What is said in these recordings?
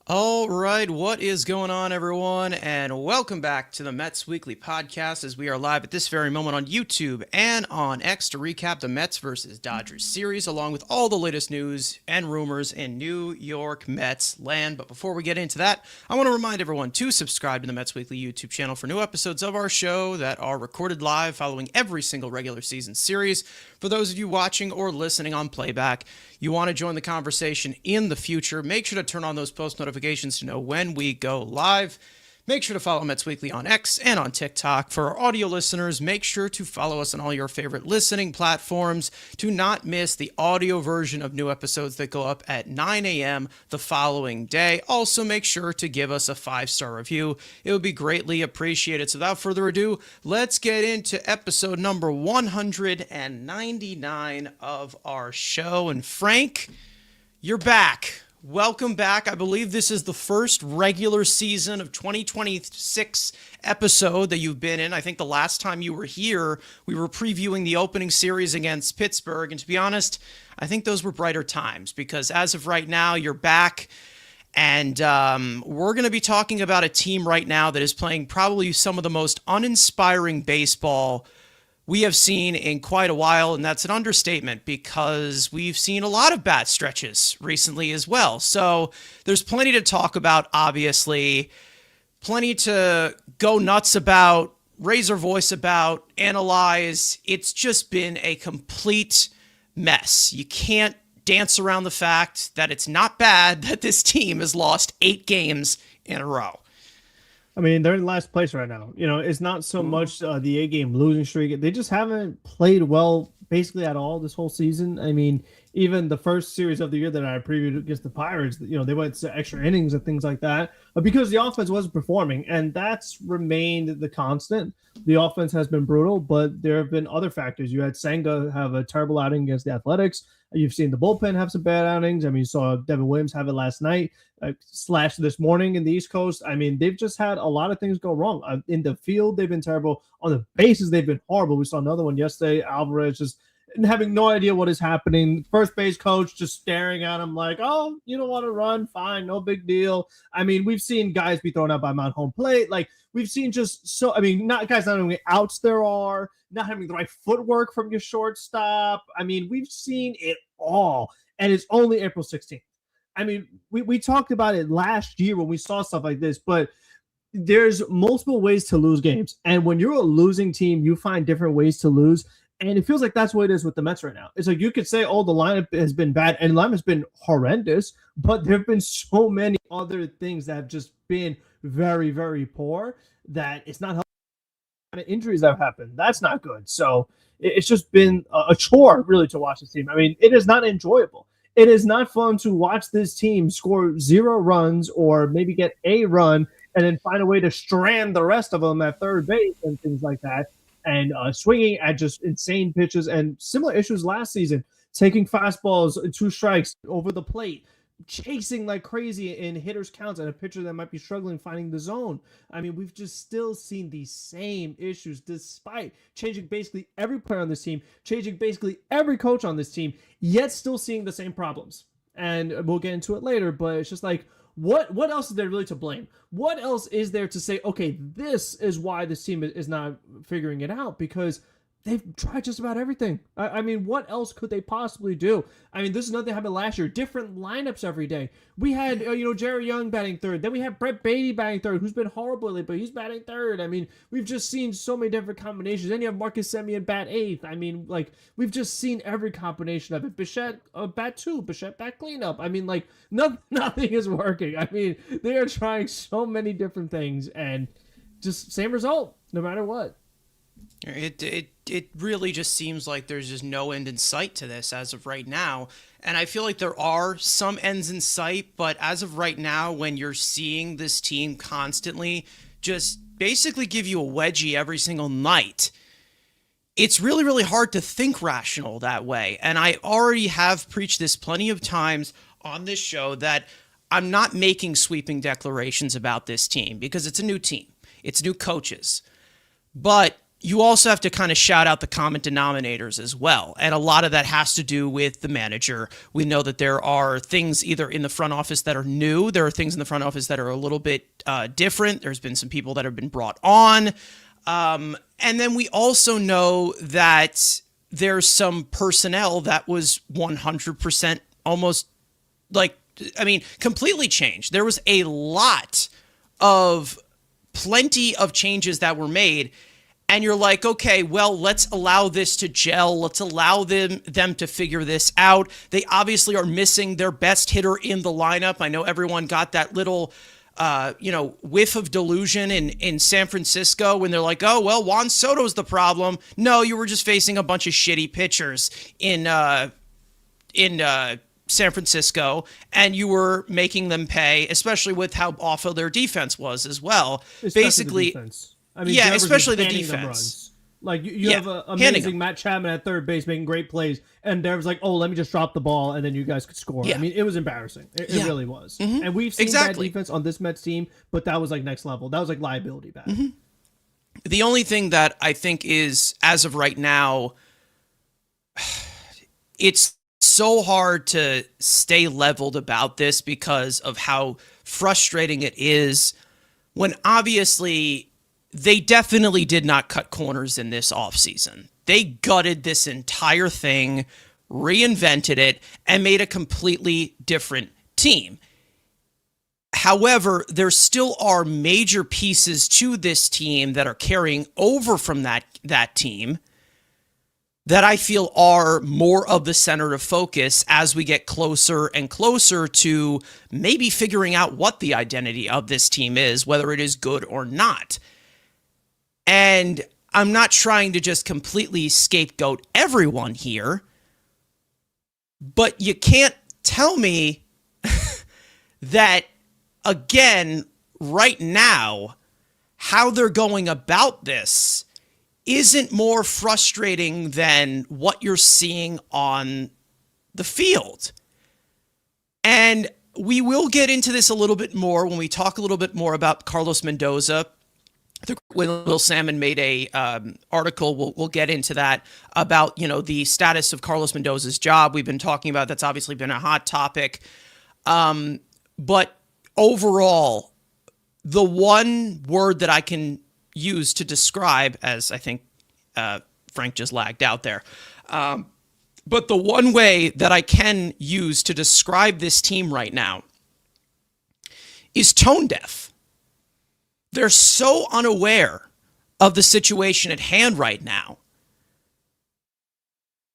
All right, what is going on, everyone? And welcome back to the Mets Weekly Podcast as we are live at this very moment on YouTube and on X to recap the Mets versus Dodgers series, along with all the latest news and rumors in New York Mets land. But before we get into that, I want to remind everyone to subscribe to the Mets Weekly YouTube channel for new episodes of our show that are recorded live following every single regular season series. For those of you watching or listening on playback, you want to join the conversation in the future, make sure to turn on those post notifications to know when we go live. Make sure to follow Mets Weekly on X and on TikTok. For our audio listeners, make sure to follow us on all your favorite listening platforms to not miss the audio version of new episodes that go up at 9 a.m. the following day. Also, make sure to give us a 5-star review. It would be greatly appreciated. So without further ado, let's get into episode number 199 of our show. And Frank, you're back. Welcome back. I believe this is the first regular season of 2026 episode that you've been in. I think the last time you were here, we were previewing the opening series against Pittsburgh. And to be honest, I think those were brighter times because as of right now, you're back. And we're going to be talking about a team right now that is playing probably some of the most uninspiring baseball we have seen in quite a while, and that's an understatement because we've seen a lot of bad stretches recently as well. So there's plenty to talk about, obviously, plenty to go nuts about, raise our voice about, analyze. It's just been a complete mess. You can't dance around the fact that it's not bad that this team has lost 8 games in a row. I mean, they're in last place right now. It's not so much the A-game losing streak. They just haven't played well basically at all this whole season. I mean, even the first series of the year that I previewed against the Pirates, they went to extra innings and things like that because the offense wasn't performing, and that's remained the constant. The offense has been brutal, but there have been other factors. You had Senga have a terrible outing against the Athletics. You've seen the bullpen have some bad outings. I mean, you saw Devin Williams have it last night, slash this morning in the East Coast. I mean, they've just had a lot of things go wrong. In the field, they've been terrible. On the bases, they've been horrible. We saw another one yesterday. Alvarez just having no idea what is happening. First base coach just staring at him like, oh, you don't want to run? Fine, no big deal. I mean, we've seen guys be thrown out by Mount Home Plate. Like, we've seen not how many outs there are, not having the right footwork from your shortstop. I mean, we've seen it all, and it's only April 16th. I mean, we talked about it last year when we saw stuff like this, but there's multiple ways to lose games. And when you're a losing team, you find different ways to lose. And it feels like that's what it is with the Mets right now. It's like you could say, oh, the lineup has been bad, and the lineup has been horrendous, but there have been so many other things that have just been very, very poor that it's not helping. Injuries that have happened. That's not good. So it's just been a chore, really, to watch this team. I mean, it is not enjoyable. It is not fun to watch this team score 0 runs or maybe get a run and then find a way to strand the rest of them at third base and things like that. And swinging at just insane pitches and similar issues last season, taking fastballs, 2 strikes over the plate, chasing like crazy in hitters counts and a pitcher that might be struggling finding the zone. I mean, we've just still seen these same issues despite changing basically every player on this team, changing basically every coach on this team, yet still seeing the same problems. And we'll get into it later, but it's just like, what else is there really to blame? What else is there to say, okay, this is why this team is not figuring it out? Because they've tried just about everything. I mean, what else could they possibly do? I mean, this is nothing that happened last year. Different lineups every day. We had, Jerry Young batting third. Then we had Brett Beatty batting third, who's been horrible lately, but he's batting third. I mean, we've just seen so many different combinations. Then you have Marcus Semien bat eighth. I mean, like, we've just seen every combination of it. Bichette bat two, Bichette bat cleanup. I mean, like, nothing is working. I mean, they are trying so many different things, and just same result, no matter what. It really just seems like there's just no end in sight to this as of right now. And I feel like there are some ends in sight, but as of right now, when you're seeing this team constantly just basically give you a wedgie every single night, it's really, really hard to think rational that way. And I already have preached this plenty of times on this show that I'm not making sweeping declarations about this team because it's a new team. It's new coaches. But you also have to kind of shout out the common denominators as well. And a lot of that has to do with the manager. We know that there are things either in the front office that are new. There are things in the front office that are a little bit different. There's been some people that have been brought on. And then we also know that there's some personnel that was 100% almost completely changed. There was a lot of plenty of changes that were made. And you're like, okay, well, let's allow this to gel. Let's allow them to figure this out. They obviously are missing their best hitter in the lineup. I know everyone got that little, whiff of delusion in San Francisco when they're like, oh, well, Juan Soto's the problem. No, you were just facing a bunch of shitty pitchers in San Francisco, and you were making them pay, especially with how awful their defense was as well. Especially basically, the defense. I mean, Devers especially the handing them defense. runs. Like you have an amazing Matt Chapman at third base making great plays, and Devers like, oh, let me just drop the ball, and then you guys could score. Yeah. I mean, it was embarrassing. It really was. Mm-hmm. And we've seen Exactly. bad defense on this Mets team, but that was like next level. That was like liability bad. Mm-hmm. The only thing that I think is, as of right now, it's so hard to stay leveled about this because of how frustrating it is when obviously they definitely did not cut corners in this offseason. They gutted this entire thing, reinvented it, and made a completely different team. However, there still are major pieces to this team that are carrying over from that team that I feel are more of the center of focus as we get closer and closer to maybe figuring out what the identity of this team is, whether it is good or not. And I'm not trying to just completely scapegoat everyone here, but you can't tell me that, again, right now, how they're going about this isn't more frustrating than what you're seeing on the field. And we will get into this a little bit more when we talk a little bit more about Carlos Mendoza. When Will Sammon made a article, we'll get into that about, the status of Carlos Mendoza's job. We've been talking about that's obviously been a hot topic. But overall, the one word that I can use to describe, as I think Frank just lagged out there, but the one way that I can use to describe this team right now is tone deaf. They're so unaware of the situation at hand right now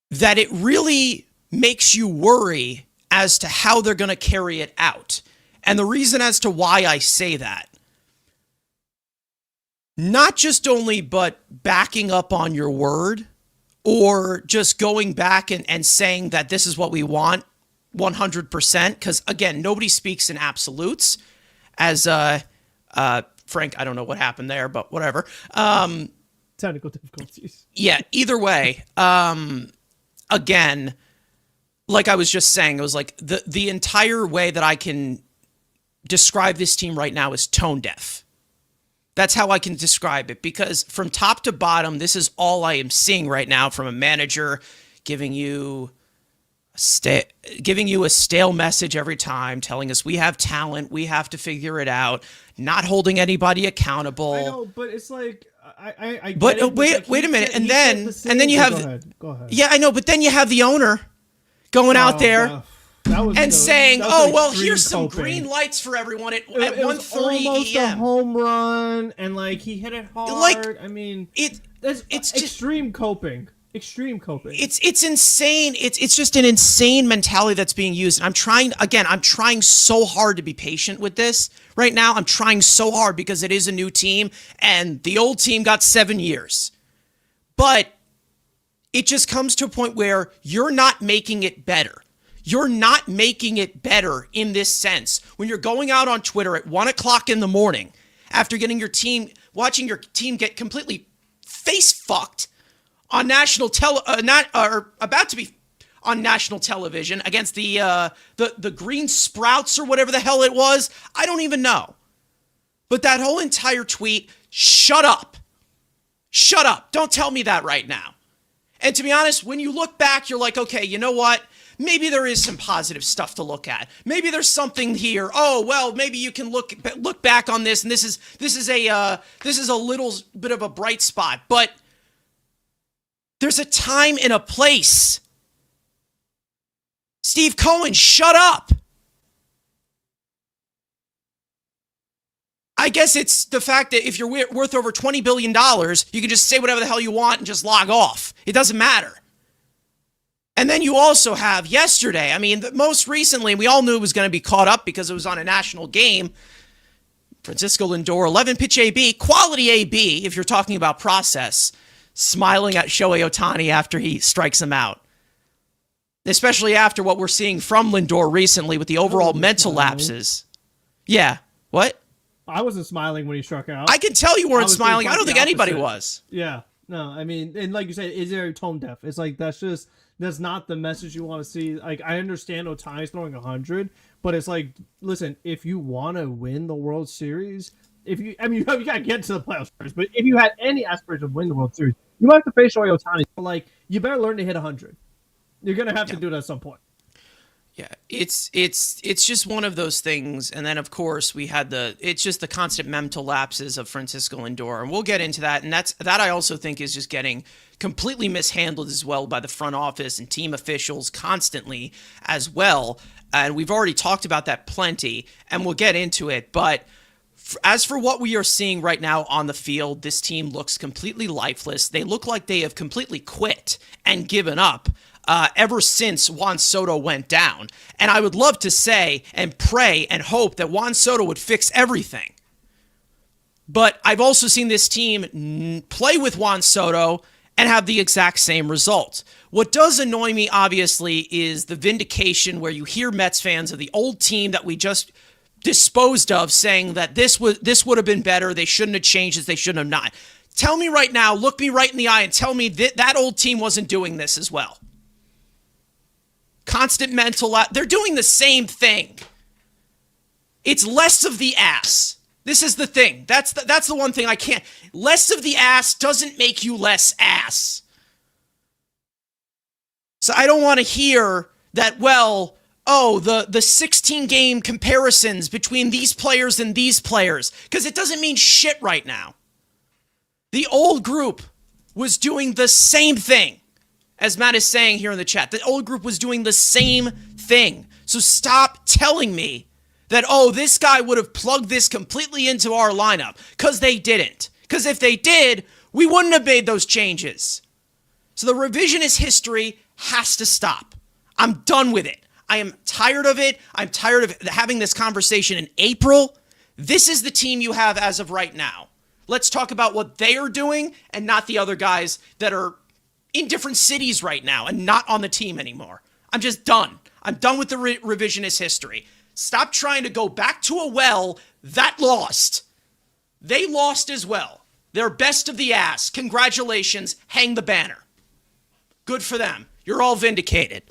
that it really makes you worry as to how they're going to carry it out. And the reason as to why I say that, not just only but backing up on your word or just going back and saying that this is what we want 100%, because again, nobody speaks in absolutes. As Frank, I don't know what happened there, but whatever. Technical difficulties. Yeah, either way, again, like I was just saying, it was like the entire way that I can describe this team right now is tone deaf. That's how I can describe it, because from top to bottom, this is all I am seeing right now from a manager giving you a stale message every time, telling us we have talent, we have to figure it out, not holding anybody accountable. I know, but it's like I but get it, wait a minute, and then you have go ahead. Yeah, I know, but then you have the owner going out there saying, "Oh, well, here's some green lights for everyone at 1:30 almost a a.m." home run, and like he hit it hard. Like, I mean, it's just extreme coping. Extreme coping. It's insane. It's just an insane mentality that's being used. And I'm trying so hard to be patient with this right now. I'm trying so hard because it is a new team, and the old team got 7 years. But it just comes to a point where you're not making it better. You're not making it better in this sense. When you're going out on Twitter at 1:00 in the morning after watching your team get completely face fucked on about to be on national television against the Green Sprouts or whatever the hell it was. I don't even know. But that whole entire tweet, shut up. Shut up. Don't tell me that right now. And to be honest, when you look back, you're like, okay, you know what? Maybe there is some positive stuff to look at. Maybe there's something here. Oh, well, maybe you can look back on this, and this is a little bit of a bright spot. But there's a time and a place. Steve Cohen, shut up. I guess it's the fact that if you're worth over $20 billion, you can just say whatever the hell you want and just log off. It doesn't matter. And then you also have yesterday, I mean, most recently, we all knew it was going to be caught up because it was on a national game. Francisco Lindor, 11-pitch AB, quality AB, if you're talking about process, smiling at Shohei Ohtani after he strikes him out. Especially after what we're seeing from Lindor recently with the overall mental lapses. Yeah. What? I wasn't smiling when he struck out. I can tell you weren't smiling. I don't think anybody was. Yeah. No, I mean, and like you said, is there tone deaf? It's like, that's not the message you want to see. Like, I understand Ohtani's throwing 100, but it's like, listen, if you want to win the World Series, you got to get to the playoffs first, but if you had any aspiration of winning the World Series, you might have to face Shohei Ohtani. Like, you better learn to hit 100. You're going to have to do it at some point. Yeah, it's just one of those things. And then, of course, we had it's just the constant mental lapses of Francisco Lindor. And we'll get into that. And that I also think is just getting completely mishandled as well by the front office and team officials constantly as well. And we've already talked about that plenty, and we'll get into it. But as for what we are seeing right now on the field, this team looks completely lifeless. They look like they have completely quit and given up. Ever since Juan Soto went down. And I would love to say and pray and hope that Juan Soto would fix everything. But I've also seen this team play with Juan Soto and have the exact same result. What does annoy me, obviously, is the vindication where you hear Mets fans of the old team that we just disposed of saying that this would have been better, they shouldn't have changed this, they shouldn't have not. Tell me right now, look me right in the eye and tell me that old team wasn't doing this as well. Constant mental, they're doing the same thing. It's less of the ass. This is the thing. That's the one thing I can't. Less of the ass doesn't make you less ass. So I don't want to hear that, well, the 16-game comparisons between these players and these players, because it doesn't mean shit right now. The old group was doing the same thing. As Matt is saying here in the chat, the old group was doing the same thing. So stop telling me that, this guy would have plugged this completely into our lineup, because they didn't. Because if they did, we wouldn't have made those changes. So the revisionist history has to stop. I'm done with it. I am tired of it. I'm tired of having this conversation in April. This is the team you have as of right now. Let's talk about what they are doing and not the other guys that are in different cities right now and not on the team anymore. I'm just done. I'm done with the revisionist history. Stop trying to go back to a well that lost. They lost as well. They're best of the ass. Congratulations. Hang the banner. Good for them. You're all vindicated.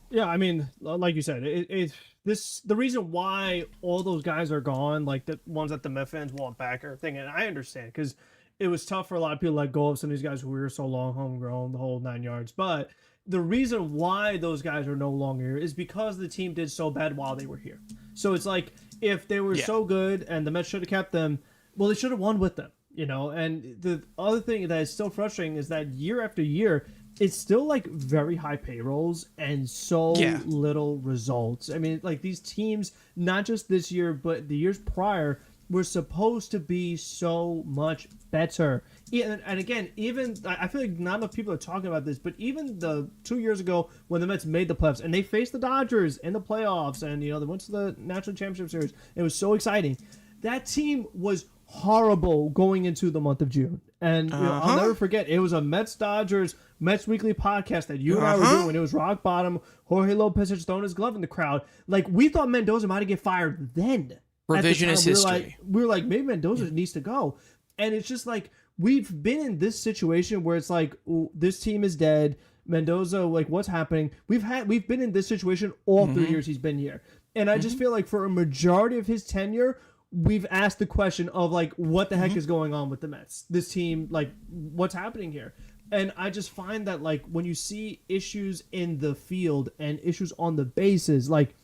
Yeah, I mean, like you said, the reason why all those guys are gone, like the ones that the Met fans want back, or thing, and I understand, because it was tough for a lot of people to let go of some of these guys who were so long, homegrown, the whole 9 yards. But the reason why those guys are no longer here is because the team did so bad while they were here. So it's like, if they were so good and the Mets should have kept them, well, they should have won with them, And the other thing that is still frustrating is that year after year, it's still like very high payrolls and so little results. I mean, like these teams, not just this year, but the years prior, were supposed to be so much better. And again, even I feel like not enough people are talking about this, but even the 2 years ago when the Mets made the playoffs and they faced the Dodgers in the playoffs and they went to the National Championship Series, it was so exciting. That team was horrible going into the month of June. And I'll never forget, it was a Mets Weekly podcast that you and I were doing when it was rock bottom. Jorge Lopez had thrown his glove in the crowd. Like, we thought Mendoza might get fired then. Revisionist history. We were like, maybe Mendoza needs to go. And it's just like, we've been in this situation where it's like, this team is dead. Mendoza, like, what's happening? We've been in this situation all 3 years he's been here. And I just feel like for a majority of his tenure, we've asked the question of like, what the heck is going on with the Mets? This team, like, what's happening here? And I just find that like when you see issues in the field and issues on the bases, like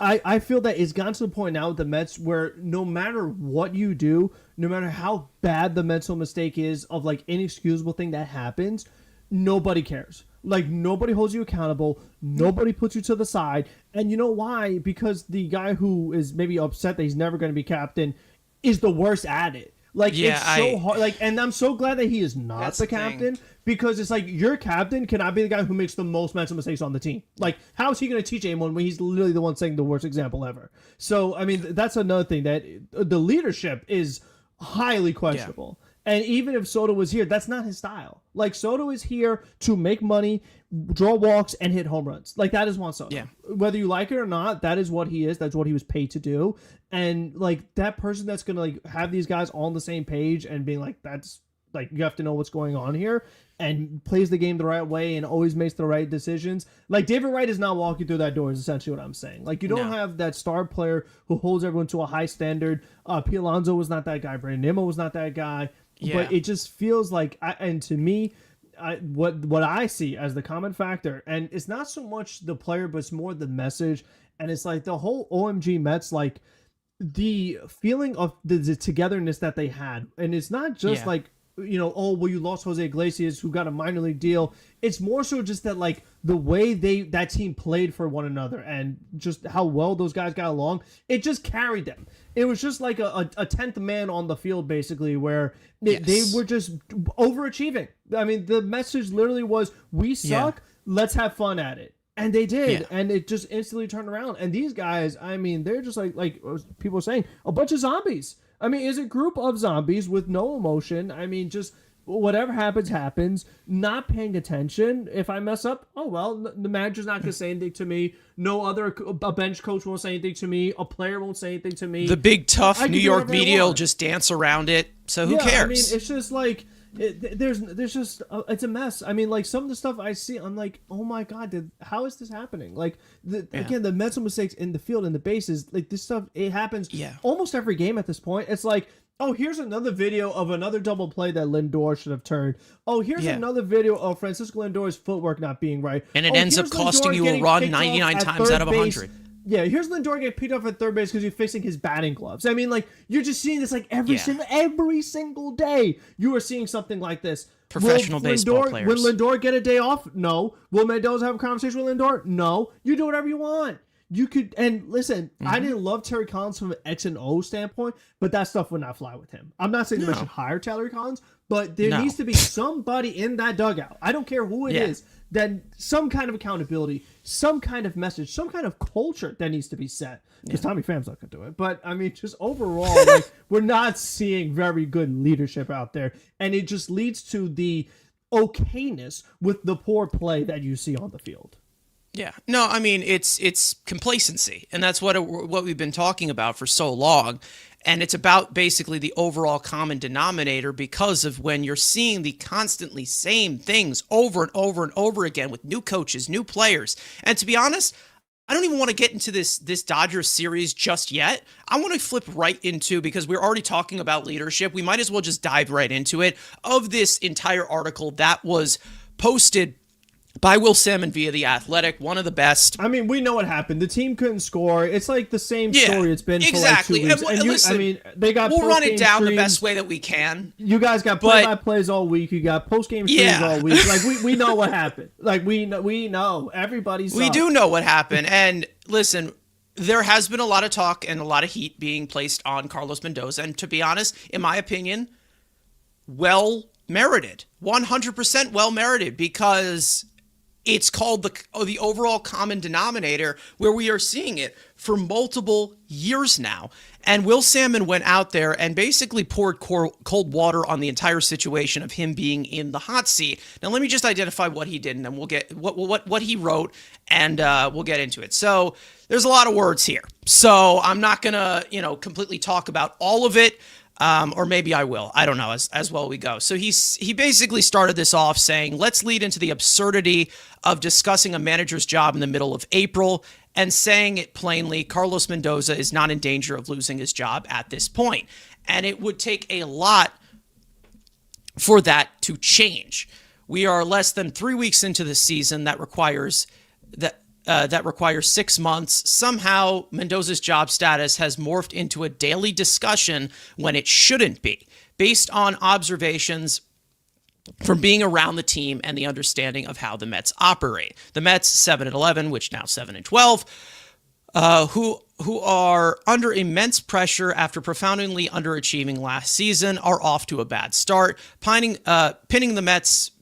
I feel that it's gotten to the point now with the Mets where no matter what you do, no matter how bad the mental mistake is of like inexcusable thing that happens, nobody cares. Like nobody holds you accountable. Nobody puts you to the side. And you know why? Because the guy who is maybe upset that he's never going to be captain is the worst at it. Like it's so hard. Like, and I'm so glad that he is not the captain because it's like your captain cannot be the guy who makes the most mental mistakes on the team. Like, how is he going to teach anyone when he's literally the one setting the worst example ever? So, I mean, that's another thing that the leadership is highly questionable. Yeah. And even if Soto was here, that's not his style. Like Soto is here to make money, draw walks, and hit home runs. Like that is Juan Soto. Yeah. Whether you like it or not, that is what he is. That's what he was paid to do. And like that person that's gonna like have these guys all on the same page and being like, that's like you have to know what's going on here, and plays the game the right way and always makes the right decisions. Like David Wright is not walking through that door is essentially what I'm saying. Like you don't have that star player who holds everyone to a high standard. Pete Alonso was not that guy. Brandon Nimmo was not that guy. Yeah. But it just feels like, and to me, what I see as the common factor, and it's not so much the player, but it's more the message. And it's like the whole OMG Mets, like the feeling of the togetherness that they had. And it's not just like, you know, oh, well, you lost Jose Iglesias, who got a minor league deal. It's more so just that, like, the way that team played for one another and just how well those guys got along, it just carried them. It was just like a 10th man on the field, basically, where they were just overachieving. I mean, the message literally was, we suck, let's have fun at it. And they did, and it just instantly turned around. And these guys, I mean, they're just like people are saying, a bunch of zombies. I mean, it's a group of zombies with no emotion. I mean, just whatever happens, not paying attention. If I mess up, oh, well, the manager's not going to say anything to me. A bench coach won't say anything to me. A player won't say anything to me. The big, tough New York media will just dance around it. So who cares? I mean, it's just like, there's just, it's a mess. I mean, like, some of the stuff I see, I'm like, oh my God, how is this happening? Like, again, the mental mistakes in the field and the bases, like, this stuff, it happens almost every game at this point. It's like, oh, here's another video of another double play that Lindor should have turned. Oh, here's another video of Francisco Lindor's footwork not being right. And it ends up costing you a run 99 times out of 100. Yeah, here's Lindor getting picked up at third base because he's fixing his batting gloves. I mean, like, you're just seeing this like every single day. You are seeing something like this. Professional baseball players. Will Lindor get a day off? No. Will Mendoza have a conversation with Lindor? No. You do whatever you want. You could, and listen, I didn't love Terry Collins from an X and O standpoint, but that stuff would not fly with him. I'm not saying they should hire Terry Collins, but there needs to be somebody in that dugout. I don't care who it is. Then some kind of accountability, some kind of message, some kind of culture that needs to be set. Because Tommy Pham's not going to do it. But, I mean, just overall, like, we're not seeing very good leadership out there. And it just leads to the okayness with the poor play that you see on the field. Yeah. No, I mean, it's complacency. And that's what we've been talking about for so long. And it's about basically the overall common denominator because of when you're seeing the constantly same things over and over and over again with new coaches, new players. And to be honest, I don't even want to get into this Dodgers series just yet. I want to flip right into, because we're already talking about leadership, we might as well just dive right into it, of this entire article that was posted by Will Sammon via The Athletic, one of the best. I mean, we know what happened. The team couldn't score. It's like the same story it's been for like 2 weeks. And listen, I mean, we'll run it down the best way that we can. You guys got play-by-plays all week. You got post-game streams all week. Like, we know what happened. Like, we know. Everybody saw. We do know what happened. And listen, there has been a lot of talk and a lot of heat being placed on Carlos Mendoza. And to be honest, in my opinion, well-merited. 100% well-merited, because it's called the overall common denominator, where we are seeing it for multiple years now. And Will Sammon went out there and basically poured cold water on the entire situation of him being in the hot seat. Now, let me just identify what he did, and then we'll get what he wrote, and we'll get into it. So there's a lot of words here. So I'm not going to, completely talk about all of it. Or maybe I will. I don't know, as well we go. So he basically started this off saying, let's lead into the absurdity of discussing a manager's job in the middle of April and saying it plainly, Carlos Mendoza is not in danger of losing his job at this point. And it would take a lot for that to change. We are less than 3 weeks into the season that requires 6 months. Somehow, Mendoza's job status has morphed into a daily discussion when it shouldn't be, based on observations from being around the team and the understanding of how the Mets operate. The Mets 7-11, which now 7-12, who are under immense pressure after profoundly underachieving last season, are off to a bad start. Pinning the Mets'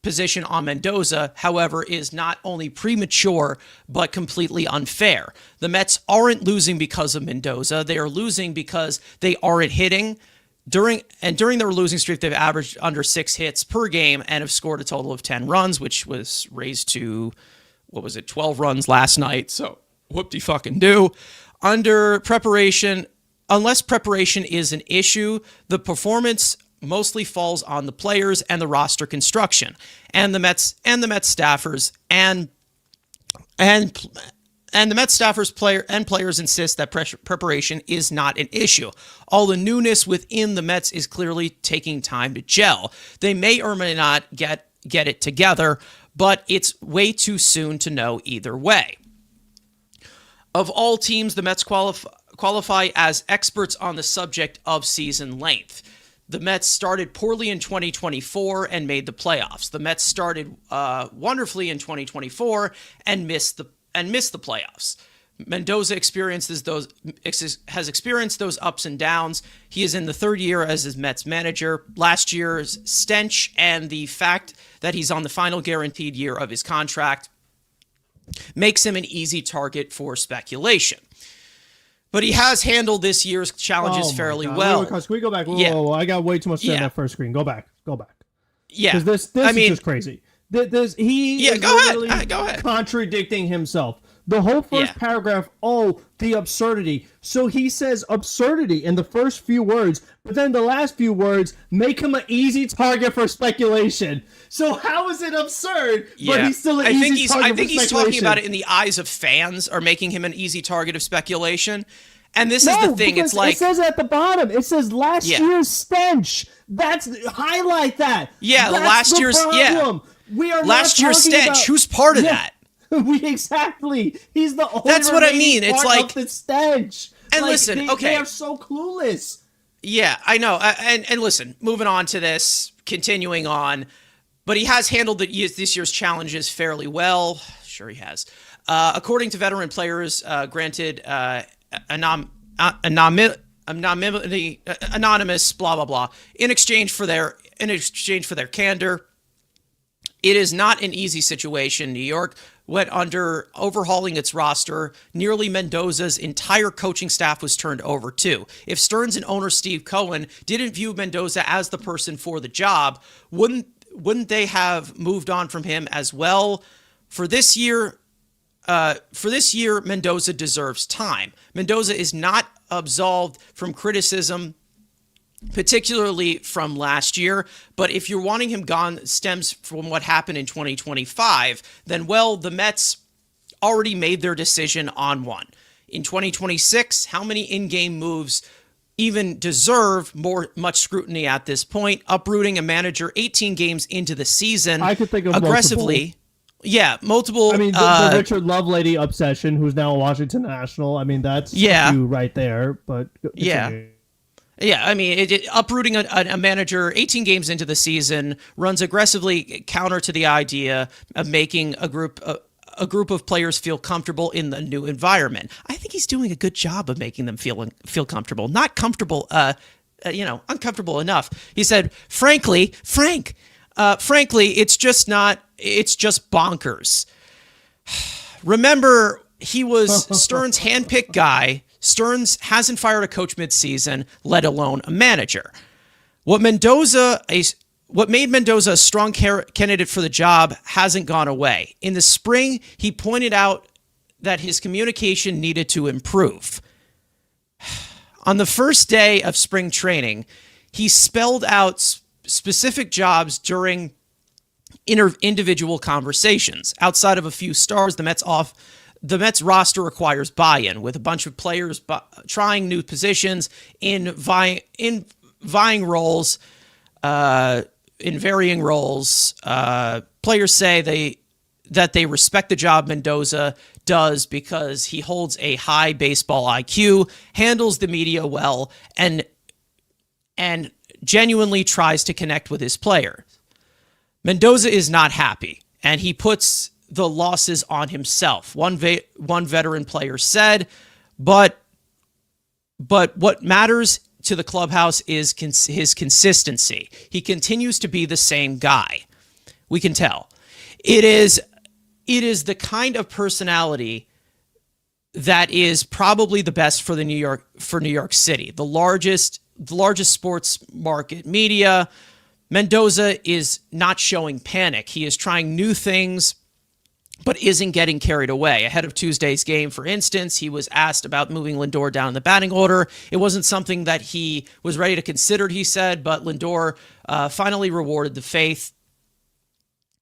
position on Mendoza, however, is not only premature, but completely unfair. The Mets aren't losing because of Mendoza. They are losing because they aren't hitting. During their losing streak, they've averaged under 6 hits per game and have scored a total of 10 runs, which was raised to, 12 runs last night. So whoop-de-fucking-do. Unless preparation is an issue, the performance mostly falls on the players and the roster construction, and the Mets staffers and the Mets staffers players insist that preparation is not an issue. All the newness within the Mets is clearly taking time to gel. They may or may not get it together, but it's way too soon to know either way. Of all teams, the Mets qualify as experts on the subject of season length. The Mets started poorly in 2024 and made the playoffs. The Mets started wonderfully in 2024 and missed the playoffs. Mendoza has experienced those ups and downs. He is in the third year as his Mets manager. Last year's stench and the fact that he's on the final guaranteed year of his contract makes him an easy target for speculation. But he has handled this year's challenges fairly well. Can we go back? Whoa, I got way too much to say on that first screen. Go back. Yeah. Because this is just crazy. He is literally go ahead. Contradicting himself. The whole first paragraph, the absurdity. So he says absurdity in the first few words, but then the last few words make him an easy target for speculation. So how is it absurd, but he's still an easy target for speculation? I think he's talking about it in the eyes of fans are making him an easy target of speculation. And this is the thing. It's like, it says at the bottom, it says last year's stench. Highlight that. Yeah, That's last the year's, problem. We are last year's stench. Who's part of that? Exactly. He's the only That's what I mean. It's like of the stench. And listen, they are so clueless. Yeah, I know. And listen, moving on to this, continuing on, but he has handled this year's challenges fairly well. Sure, he has. According to veteran players, granted anonymous, blah blah blah, in exchange for their candor. It is not an easy situation. New York went under overhauling its roster. Nearly Mendoza's entire coaching staff was turned over too. If Stearns and owner Steve Cohen didn't view Mendoza as the person for the job, wouldn't they have moved on from him as well? For this year, Mendoza deserves time. Mendoza is not absolved from criticism, particularly from last year, but if you're wanting him gone stems from what happened in 2025, then, the Mets already made their decision on one. In 2026, how many in-game moves even deserve much scrutiny at this point? Uprooting a manager 18 games into the season. I could think of aggressively. Multiple. I mean, the Richard Lovelady obsession, who's now a Washington National. I mean, that's you right there, but Yeah, I mean, uprooting a manager 18 games into the season runs aggressively counter to the idea of making a group of players feel comfortable in the new environment. I think he's doing a good job of making them feel comfortable, not comfortable, uncomfortable enough. He said, frankly, it's just bonkers. Remember, he was Stearns' handpicked guy. Stearns hasn't fired a coach midseason, let alone a manager. What made Mendoza a strong candidate for the job hasn't gone away. In the spring, he pointed out that his communication needed to improve. On the first day of spring training, he spelled out specific jobs during individual conversations. Outside of a few stars, the Mets the Mets roster requires buy-in with a bunch of players trying new positions in vying roles, in varying roles. Players say that they respect the job Mendoza does because he holds a high baseball IQ, handles the media well, and genuinely tries to connect with his players. Mendoza is not happy, and he puts the losses on himself. One veteran player said, but what matters to the clubhouse is his consistency. He continues to be the same guy. We can tell. It is the kind of personality that is probably the best for New York City, the largest sports market media. Mendoza is not showing panic. He is trying new things, but isn't getting carried away. Ahead of Tuesday's game, for instance, he was asked about moving Lindor down in the batting order. It wasn't something that he was ready to consider, he said, but Lindor finally rewarded the faith.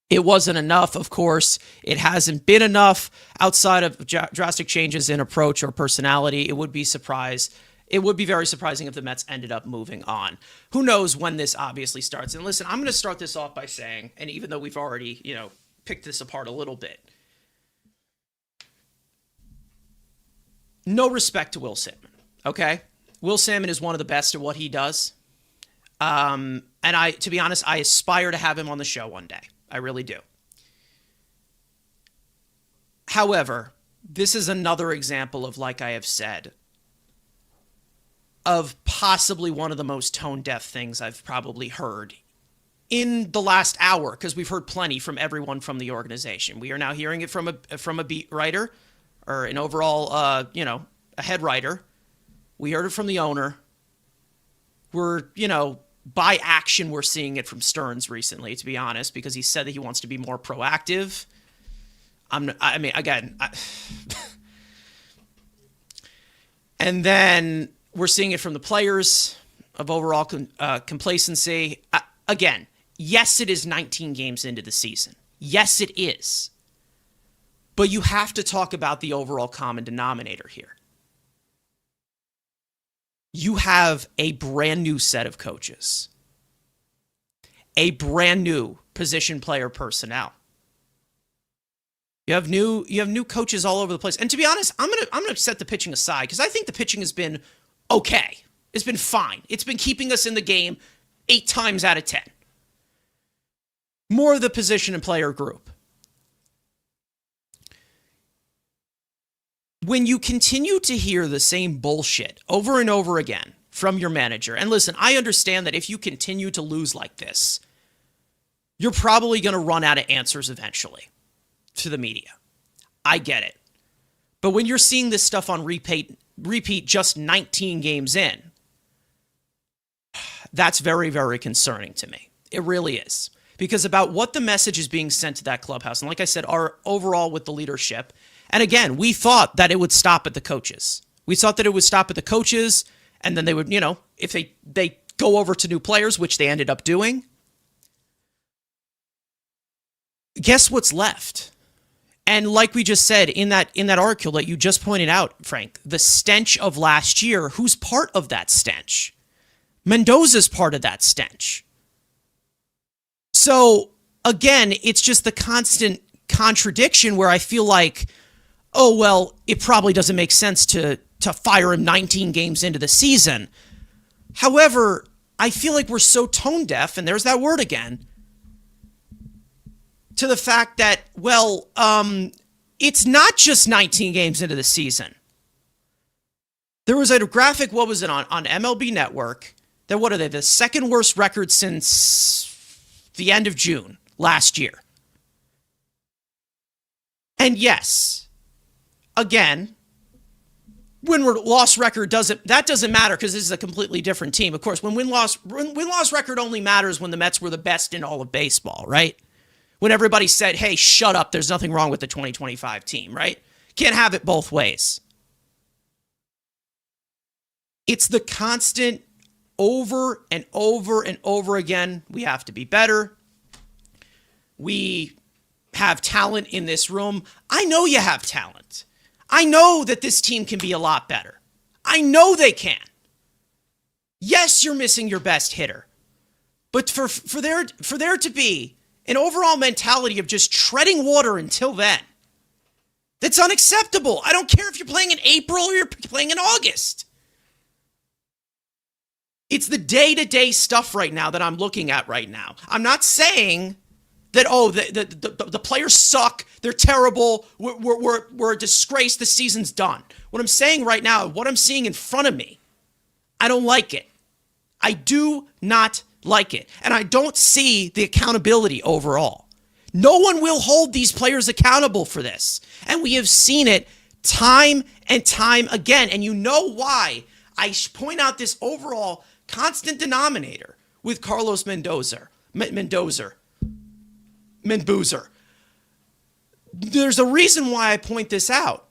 It wasn't enough, of course. It hasn't been enough outside of drastic changes in approach or personality. It would be very surprising if the Mets ended up moving on. Who knows when this obviously starts? And listen, I'm going to start this off by saying, and even though we've already, picked this apart a little bit, no respect to Will Sammon, okay? Will Sammon is one of the best at what he does. And to be honest, I aspire to have him on the show one day. I really do. However, this is another example of, like I have said, of possibly one of the most tone-deaf things I've probably heard in the last hour, because we've heard plenty from everyone from the organization. We are now hearing it from a beat writer or an overall, a head writer. We heard it from the owner. We're, by action, we're seeing it from Stearns recently, to be honest, because he said that he wants to be more proactive. And then we're seeing it from the players of overall complacency. Again, yes, it is 19 games into the season. Yes, it is. But you have to talk about the overall common denominator here. You have a brand new set of coaches, a brand new position player personnel. You have new coaches all over the place. And to be honest, I'm gonna set the pitching aside because I think the pitching has been okay. It's been fine. It's been keeping us in the game 8 times out of 10. More of the position and player group. When you continue to hear the same bullshit over and over again from your manager, and listen, I understand that if you continue to lose like this, you're probably going to run out of answers eventually to the media. I get it. But when you're seeing this stuff on repeat just 19 games in, that's very, very concerning to me. It really is. Because about what the message is being sent to that clubhouse, and like I said, our overall with the leadership. And again, we thought that it would stop at the coaches. We thought that it would stop at the coaches, and then they would, if they go over to new players, which they ended up doing. Guess what's left? And like we just said in that article that you just pointed out, Frank, the stench of last year, who's part of that stench? Mendoza's part of that stench. So, again, it's just the constant contradiction where I feel like, oh, well, it probably doesn't make sense to fire him 19 games into the season. However, I feel like we're so tone deaf, and there's that word again, to the fact that, well, it's not just 19 games into the season. There was a graphic, what was it, on MLB Network, that what are they, the second worst record since the end of June last year. And yes, again, win-loss record doesn't matter because this is a completely different team. Of course, when win-loss record only matters when the Mets were the best in all of baseball, right? When everybody said, hey, shut up, there's nothing wrong with the 2025 team, right? Can't have it both ways. It's the constant over and over and over again. We have to be better. We have talent in this room. I know you have talent. I know that this team can be a lot better. I know they can. Yes, you're missing your best hitter. But for there to be an overall mentality of just treading water until then, that's unacceptable. I don't care if you're playing in April or you're playing in August. It's the day-to-day stuff right now that I'm looking at right now. I'm not saying that, the players suck, they're terrible, we're a disgrace, the season's done. What I'm saying right now, what I'm seeing in front of me, I don't like it. I do not like it. And I don't see the accountability overall. No one will hold these players accountable for this. And we have seen it time and time again. And you know why I point out this overall constant denominator with Carlos Mendoza. There's a reason why I point this out.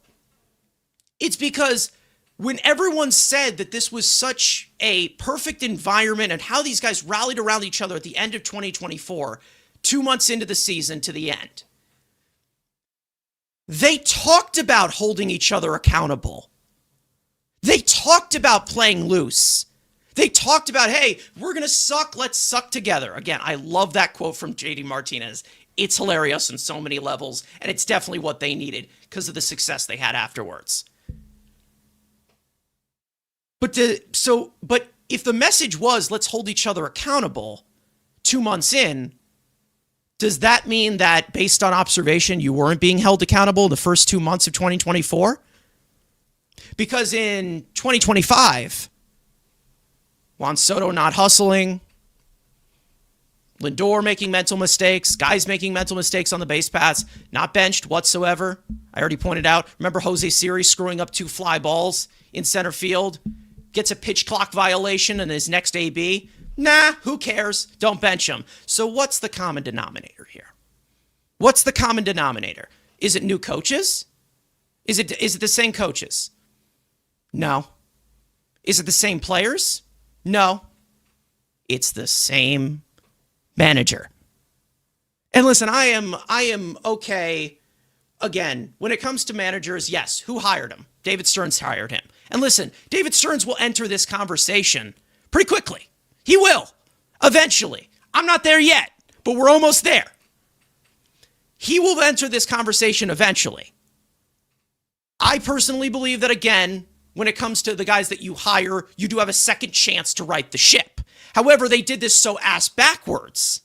It's because when everyone said that this was such a perfect environment and how these guys rallied around each other at the end of 2024, 2 months into the season to the end, they talked about holding each other accountable. They talked about playing loose. They talked about, hey, we're going to suck. Let's suck together. Again, I love that quote from JD Martinez. It's hilarious on so many levels, and it's definitely what they needed because of the success they had afterwards. But if the message was, let's hold each other accountable 2 months in, does that mean that based on observation, you weren't being held accountable the first 2 months of 2024? Because in 2025, Juan Soto not hustling, Lindor making mental mistakes, guys making mental mistakes on the base paths, not benched whatsoever. I already pointed out, remember Jose Siri screwing up 2 fly balls in center field? Gets a pitch clock violation in his next AB. Nah, who cares? Don't bench him. So what's the common denominator here? What's the common denominator? Is it new coaches? Is it the same coaches? No. Is it the same players? No. It's the same manager. And listen, I am okay. Again, when it comes to managers, yes, who hired him? David Stearns hired him. And listen, David Stearns will enter this conversation pretty quickly. He will, eventually. I'm not there yet, but we're almost there. He will enter this conversation eventually. I personally believe that, again, when it comes to the guys that you hire, you do have a second chance to right the ship. However, they did this so ass backwards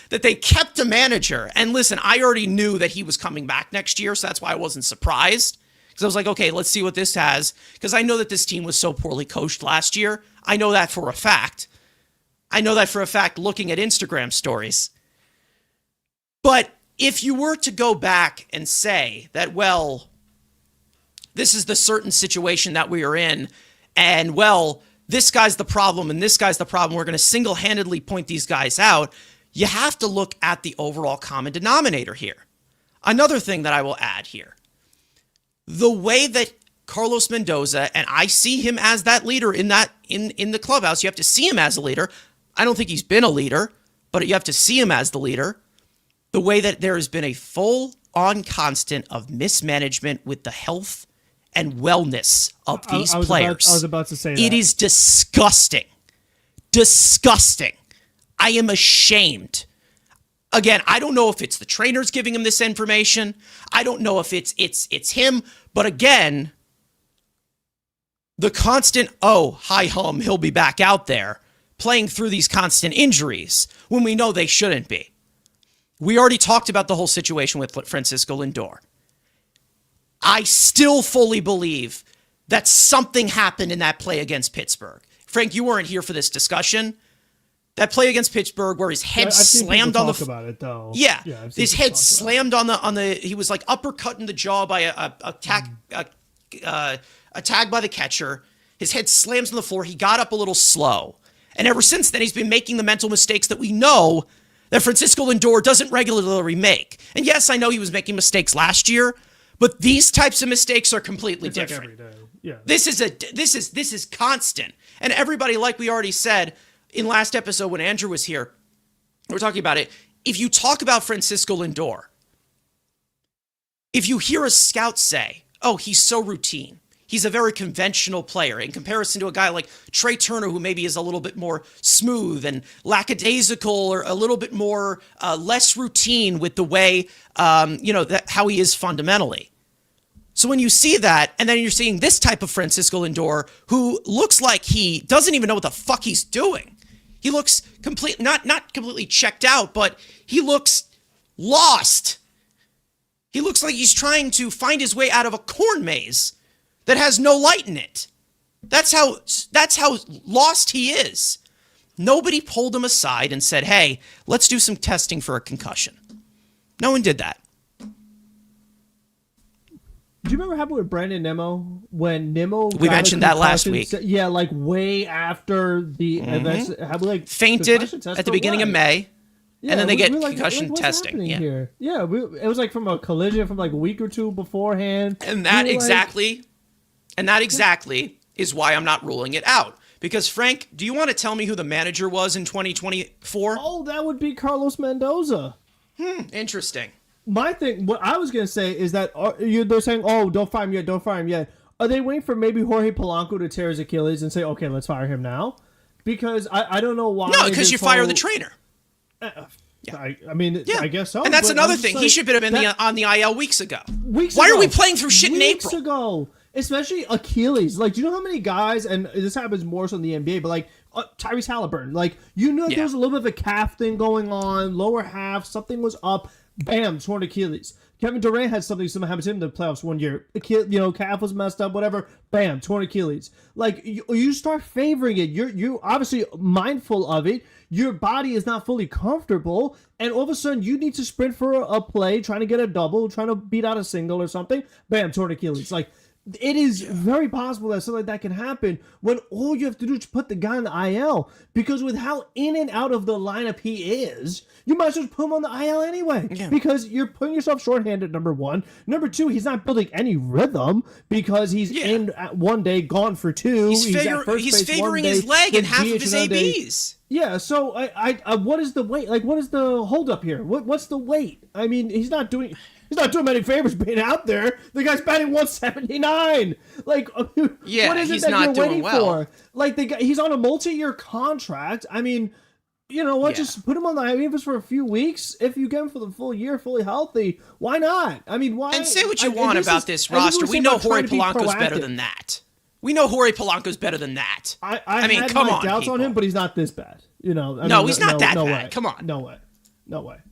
that they kept a manager. And listen, I already knew that he was coming back next year, so that's why I wasn't surprised. Because I was like, okay, let's see what this has. Because I know that this team was so poorly coached last year. I know that for a fact. Looking at Instagram stories. But if you were to go back and say that, well, this is the certain situation that we are in, and, well, this guy's the problem and this guy's the problem, we're going to single-handedly point these guys out, you have to look at the overall common denominator here. Another thing that I will add here. The way that Carlos Mendoza, and I see him as that leader in the clubhouse, you have to see him as a leader. I don't think he's been a leader, but you have to see him as the leader. The way that there has been a full-on constant of mismanagement with the health and wellness of these players. I was about to say that. It is disgusting. Disgusting. I am ashamed. Again, I don't know if it's the trainers giving him this information. I don't know if it's him. But again, the constant, hi hum, he'll be back out there, playing through these constant injuries when we know they shouldn't be. We already talked about the whole situation with Francisco Lindor. I still fully believe that something happened in that play against Pittsburgh. Frank, you weren't here for this discussion. That play against Pittsburgh where his head slammed on the talk about it though. Yeah, his head slammed on the he was like uppercutting the jaw by a tag by the catcher. His head slams on the floor. He got up a little slow. And ever since then he's been making the mental mistakes that we know that Francisco Lindor doesn't regularly make. And yes, I know he was making mistakes last year, but these types of mistakes are completely different. Like every day. Yeah. This is constant. And everybody, like we already said in last episode when Andrew was here, we're talking about it. If you talk about Francisco Lindor, if you hear a scout say, oh, he's so routine, he's a very conventional player in comparison to a guy like Trey Turner, who maybe is a little bit more smooth and lackadaisical, or a little bit more less routine with the way, how he is fundamentally. So when you see that, and then you're seeing this type of Francisco Lindor, who looks like he doesn't even know what the fuck he's doing. He looks not completely checked out, but he looks lost. He looks like he's trying to find his way out of a corn maze that has no light in it. That's how lost he is. Nobody pulled him aside and said, hey, let's do some testing for a concussion. No one did that. Do you remember what happened with Brandon Nimmo when Nimmo? We mentioned that last week. Yeah, like way after the events. Fainted at the beginning of May, and then they get concussion testing. Yeah, here? Yeah, it was like from a collision from like a week or two beforehand. And that exactly is why I'm not ruling it out. Because Frank, do you want to tell me who the manager was in 2024? Oh, that would be Carlos Mendoza. Interesting. My thing, what I was going to say is that they're saying, oh, don't fire him yet. Are they waiting for maybe Jorge Polanco to tear his Achilles and say, okay, let's fire him now? Because I don't know why. No, because you fire the trainer. I guess so. And that's another thing. He should have been on the IL weeks ago. Why are we playing through shit in April? Weeks ago. Especially Achilles. Like, do you know how many guys, and this happens more so in the NBA, but like Tyrese Halliburton, like, there was a little bit of a calf thing going on, lower half, something was up. Bam, torn Achilles. Kevin Durant had something similar happen to him in the playoffs one year. Calf was messed up, whatever. Bam, torn Achilles. Like, you start favoring it. You're obviously mindful of it. Your body is not fully comfortable, and all of a sudden you need to sprint for a play, trying to get a double, trying to beat out a single or something. Bam, torn Achilles. Like, it is very possible that something like that can happen when all you have to do is put the guy in the IL, because with how in and out of the lineup he is, you might as well put him on the IL anyway, because you're putting yourself shorthanded, number one. Number two, he's not building any rhythm because he's in one day, gone for two. He's favoring his leg in half of his ABs. Yeah, so what is the weight? Like, what is the holdup here? What's the weight? I mean, he's not doing many favors being out there. The guy's batting 179. Like, what is it that you're waiting for? Like, he's on a multi-year contract. I mean, you know what? Just put him on the IVs for a few weeks. If you get him for the full year, fully healthy, why not? I mean, why? And say what you want about this roster. We know Jorge Polanco's better than that. We know Jorge Polanco's better than that. I mean, come on, doubts on him, but he's not this bad. You know, he's not that bad. Way. Come on, no way.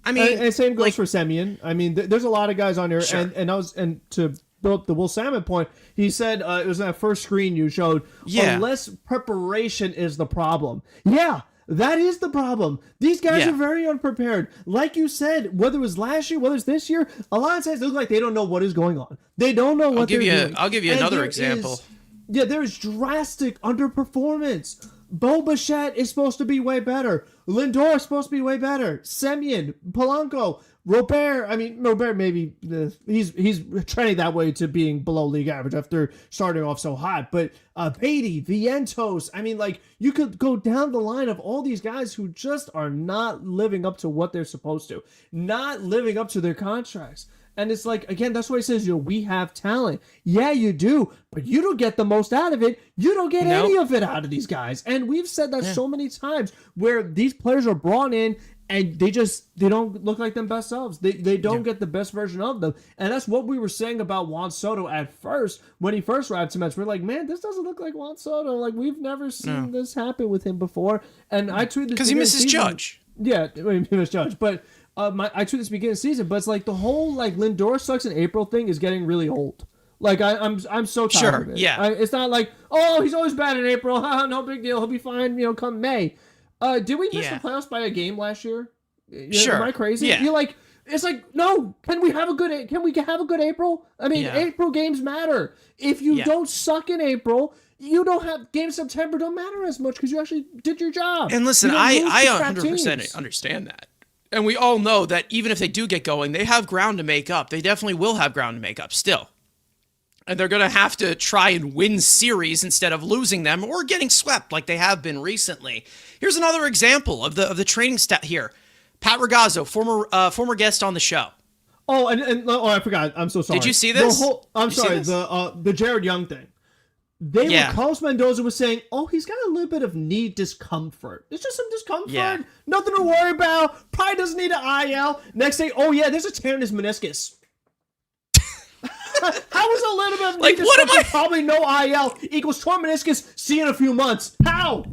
I mean, and same goes for Sammon. I mean, there's a lot of guys on here, and to build up the Will Sammon point, he said it was that first screen you showed. Unless preparation is the problem. Yeah. That is the problem. These guys are very unprepared. Like you said, whether it was last year, whether it's this year, a lot of times they look like they don't know what is going on. They don't know what they're doing. I'll give you another example. There's drastic underperformance. Bo Bichette is supposed to be way better. Lindor is supposed to be way better. Semyon, Polanco, Robert. I mean, Robert maybe he's trending that way to being below league average after starting off so hot. But Beatty, Vientos. I mean, like, you could go down the line of all these guys who just are not living up to what they're supposed to, not living up to their contracts. And it's like, again, that's why he says, we have talent. Yeah, you do, but you don't get the most out of it. You don't get any of it out of these guys. And we've said that so many times, where these players are brought in and they don't look like them best selves. They don't get the best version of them. And that's what we were saying about Juan Soto at first, when he first arrived to Mets. We're like, man, this doesn't look like Juan Soto. Like, we've never seen this happen with him before. And I tweeted this because he misses Judge. Yeah, he misses Judge. But I tweeted this beginning of the season, but it's like the whole like Lindor sucks in April thing is getting really old. Like, I'm so tired of it. Yeah. It's not like, oh, he's always bad in April. No big deal. He'll be fine. Come May. Did we miss the playoffs by a game last year? Am I crazy? Yeah. You're like, it's like, no. Can we have a good April? I mean, April games matter. If you don't suck in April, you don't have games in September don't matter as much because you actually did your job. And listen, I 100% understand that. And we all know that even if they do get going, they have ground to make up. They definitely will have ground to make up still. And they're going to have to try and win series instead of losing them or getting swept like they have been recently. Here's another example of the training stat here. Pat Ragazzo, former guest on the show. Oh, and I forgot. I'm so sorry. Did you see this? I'm sorry. The Jared Young thing. Carlos Mendoza was saying, oh, he's got a little bit of knee discomfort. It's just some discomfort. Yeah. Nothing to worry about. Probably doesn't need an IL. Next day, oh yeah, there's a tear in his meniscus. How is a little bit of knee discomfort probably no IL equals torn meniscus? See you in a few months. How?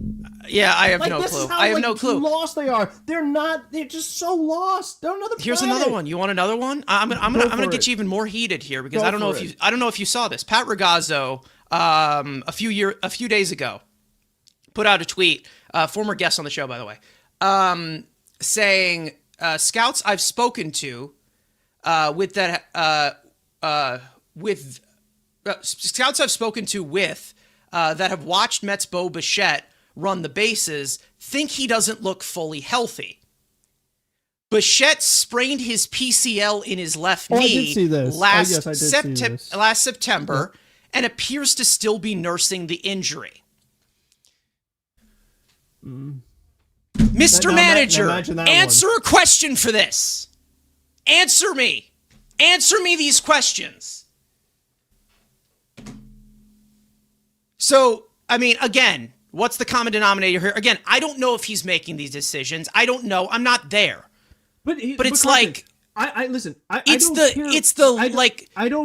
Yeah, I have no clue. I have no clue. Lost they are. They're just so lost. They're another. Here's another one. You want another one? I'm gonna get you even more heated here because I don't know if you saw this. Pat Ragazzo, a few days ago, put out a tweet. Former guest on the show, by the way, saying scouts I've spoken to scouts I've spoken to that have watched Mets Bo Bichette run the bases think he doesn't look fully healthy. Bichette sprained his PCL in his left knee last September and appears to still be nursing the injury. Mr. Manager, answer a question for this. Answer me. Answer me these questions. So, I mean, again, what's the common denominator here? Again, I don't know if he's making these decisions. I don't know. I'm not there. But it's like, I listen. I don't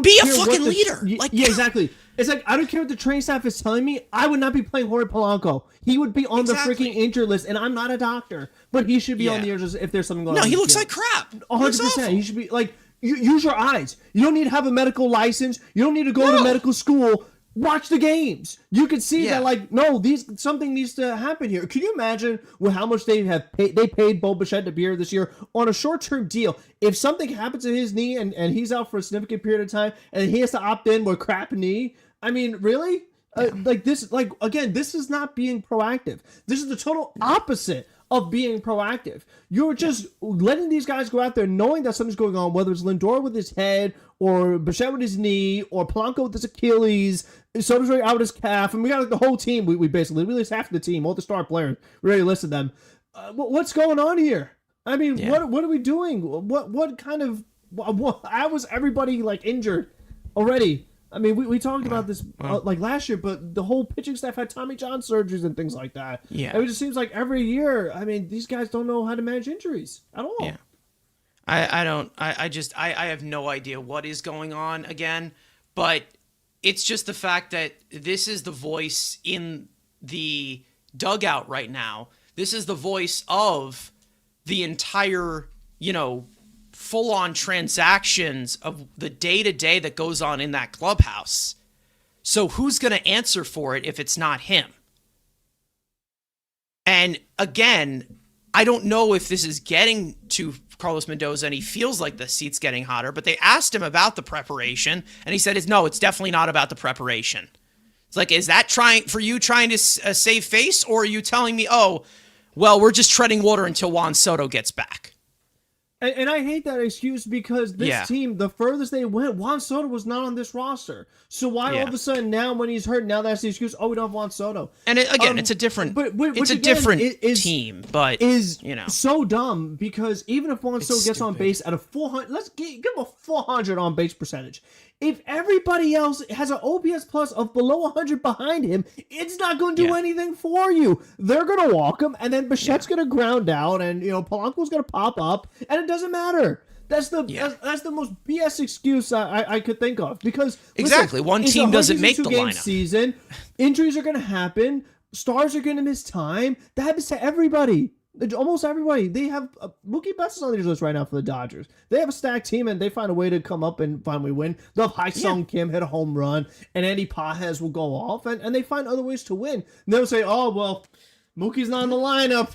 be a fucking leader. Yeah, exactly. It's like, I don't care what the training staff is telling me. I would not be playing Jorge Polanco. He would be on the freaking injured list, and I'm not a doctor, but he should be on the injured list if there's something going on. No, he looks like crap. 100%. He should be like, use your eyes. You don't need to have a medical license. You don't need to go to medical school. Watch the games. You can see that, like, no, something needs to happen here. Can you imagine how much they paid Bo Bichette to be here this year on a short-term deal? If something happens to his knee and he's out for a significant period of time and he has to opt in with a crap knee, I mean, really? This is not being proactive. This is the total opposite of being proactive. You're just letting these guys go out there knowing that something's going on, whether it's Lindor with his head or Bichette with his knee or Polanco with his Achilles, Soder's out with his calf, and we got like the whole team. We list half of the team, all the star players. We already listed them. What's going on here? I mean, what are we doing? What kind of how was everybody like injured already? I mean, we talked about this like last year, but the whole pitching staff had Tommy John surgeries and things like that. Yeah, it just seems like every year. I mean, these guys don't know how to manage injuries at all. Yeah, I have no idea what is going on again, but it's just the fact that this is the voice in the dugout right now. This is the voice of the entire, full-on transactions of the day-to-day that goes on in that clubhouse. So who's going to answer for it if it's not him? And again, I don't know if this is getting to Carlos Mendoza and he feels like the seat's getting hotter, but they asked him about the preparation and he said, no, it's definitely not about the preparation. It's like, is that trying to save face, or are you telling me, oh, well, we're just treading water until Juan Soto gets back? And I hate that excuse because this team, the furthest they went, Juan Soto was not on this roster. So why all of a sudden now when he's hurt, now that's the excuse, oh, we don't have Juan Soto. And it's a different team, but so dumb because even if Juan Soto gets on base at a 400, let's give him a 400 on base percentage. If everybody else has an OPS plus of below 100 behind him, it's not going to do anything for you. They're going to walk him, and then Bichette's going to ground out, and Polanco's going to pop up, and it doesn't matter. That's the most BS excuse I could think of because one team doesn't make the lineup. Season, injuries are going to happen. Stars are going to miss time. That happens to everybody. Almost everybody. They have Mookie Betts is on their list right now for the Dodgers. They have a stacked team, and they find a way to come up and finally win. They'll have Hai-Sung Kim hit a home run, and Andy Pajes will go off, and they find other ways to win. And they'll say, oh, well, Mookie's not in the lineup.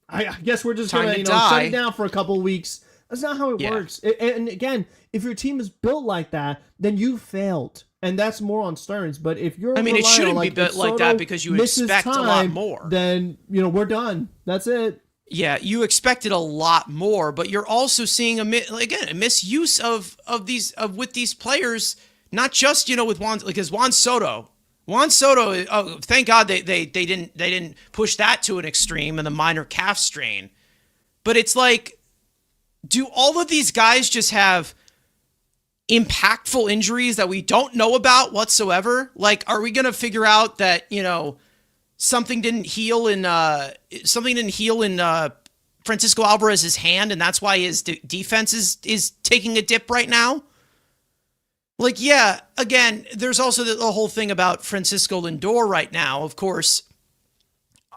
I guess we're just going to shut it down for a couple of weeks. That's not how it works. And again, if your team is built like that, then you failed. And that's more on Stearns. But if you're it shouldn't be built like that because you expect a lot more. Then, we're done. That's it. Yeah, you expected a lot more, but you're also seeing a misuse with these players, not just, with Juan Soto. Juan Soto, oh, thank God they didn't push that to an extreme and the minor calf strain. But it's like, do all of these guys just have impactful injuries that we don't know about whatsoever? Like, are we going to figure out that, something didn't heal in Francisco Alvarez's hand, and that's why his defense is taking a dip right now? Like, yeah, again, there's also the whole thing about Francisco Lindor right now, of course,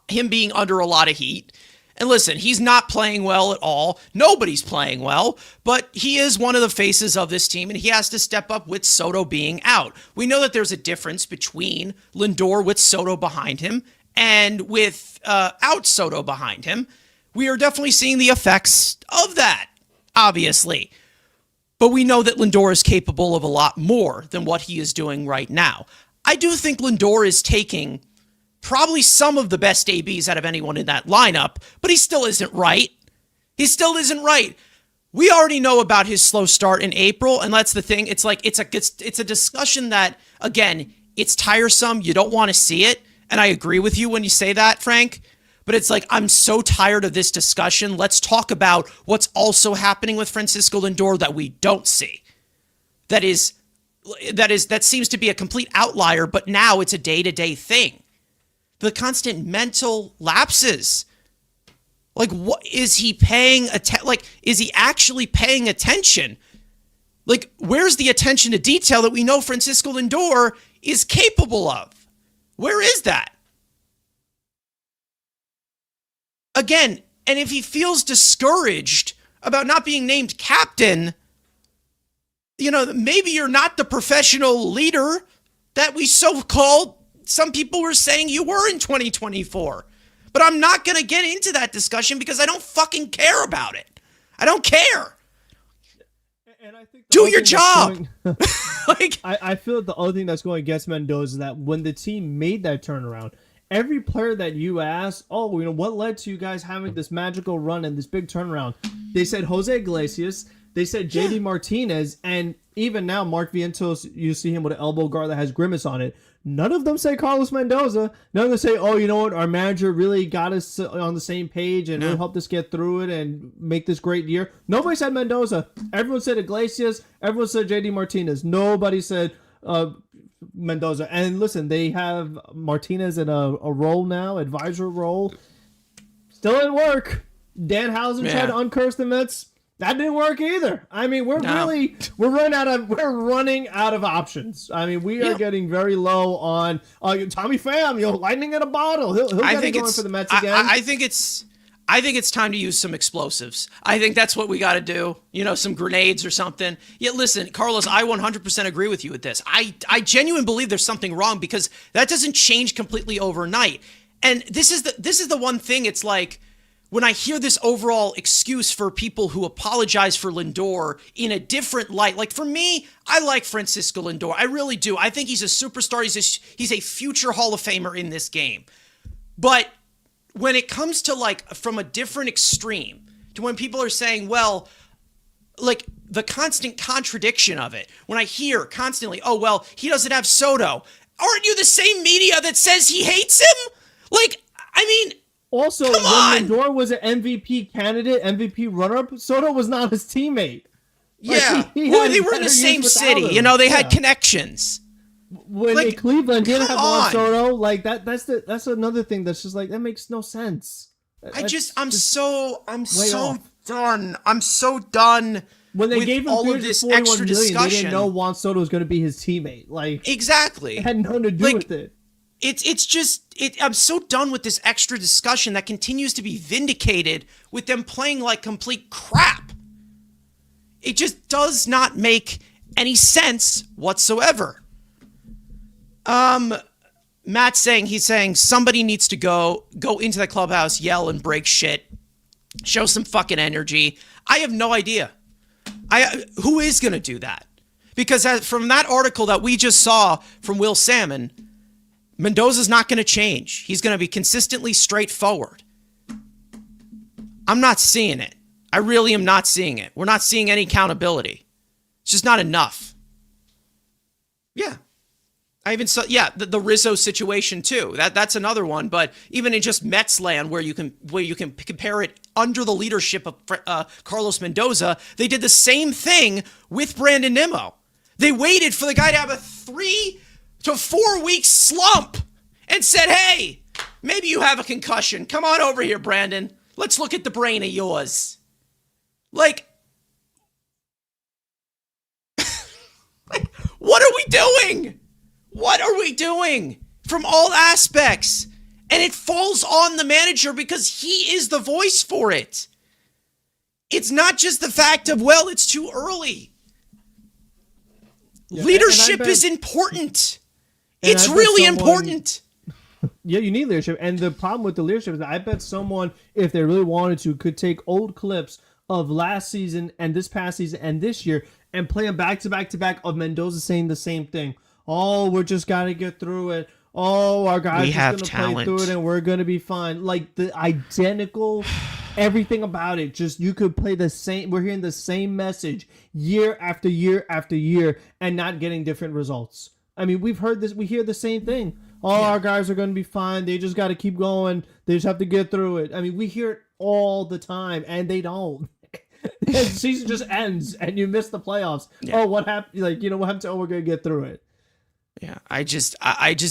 him being under a lot of heat. And listen, he's not playing well at all. Nobody's playing well, but he is one of the faces of this team, and he has to step up with Soto being out. We know that there's a difference between Lindor with Soto behind him and with out Soto behind him. We are definitely seeing the effects of that, obviously. But we know that Lindor is capable of a lot more than what he is doing right now. I do think Lindor is taking probably some of the best ABs out of anyone in that lineup, but he still isn't right. He still isn't right. We already know about his slow start in April, and that's the thing. It's like it's a discussion that, again, it's tiresome. You don't want to see it, and I agree with you when you say that, Frank. But it's like, I'm so tired of this discussion. Let's talk about what's also happening with Francisco Lindor that we don't see. That seems to be a complete outlier, but now it's a day-to-day thing. The constant mental lapses. Like, what is he paying attention? Like, is he actually paying attention? Like, where's the attention to detail that we know Francisco Lindor is capable of? Where is that? Again, and if he feels discouraged about not being named captain, maybe you're not the professional leader that we so-called, some people were saying you were in 2024. But I'm not going to get into that discussion because I don't fucking care about it. I don't care. And I think do your job. I feel that the other thing that's going against Mendoza is that when the team made that turnaround, every player that you ask, what led to you guys having this magical run and this big turnaround? They said Jose Iglesias, they said JD Martinez, and even now Mark Vientos, you see him with an elbow guard that has grimace on it. None of them say Carlos Mendoza. None of them say, our manager really got us on the same page and really helped us get through it and make this great year. Nobody said Mendoza. Everyone said Iglesias. Everyone said JD Martinez. Nobody said Mendoza. And listen, they have Martinez in a role now, advisor role. Still didn't work. Dan Housen tried to uncurse the Mets. That didn't work either. I mean, we're running out of options. I mean, we are getting very low on Tommy Pham, lightning in a bottle. He'll get it going for the Mets again. I think it's time to use some explosives. I think that's what we got to do. Some grenades or something. Yeah, listen, Carlos, I 100% agree with you with this. I genuinely believe there's something wrong because that doesn't change completely overnight. And this is the one thing. It's like, when I hear this overall excuse for people who apologize for Lindor in a different light, like for me, I like Francisco Lindor. I really do. I think he's a superstar. He's a future Hall of Famer in this game. But when it comes to from a different extreme to when people are saying, well, like the constant contradiction of it, when I hear constantly, he doesn't have Soto. Aren't you the same media that says he hates him? Also, when Lindor was an MVP candidate, MVP runner-up, Soto was not his teammate. They were in the same city. They had connections. When in Cleveland didn't have Juan Soto, that's another thing that's just that makes no sense. I'm so done. I'm so done. When they gave him all of this extra discussion, they didn't know Juan Soto was going to be his teammate. Exactly. It had nothing to do with it. I'm so done with this extra discussion that continues to be vindicated with them playing like complete crap. It just does not make any sense whatsoever. Matt's saying somebody needs to go into the clubhouse, yell and break shit, show some fucking energy. I have no idea. Who is going to do that? Because from that article that we just saw from Will Sammon, Mendoza's not going to change. He's going to be consistently straightforward. I'm not seeing it. I really am not seeing it. We're not seeing any accountability. It's just not enough. Yeah. I even saw, the Rizzo situation too. That's another one. But even in just Mets land, where you can compare it under the leadership of Carlos Mendoza, they did the same thing with Brandon Nimmo. They waited for the guy to have a 3 to 4 week slump and said, hey, maybe you have a concussion. Come on over here, Brandon. Let's look at the brain of yours. Like, what are we doing? What are we doing from all aspects? And it falls on the manager because he is the voice for it. It's not just the fact of, well, it's too early. Yeah, leadership is important. It's really important. Yeah, you need leadership. And the problem with the leadership is that I bet someone, if they really wanted to, could take old clips of last season and this past season and this year and play them back to back to back of Mendoza saying the same thing. Oh, we're just got to get through it. Oh, our guys are going to play through it and we're going to be fine. Like the identical, everything about it. Just you could play the same. We're hearing the same message year after year after year and not getting different results. I mean, we've heard this. We hear the same thing. Oh, our guys are going to be fine. They just got to keep going. They just have to get through it. I mean, we hear it all the time and they don't. The season just ends and you miss the playoffs. Yeah. Oh, what happened? Like, you know, what happened to, oh, we're going to get through it. Yeah, I just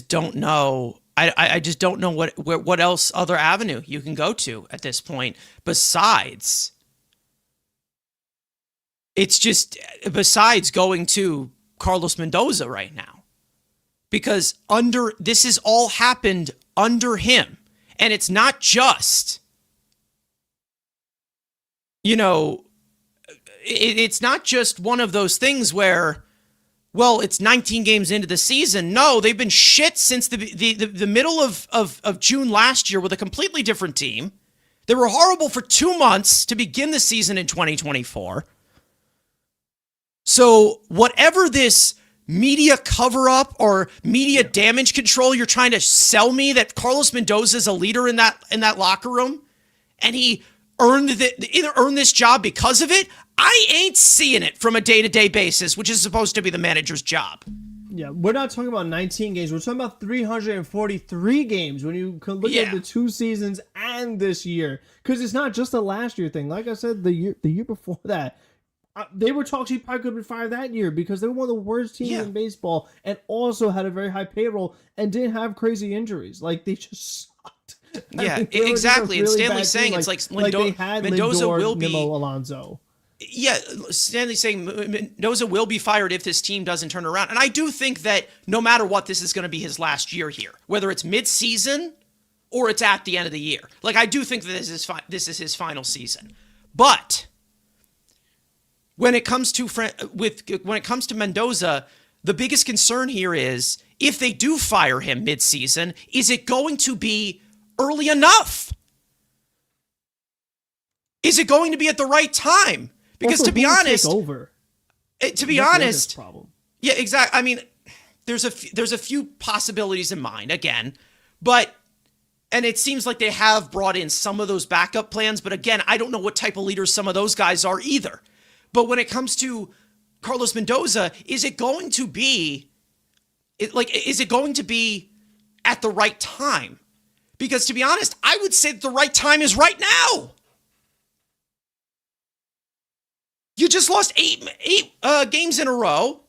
don't know. I just don't know what else other avenue you can go to at this point besides. It's just besides going to Carlos Mendoza right now, because this has all happened under him, and it's not just. You know, it's not just one of those things where, well, it's 19 games into the season. No, they've been shit since the middle of June last year with a completely different team. They were horrible for 2 months to begin the season in 2024. So whatever this media cover-up or media damage control you're trying to sell me, that Carlos Mendoza is a leader in that locker room, and he either earned this job because of it, I ain't seeing it from a day-to-day basis, which is supposed to be the manager's job. Yeah, we're not talking about 19 games. We're talking about 343 games when you look at the 2 seasons and this year. Because it's not just a last year thing. Like I said, the year before that, they were talking he probably could have been fired that year because they were one of the worst teams in baseball and also had a very high payroll and didn't have crazy injuries. Like, they just sucked. Yeah, exactly. And Stanley's saying it's like they had Mendoza Lindor, will be Nimmo, Alonso. Yeah, Stanley's saying Mendoza will be fired if this team doesn't turn around. And I do think that no matter what, this is going to be his last year here, whether it's mid-season or it's at the end of the year. Like, I do think that this is his final season. But when it comes to Mendoza, the biggest concern here is if they do fire him mid-season, is it going to be early enough? Is it going to be at the right time? Because to be honest, yeah, exactly. I mean, there's a few possibilities in mind again, and it seems like they have brought in some of those backup plans. But again, I don't know what type of leaders some of those guys are either. But when it comes to Carlos Mendoza, is it going to be at the right time? Because to be honest, I would say that the right time is right now. You just lost eight games in a row.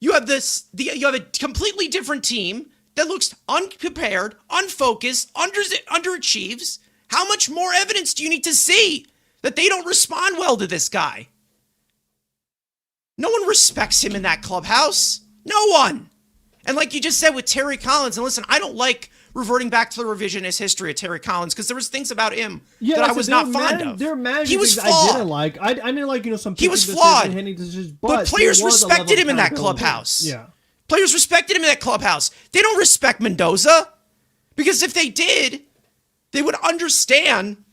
You have you have a completely different team that looks unprepared, unfocused, underachieves. How much more evidence do you need to see that they don't respond well to this guy? No one respects him in that clubhouse. No one. And like you just said with Terry Collins, and listen, I don't like reverting back to the revisionist history of Terry Collins because there was things about him that I was not fond of. He was flawed. I didn't like. I didn't like, some. He was flawed. But players respected him in that clubhouse. Yeah. Players respected him in that clubhouse. They don't respect Mendoza because if they did, they would understand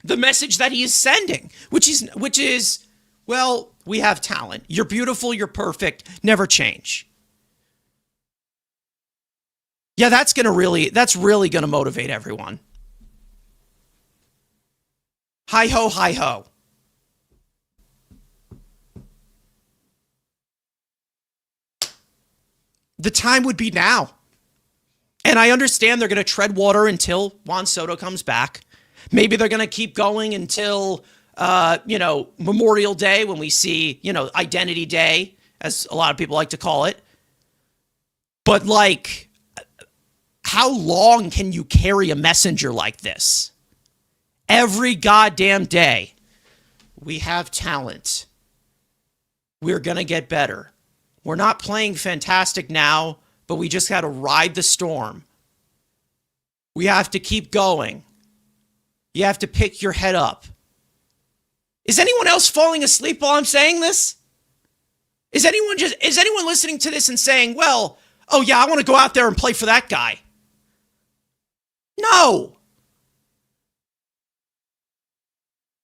the message that he is sending, which is, well, we have talent. You're beautiful. You're perfect. Never change. Yeah, that's really gonna motivate everyone. Hi ho, hi ho. The time would be now. And I understand they're gonna tread water until Juan Soto comes back. Maybe they're gonna keep going until Memorial Day when we see, Identity Day as a lot of people like to call it. But like, how long can you carry a messenger like this? Every goddamn day, we have talent. We're going to get better. We're not playing fantastic now, but we just got to ride the storm. We have to keep going. You have to pick your head up. Is anyone else falling asleep while I'm saying this? Is anyone listening to this and saying, well, oh yeah, I want to go out there and play for that guy? No.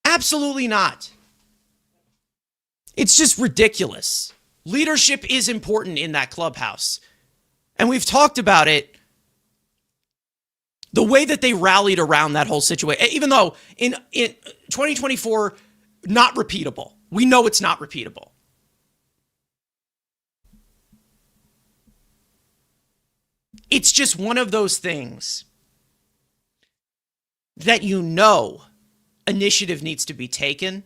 Absolutely not. It's just ridiculous. Leadership is important in that clubhouse. And we've talked about it. The way that they rallied around that whole situation, even though in 2024, not repeatable. We know it's not repeatable. It's just one of those things that you know initiative needs to be taken,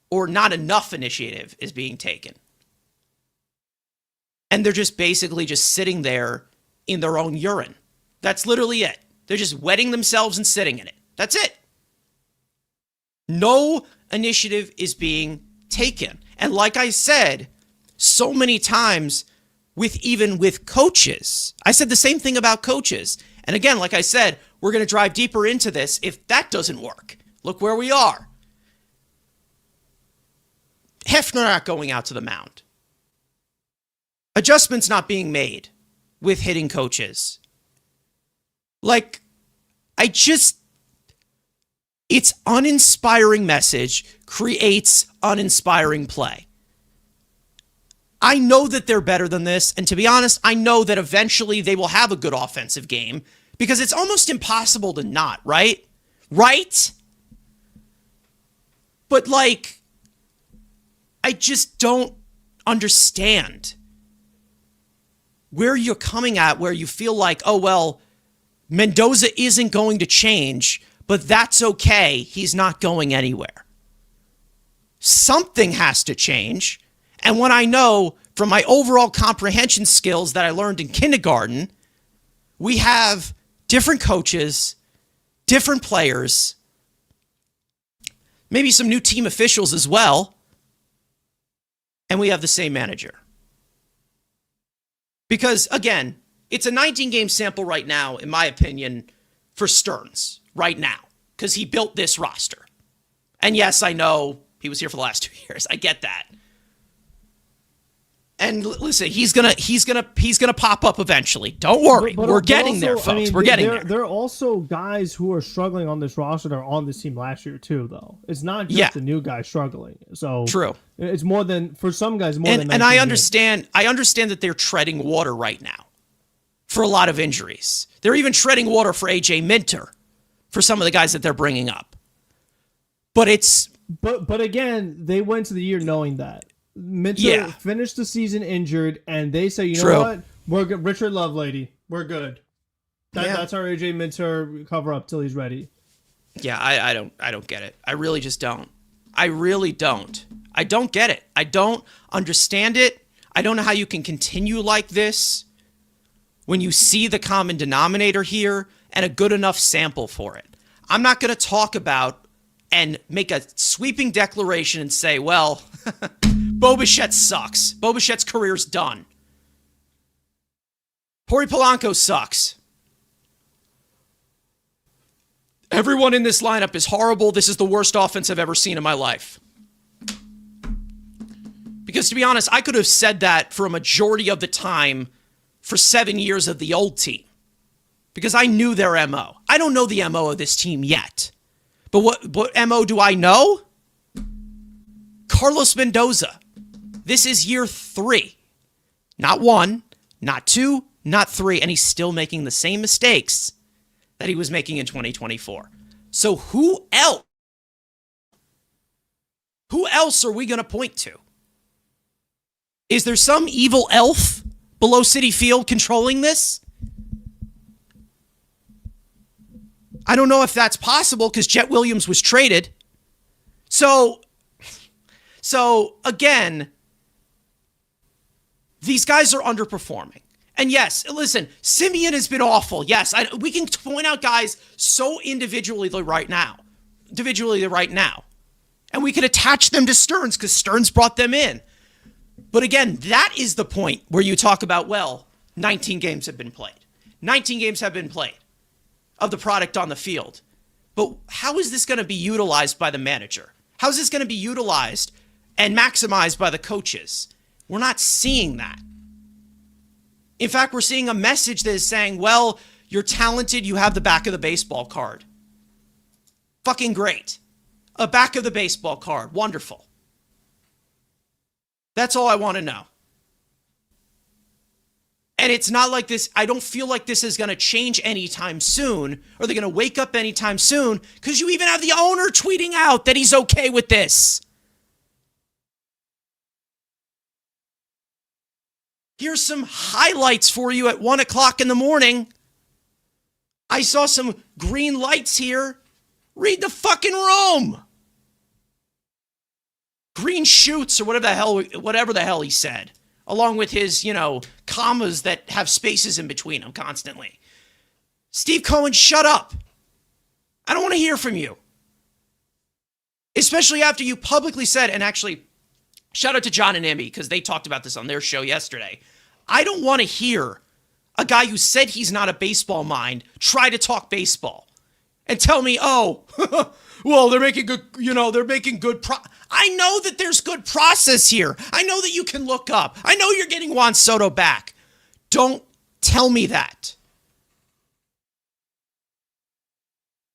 or not enough initiative is being taken. And they're just basically just sitting there in their own urine. That's literally it. They're just wetting themselves and sitting in it. That's it. No initiative is being taken. And like I said so many times, even with coaches, I said the same thing about coaches. And again, like I said, we're going to drive deeper into this if that doesn't work. Look where we are. Hefner not going out to the mound. Adjustments not being made with hitting coaches. Like, it's uninspiring message creates uninspiring play. I know that they're better than this. And to be honest, I know that eventually they will have a good offensive game because it's almost impossible to not, right? Right? But like, I just don't understand where you're coming at, where you feel like, oh, well, Mendoza isn't going to change, but that's okay. He's not going anywhere. Something has to change. And when I know from my overall comprehension skills that I learned in kindergarten, we have different coaches, different players, maybe some new team officials as well, and we have the same manager. Because, again, it's a 19-game sample right now, in my opinion, for Stearns right now, because he built this roster. And yes, I know he was here for the last 2 years. I get that. And listen, he's gonna pop up eventually. Don't worry, we're getting there, folks. We're getting there. There are also guys who are struggling on this roster that are on this team last year too, though. It's not just the new guy struggling. So true. It's more than for some guys. More than and I understand. I understand that they're treading water right now for a lot of injuries. They're even treading water for AJ Minter for some of the guys that they're bringing up. But it's but again, they went to the year knowing that. Minter finished the season injured, and they say, you know what? We're good. Richard Lovelady, we're good. That's our AJ Minter cover up till he's ready. Yeah, I don't get it. I really just don't. I really don't. I don't get it. I don't understand it. I don't know how you can continue like this when you see the common denominator here and a good enough sample for it. I'm not going to talk about and make a sweeping declaration and say, well, Bo Bichette sucks. Bo Bichette's career's done. Pori Polanco sucks. Everyone in this lineup is horrible. This is the worst offense I've ever seen in my life. Because to be honest, I could have said that for a majority of the time for 7 years of the old team. Because I knew their MO. I don't know the MO of this team yet. But what MO do I know? Carlos Mendoza. This is year 3. Not 1, not 2, not 3. And he's still making the same mistakes that he was making in 2024. So who else? Who else are we going to point to? Is there some evil elf below Citi Field controlling this? I don't know if that's possible because Jet Williams was traded. So again, These guys are underperforming. And yes, listen, Simeon has been awful. Yes, we can point out guys so individually right now. And we could attach them to Stearns because Stearns brought them in. But again, that is the point where you talk about, well, 19 games have been played. 19 games have been played of the product on the field. But how is this going to be utilized by the manager? How is this going to be utilized and maximized by the coaches? We're not seeing that. In fact, we're seeing a message that is saying, well, you're talented, you have the back of the baseball card. Fucking great. A back of the baseball card. Wonderful. That's all I want to know. And it's not like this. I don't feel like this is going to change anytime soon, or they're going to wake up anytime soon, because you even have the owner tweeting out that he's okay with this. Here's some highlights for you at 1 o'clock in the morning. I saw some green lights here. Read the fucking room. Green shoots or whatever the hell he said, along with his, commas that have spaces in between them constantly. Steve Cohen, shut up. I don't want to hear from you. Especially after you publicly said, and actually, shout out to John and Emmy because they talked about this on their show yesterday. I don't want to hear a guy who said he's not a baseball mind try to talk baseball and tell me, oh, well, they're making good, I know that there's good process here. I know that you can look up. I know you're getting Juan Soto back. Don't tell me that.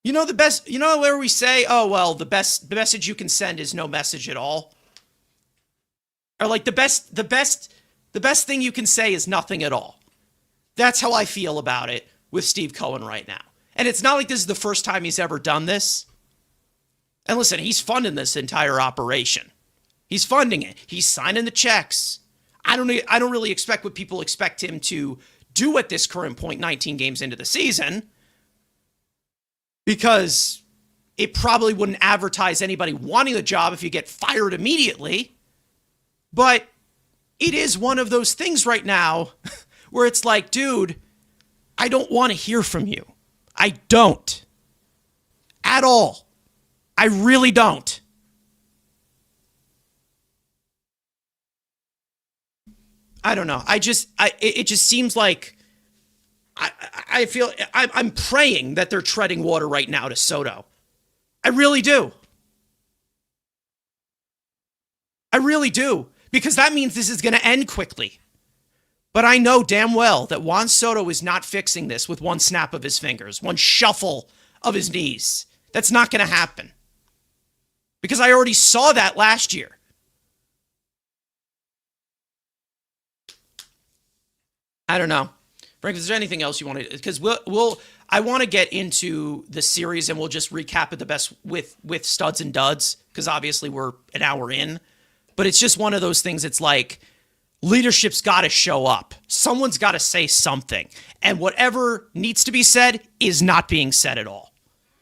Where we say, oh, well, the message you can send is no message at all. Or like the best thing you can say is nothing at all. That's how I feel about it with Steve Cohen right now. And it's not like this is the first time he's ever done this. And listen, he's funding this entire operation. He's funding it. He's signing the checks. I don't really expect what people expect him to do at this current point, 19 games into the season, because it probably wouldn't advertise anybody wanting the job if you get fired immediately. But it is one of those things right now where it's like, dude, I don't want to hear from you. I don't. At all. I really don't. I don't know. It just seems like I feel I'm praying that they're treading water right now to Soto. I really do. I really do. Because that means this is going to end quickly. But I know damn well that Juan Soto is not fixing this with one snap of his fingers, one shuffle of his knees. That's not going to happen. Because I already saw that last year. I don't know. Frank, is there anything else you want to... Because I want to get into the series and we'll just recap it the best with studs and duds. Because obviously we're an hour in. But it's just one of those things. It's like leadership's got to show up. Someone's got to say something. And whatever needs to be said is not being said at all.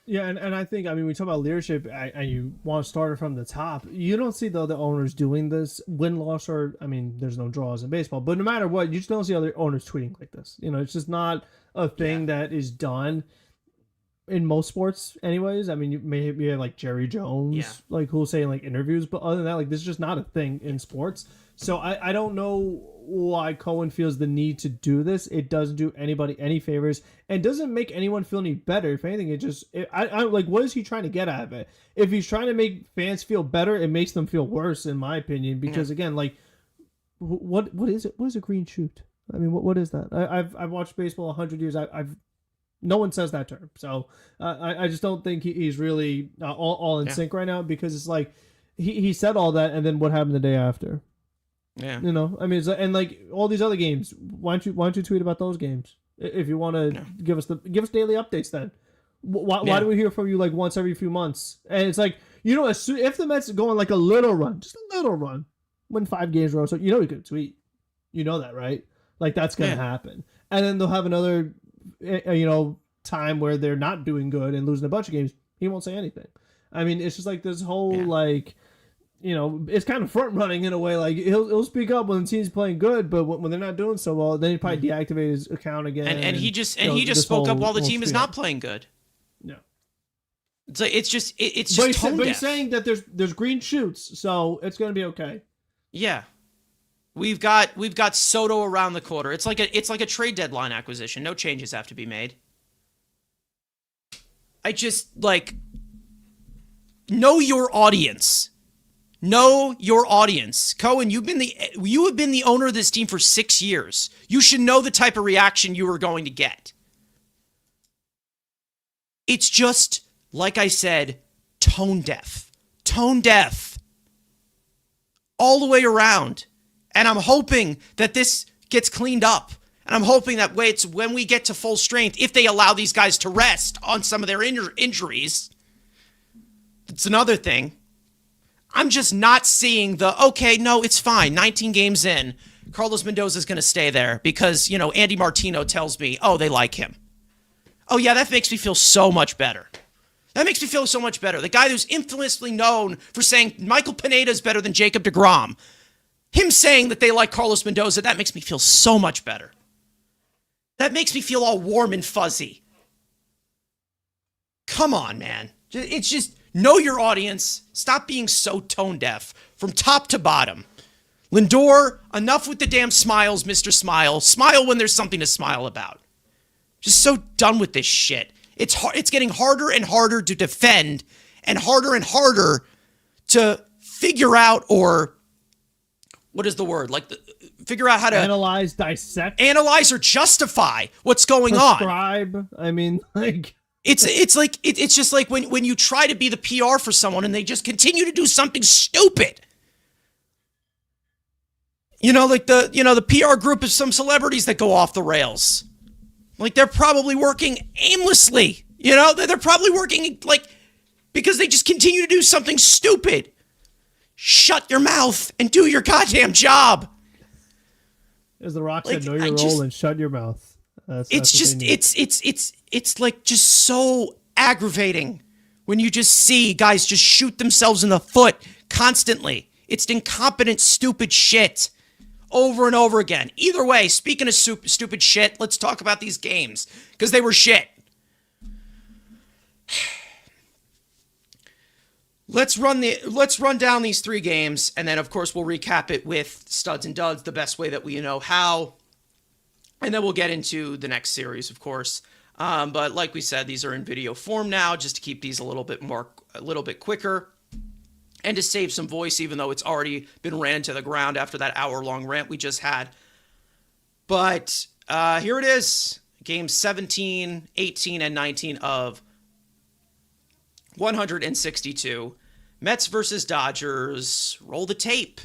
Yeah, and I think, we talk about leadership and you want to start it from the top. You don't see the other owners doing this. Win-loss or, there's no draws in baseball. But no matter what, you just don't see other owners tweeting like this. It's just not a thing that is done in most sports anyways. You have like Jerry Jones, who'll say in like interviews. But other than that, this is just not a thing in sports. So I don't know why Cohen feels the need to do this. It doesn't do anybody any favors and doesn't make anyone feel any better. If anything, what is he trying to get out of it? If he's trying to make fans feel better, it makes them feel worse, in my opinion. Because again, what is it? What is a green shoot? What is that? I've watched baseball 100 years. No one says that term. So I just don't think he's really all in sync right now, because it's like he said all that, and then what happened the day after? Yeah. And all these other games, why don't you tweet about those games? If you want to give us daily updates then. Why do we hear from you once every few months? And it's like, if the Mets go on a little run, just a little run, win 5 games in a row, so you're going to tweet. You know that, right? That's going to happen. And then they'll have another, time where they're not doing good and losing a bunch of games. He won't say anything. It's just this whole it's kind of front running in a way. Like he'll speak up when the team's playing good, but when they're not doing so well, then he probably deactivate his account again. And he just spoke up while the team is not playing good. Yeah. So it's just tone but deaf. he's saying that there's green shoots, so it's gonna be okay. Yeah. We've got Soto around the corner. It's like a trade deadline acquisition. No changes have to be made. I just know your audience. Know your audience. Cohen, you have been the owner of this team for 6 years. You should know the type of reaction you are going to get. It's just, like I said, tone deaf. Tone deaf. All the way around. And I'm hoping that this gets cleaned up. And I'm hoping that when we get to full strength, if they allow these guys to rest on some of their injuries, it's another thing. I'm just not seeing it's fine. 19 games in, Carlos Mendoza is going to stay there because, Andy Martino tells me, they like him. Oh, yeah, that makes me feel so much better. That makes me feel so much better. The guy who's infamously known for saying Michael Pineda is better than Jacob deGrom. Him saying that they like Carlos Mendoza, that makes me feel so much better. That makes me feel all warm and fuzzy. Come on, man. It's just, know your audience. Stop being so tone deaf from top to bottom. Lindor, enough with the damn smiles, Mr. Smile. Smile when there's something to smile about. Just so done with this shit. It's getting harder and harder to defend and harder to figure out or... What is the word? Figure out how to... Analyze, dissect. Analyze or justify what's going on. Prescribe. I mean, It's just like when you try to be the PR for someone and they just continue to do something stupid. The PR group of some celebrities that go off the rails. They're probably working aimlessly. They're probably working because they just continue to do something stupid. Shut your mouth and do your goddamn job. As The Rock said, know your role and shut your mouth. It's just so aggravating when you just see guys just shoot themselves in the foot constantly. It's incompetent, stupid shit over and over again. Either way, speaking of stupid shit, let's talk about these games because they were shit. Let's run down these 3 games, and then, of course, we'll recap it with studs and duds the best way that we know how. And then we'll get into the next series, of course. But like we said, these are in video form now, just to keep these a little bit quicker. And to save some voice, even though it's already been ran to the ground after that hour-long rant we just had. But here it is. Games 17, 18, and 19 of 162. Mets versus Dodgers. Roll the tape.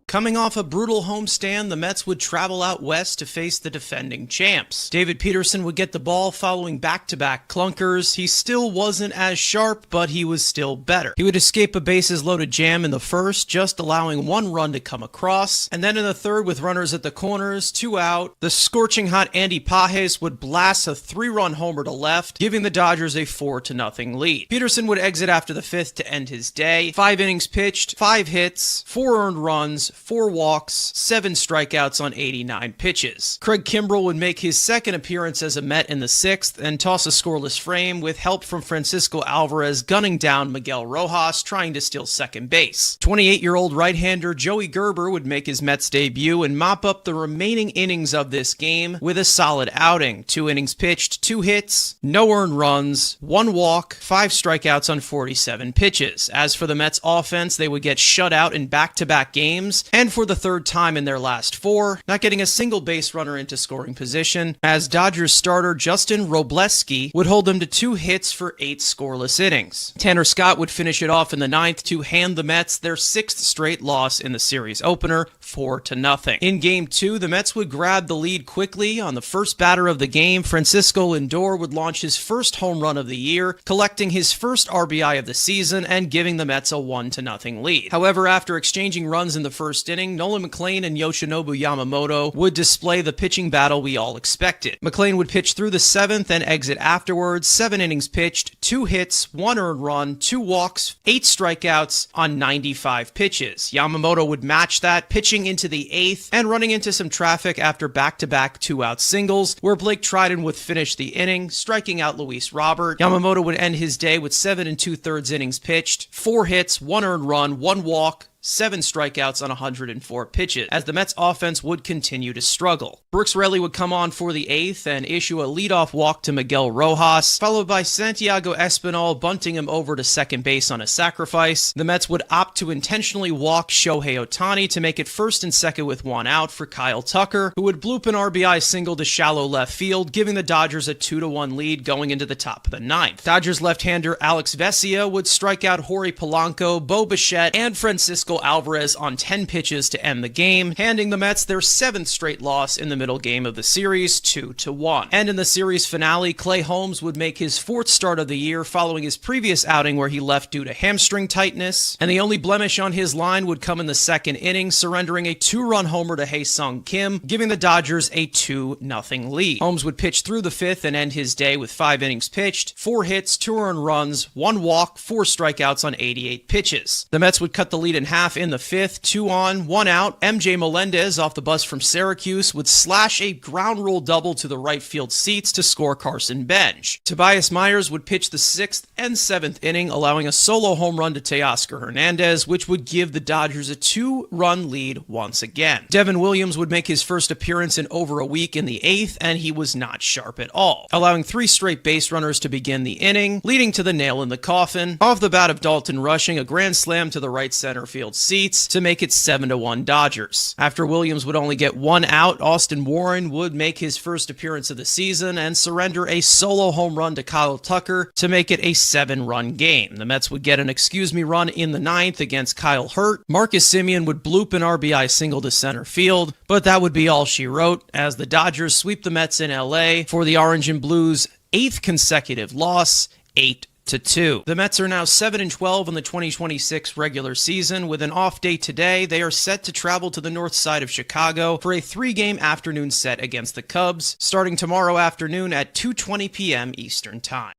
Coming off a brutal homestand, the Mets would travel out west to face the defending champs. David Peterson would get the ball following back-to-back clunkers. He still wasn't as sharp, but he was still better. He would escape a bases-loaded jam in the first, just allowing 1 run to come across. And then in the third, with runners at the corners, 2 out, the scorching hot Andy Pages would blast a 3-run homer to left, giving the Dodgers a 4-0 lead. Peterson would exit after the 5th to end his day. 5 innings pitched, 5 hits, 4 earned runs, 4 walks, 7 strikeouts on 89 pitches. Craig Kimbrell would make his second appearance as a Met in the 6th and toss a scoreless frame with help from Francisco Alvarez gunning down Miguel Rojas trying to steal second base. 28-year-old right-hander Joey Gerber would make his Mets debut and mop up the remaining innings of this game with a solid outing. 2 innings pitched, 2 hits, no earned runs, 1 walk, 5 strikeouts on 47 pitches. As for the Mets offense, they would get shut out in back-to-back games, and for the 3rd time in their last 4, not getting a single base runner into scoring position, as Dodgers starter Justin Robleski would hold them to 2 hits for 8 scoreless innings. Tanner Scott would finish it off in the 9th to hand the Mets their 6th straight loss in the series opener, 4-0. In Game 2, the Mets would grab the lead quickly. On the first batter of the game, Francisco Lindor would launch his first home run of the year, collecting his first RBI of the season and giving the Mets a 1-0 lead. However, after exchanging runs in the first inning, Nolan McLean and Yoshinobu Yamamoto would display the pitching battle we all expected. McLean would pitch through the 7th and exit afterwards, 7 innings pitched, 2 hits, 1 earned run, 2 walks, 8 strikeouts on 95 pitches. Yamamoto would match that, pitching into the 8th and running into some traffic after back-to-back 2-out singles, where Blake Triton would finish the inning, striking out Luis Robert. Yamamoto would end his day with 7 2/3 innings pitched, 4 hits, 1 earned run, 1 walk, 7 strikeouts on 104 pitches, as the Mets offense would continue to struggle. Brooks Raley would come on for the 8th and issue a leadoff walk to Miguel Rojas, followed by Santiago Espinal bunting him over to second base on a sacrifice. The Mets would opt to intentionally walk Shohei Ohtani to make it first and second with 1 out for Kyle Tucker, who would bloop an RBI single to shallow left field, giving the Dodgers a 2-1 lead going into the top of the 9th. Dodgers left-hander Alex Vesia would strike out Jorge Polanco, Bo Bichette, and Francisco Alvarez on 10 pitches to end the game, handing the Mets their 7th straight loss in the middle game of the series, 2-1. And in the series finale, Clay Holmes would make his 4th start of the year following his previous outing where he left due to hamstring tightness, and the only blemish on his line would come in the 2nd inning, surrendering a 2-run homer to Hae-Sung Kim, giving the Dodgers a 2-0 lead. Holmes would pitch through the 5th and end his day with 5 innings pitched, 4 hits, 2 earned runs, 1 walk, 4 strikeouts on 88 pitches. The Mets would cut the lead in half in the 5th, 2 on, 1 out. MJ Melendez, off the bus from Syracuse, would slash a ground rule double to the right field seats to score Carson Bench. Tobias Myers would pitch the 6th and 7th inning, allowing a solo home run to Teoscar Hernandez, which would give the Dodgers a 2-run lead once again. Devin Williams would make his first appearance in over a week in the 8th, and he was not sharp at all, allowing 3 straight base runners to begin the inning, leading to the nail in the coffin. Off the bat of Dalton Rushing, a grand slam to the right center field seats to make it 7-1 Dodgers. After Williams would only get 1 out, Austin Warren would make his first appearance of the season and surrender a solo home run to Kyle Tucker to make it a 7-run game. The Mets would get an excuse-me run in the 9th against Kyle Hurt. Marcus Semien would bloop an RBI single to center field, but that would be all she wrote as the Dodgers sweep the Mets in LA for the Orange and Blues' 8th consecutive loss, 8-2. The Mets are now 7-12 in the 2026 regular season. With an off day today, they are set to travel to the north side of Chicago for a 3-game afternoon set against the Cubs, starting tomorrow afternoon at 2:20 p.m. Eastern Time.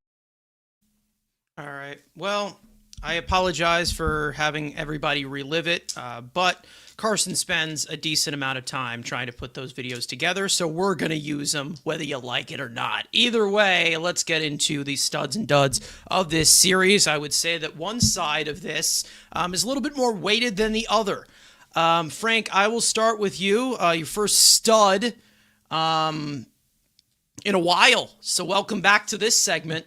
All right. Well, I apologize for having everybody relive it, but Carson spends a decent amount of time trying to put those videos together, so we're going to use them whether you like it or not. Either way, let's get into the studs and duds of this series. I would say that one side of this is a little bit more weighted than the other. Frank, I will start with you. Your first stud in a while, so welcome back to this segment.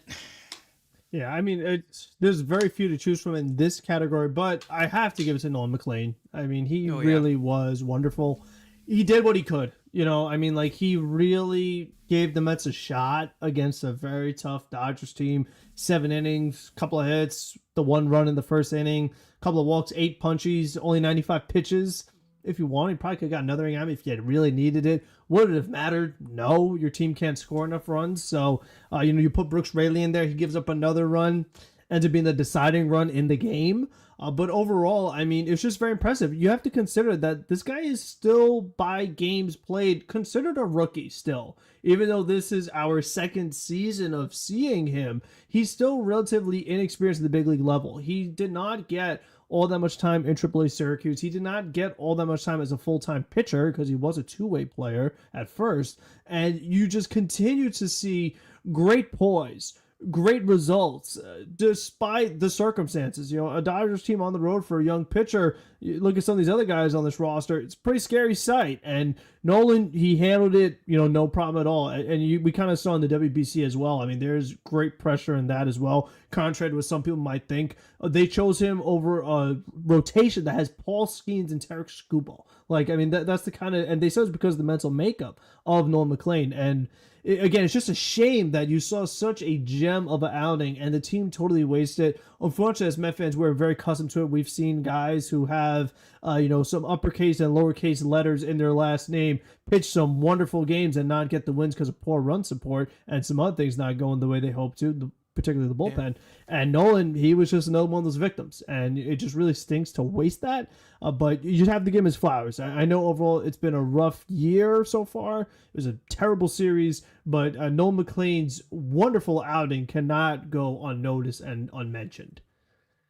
Yeah, I mean, there's very few to choose from in this category, but I have to give it to Nolan McLean. I mean, he really was wonderful. He did what he could, I mean, like, he really gave the Mets a shot against a very tough Dodgers team. 7 innings, couple of hits, the 1 run in the first inning, couple of walks, 8 punchies, only 95 pitches. If you wanted, you probably could have got another inning if you had really needed it. Would it have mattered? No, your team can't score enough runs. So, you put Brooks Raley in there. He gives up another run, ends up being the deciding run in the game. But overall, I mean, it's just very impressive. You have to consider that this guy is still, by games played, considered a rookie still. Even though this is our 2nd season of seeing him, he's still relatively inexperienced at the big league level. He did not get all that much time in AAA Syracuse. He did not get all that much time as a full-time pitcher because he was a 2-way player at first. And you just continue to see great poise, great results, despite the circumstances. A Dodgers team on the road for a young pitcher, you look at some of these other guys on this roster, it's a pretty scary sight. And Nolan, he handled it, no problem at all. And we kind of saw in the WBC as well. I mean, there's great pressure in that as well. Contrary to what some people might think, they chose him over a rotation that has Paul Skeens and Tarek Skubal. Like, I mean, that's the kind of, and they said it's because of the mental makeup of Nolan McLean. And again, it's just a shame that you saw such a gem of an outing and the team totally wasted it. Unfortunately, as Met fans, we're very accustomed to it. We've seen guys who have, some uppercase and lowercase letters in their last name pitch some wonderful games and not get the wins because of poor run support and some other things not going the way they hope to. particularly the bullpen. And Nolan, he was just another one of those victims, and it just really stinks to waste that. But you just have to give him his flowers. I know overall it's been a rough year so far. It was a terrible series, but Nolan McLean's wonderful outing cannot go unnoticed and unmentioned.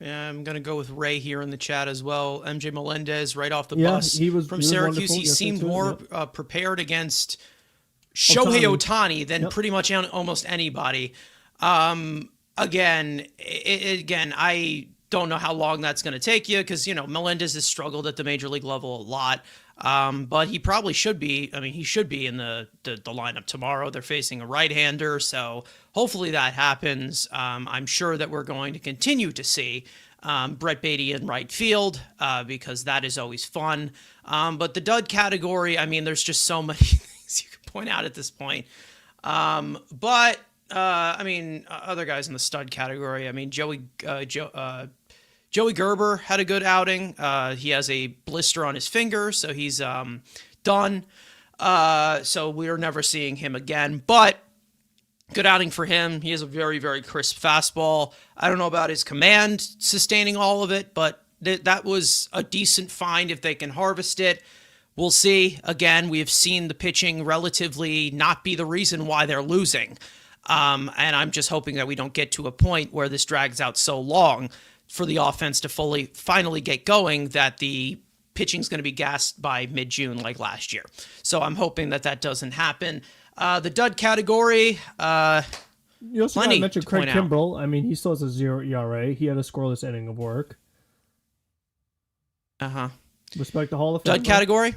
Yeah, I'm going to go with Ray here in the chat as well. MJ Melendez right off the Yeah, bus from Syracuse. He seemed more prepared against Shohei Ohtani than pretty much almost anybody. Again, I don't know how long that's going to take you because, Melendez has struggled at the major league level a lot. But he probably should be. I mean, he should be in the lineup tomorrow. They're facing a right-hander, so hopefully that happens. I'm sure that we're going to continue to see Brett Beatty in right field because that is always fun. But the dud category, I mean, there's just so many things you can point out at this point. But I mean, other guys in the stud category. I mean, Joey Gerber had a good outing. He has a blister on his finger, so he's done. So we're never seeing him again. But good outing for him. He has a very, very crisp fastball. I don't know about his command sustaining all of it, but that was a decent find if they can harvest it. We'll see. Again, we have seen the pitching relatively not be the reason why they're losing. And I'm just hoping that we don't get to a point where this drags out so long for the offense to finally get going that the pitching's going to be gassed by mid-June like last year. So I'm hoping that doesn't happen. The dud category, you also got to mention Craig Kimbrell. I mean, he still has a 0 ERA. He had a scoreless inning of work. Respect the Hall of Fame. Dud category?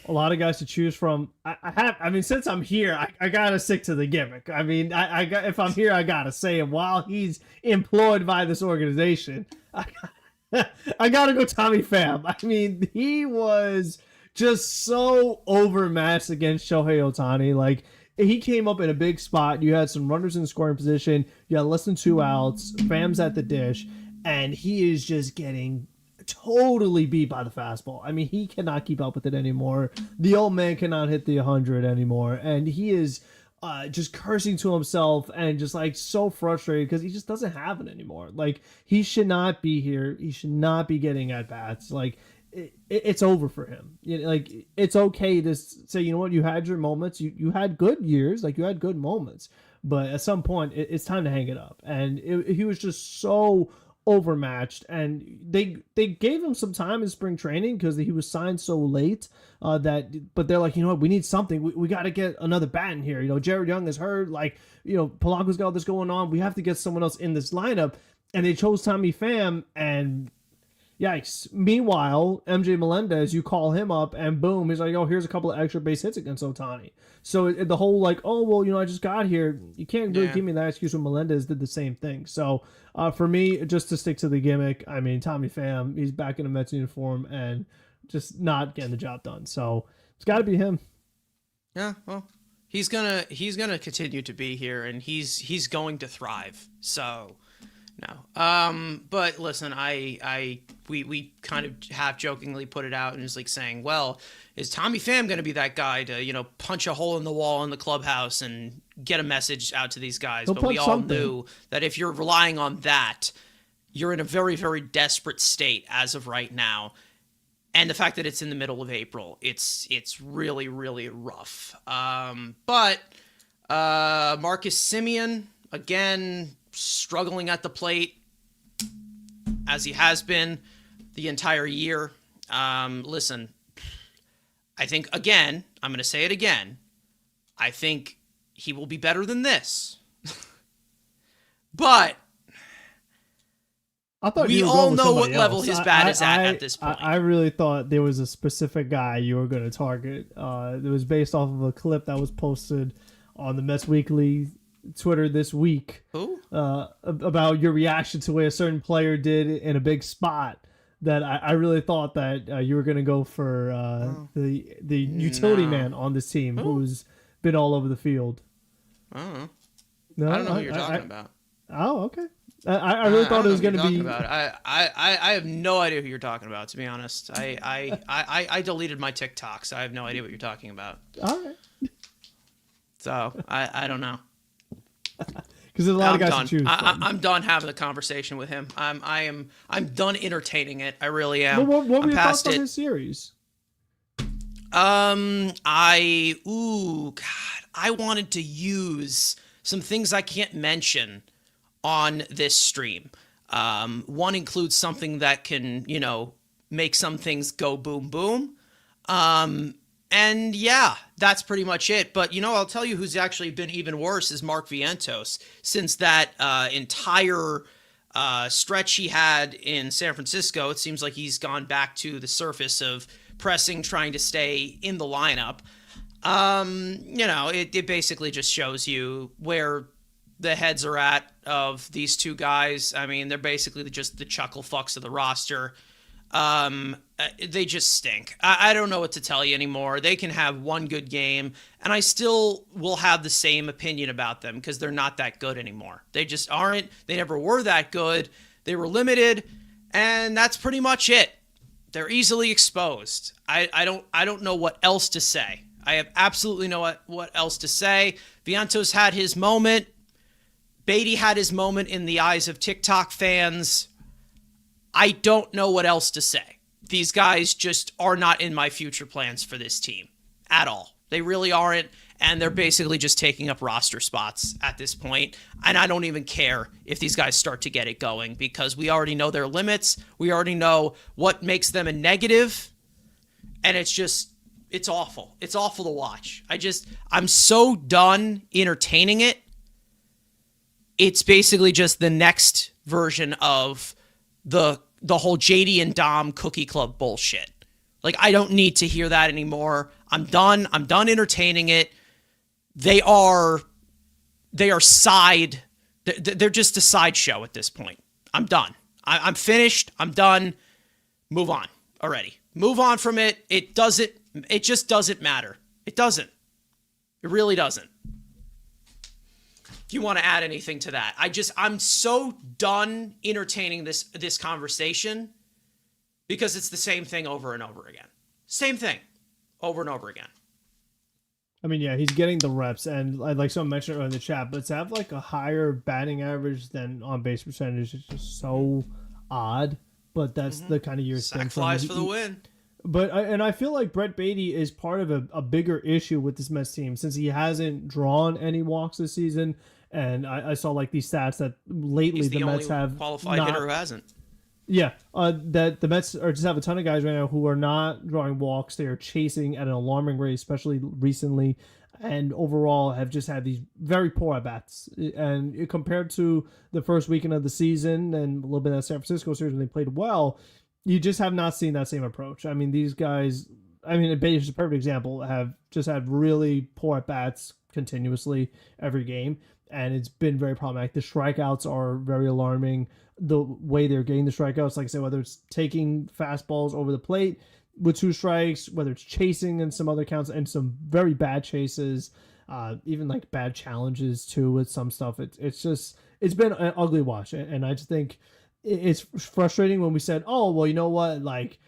A lot of guys to choose from. I mean, since I'm here, I gotta stick to the gimmick. I mean, if I'm here, I gotta say it. While he's employed by this organization, I gotta go Tommy Pham. I mean, he was just so overmatched against Shohei Ohtani. Like, he came up in a big spot. You had some runners in scoring position. You had less than 2 outs. Pham's at the dish, and he is just getting totally beat by the fastball. I mean, he cannot keep up with it anymore. The old man cannot hit the 100 anymore, and he is just cursing to himself and just like so frustrated because he just doesn't have it anymore. Like, he should not be here. He should not be getting at bats. Like, it's over for him. Like, it's okay to say, you know what, you had your moments. You had good years. Like, you had good moments, but at some point it's time to hang it up. And he was just so overmatched, and they gave him some time in spring training because he was signed so late but they're like, you know what, we need something. We got to get another bat in here. Jared Young is hurt. Like, Polanco's got all this going on. We have to get someone else in this lineup, and they chose Tommy Pham, and yikes. Meanwhile, MJ Melendez, you call him up, and boom, he's like, oh, here's a couple of extra base hits against Ohtani. So the whole like, oh, well, I just got here. You can't really give me that excuse when Melendez did the same thing. So for me, just to stick to the gimmick, I mean, Tommy Pham, he's back in a Mets uniform and just not getting the job done. So it's got to be him. Yeah, well, he's gonna continue to be here, and he's going to thrive. So. No. But listen, we kind of half jokingly put it out and is like saying, well, is Tommy Pham going to be that guy to, punch a hole in the wall in the clubhouse and get a message out to these guys? But we all knew that if you're relying on that, you're in a very, very desperate state as of right now. And the fact that it's in the middle of April, it's really, really rough. But Marcus Semien, again, struggling at the plate as he has been the entire year. Listen, I think, again, I'm going to say it again, I think he will be better than this. But we all know what level his bat is at this point. I really thought there was a specific guy you were going to target. It was based off of a clip that was posted on the Mets Weekly Twitter this week. Who? About your reaction to what a certain player did in a big spot. That I really thought that you were going to go for the utility man on this team who's been all over the field. No, I don't know who you're talking about. Oh, okay. I really thought it was going to be. I have no idea who you're talking about. To be honest, I deleted my TikTok, so I have no idea what you're talking about. All right. So I don't know. because there's a lot of I'm guys done. to choose from. I'm done having the conversation with him. I'm done entertaining it. I really am. What were I'm your thoughts past on it. his series? God, I wanted to use some things I can't mention on this stream. One includes something that can, make some things go boom boom. And yeah, that's pretty much it. But I'll tell you who's actually been even worse is Mark Vientos. Since that entire stretch he had in San Francisco, it seems like he's gone back to the surface of pressing, trying to stay in the lineup. It basically just shows you where the heads are at of these two guys. I mean, they're basically just the chuckle fucks of the roster. They just stink. I don't know what to tell you anymore. They can have one good game, and I still will have the same opinion about them because they're not that good anymore. They just aren't. They never were that good. They were limited, and that's pretty much it. They're easily exposed. I don't know what else to say. I have absolutely no what else to say. Vientos had his moment. Beatty had his moment in the eyes of TikTok fans. I don't know what else to say. These guys just are not in my future plans for this team at all. They really aren't, and they're basically just taking up roster spots at this point. And I don't even care if these guys start to get it going because we already know their limits. We already know what makes them a negative, and it's awful. It's awful to watch. I'm so done entertaining it. It's basically just the next version of the whole JD and Dom Cookie Club bullshit. Like, I don't need to hear that anymore. I'm done. I'm done entertaining it. They are side. They're just a sideshow at this point. I'm done. I'm finished. I'm done. Move on already. Move on from it. It just doesn't matter. It doesn't. It really doesn't. Do you want to add anything to that? I'm so done entertaining this conversation because it's the same thing over and over again. Same thing over and over again. I mean, yeah, he's getting the reps, and like someone mentioned earlier in the chat, but to have like a higher batting average than on base percentage is just so odd. But that's the kind of year it's been. Sack flies for the win. But I feel like Brett Beatty is part of a bigger issue with this Mets team since he hasn't drawn any walks this season. And I saw like these stats that lately He's the Mets have qualified hitter who hasn't. Yeah, that the Mets just have a ton of guys right now who are not drawing walks. They are chasing at an alarming rate, especially recently, and overall have just had these very poor at-bats. And compared to the first weekend of the season and a little bit of that San Francisco series when they played well, you just have not seen that same approach. I mean, these guys, Beatty's is a perfect example, have just had really poor at-bats continuously every game. And it's been very problematic. The strikeouts are very alarming. The way they're getting the strikeouts, like I said, whether it's taking fastballs over the plate with 2 strikes, whether it's chasing in some other counts, and some very bad chases, even like bad challenges too with some stuff. It's been an ugly watch, and I just think it's frustrating when we said, oh well, you know what, like.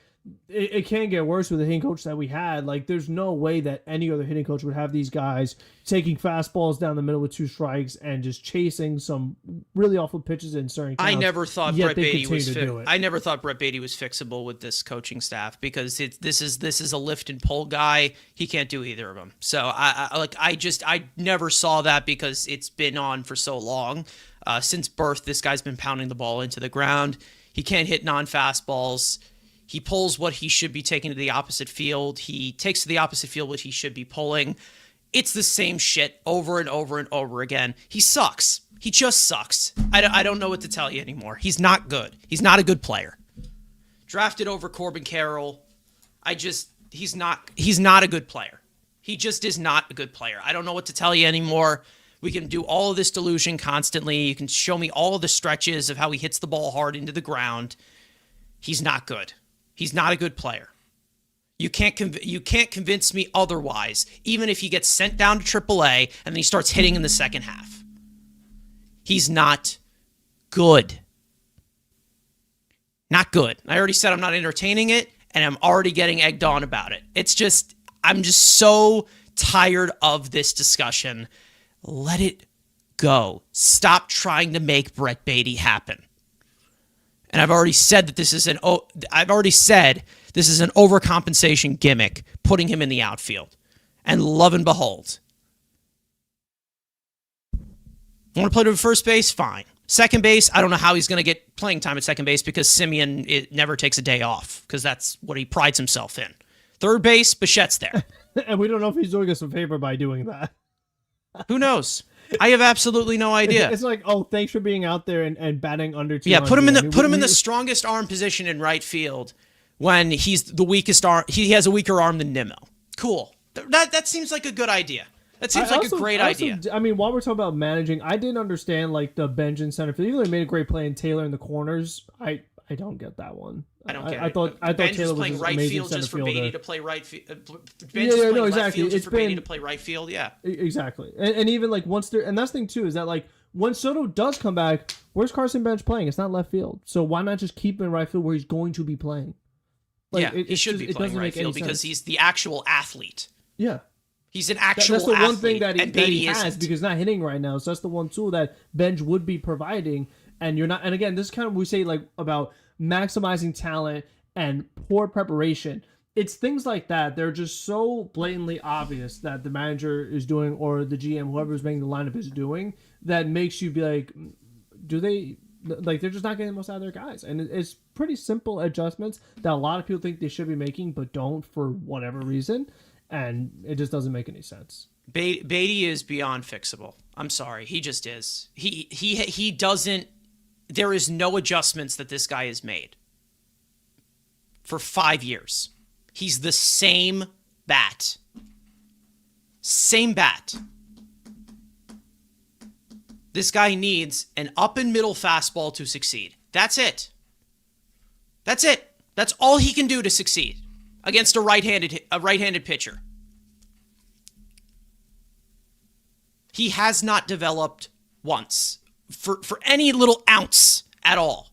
It can't get worse with the hitting coach that we had. Like, there's no way that any other hitting coach would have these guys taking fastballs down the middle with 2 strikes and just chasing some really awful pitches in certain counts. I never thought Brett Beatty was fixable with this coaching staff because this is a lift and pull guy. He can't do either of them. So I never saw that because it's been on for so long. Since birth, this guy's been pounding the ball into the ground. He can't hit non-fastballs. He pulls what he should be taking to the opposite field. He takes to the opposite field what he should be pulling. It's the same shit over and over and over again. He sucks. He just sucks. I don't know what to tell you anymore. He's not good. He's not a good player. Drafted over Corbin Carroll. He's not a good player. He just is not a good player. I don't know what to tell you anymore. We can do all of this delusion constantly. You can show me all of the stretches of how he hits the ball hard into the ground. He's not good. He's not a good player. You can't convince me otherwise, even if he gets sent down to AAA and then he starts hitting in the second half. He's not good. Not good. I already said I'm not entertaining it, and I'm already getting egged on about it. I'm just so tired of this discussion. Let it go. Stop trying to make Brett Beatty happen. And I've already said that this is an overcompensation gimmick, putting him in the outfield. And lo and behold, want to play to first base? Fine. Second base, I don't know how he's going to get playing time at second base because Simeon never takes a day off because that's what he prides himself in. Third base, Bichette's there. And we don't know if he's doing us a favor by doing that. Who knows? I have absolutely no idea. It's like, oh, thanks for being out there and batting under 200. Yeah, put him in the strongest arm position in right field when he's the weakest arm. He has a weaker arm than Nimmo. Cool. That seems like a good idea. That seems like a great idea. I mean, while we're talking about managing, I didn't understand like the bench and center field. Even though he made a great play in Taylor in the corners, I don't get that one. I don't get it. I thought Taylor was playing right field just for Beatty to play right field. Exactly. Left field just for Beatty to play right field. Yeah, exactly. And even like once there, and that's the thing too is that like when Soto does come back, where's Carson Bench playing? It's not left field. So why not just keep him in right field where he's going to be playing? Like, yeah, he should be playing right field because he's the actual athlete. Yeah. He's an actual athlete. That's the one thing that he has isn't. because he's not hitting right now. So that's the one tool that Bench would be providing. And you're not. And again, this is kind of what we say like about maximizing talent and poor preparation. It's things like that. They're just so blatantly obvious that the manager is doing or the GM, whoever's making the lineup is doing, that makes you be like, do they like they're just not getting the most out of their guys? And it's pretty simple adjustments that a lot of people think they should be making, but don't for whatever reason. And it just doesn't make any sense. Beatty is beyond fixable. I'm sorry. He just is. He doesn't. There is no adjustments that this guy has made for 5 years. He's the same bat. Same bat. This guy needs an up and middle fastball to succeed. That's it. That's it. That's all he can do to succeed against a right-handed pitcher. He has not developed once for any little ounce at all.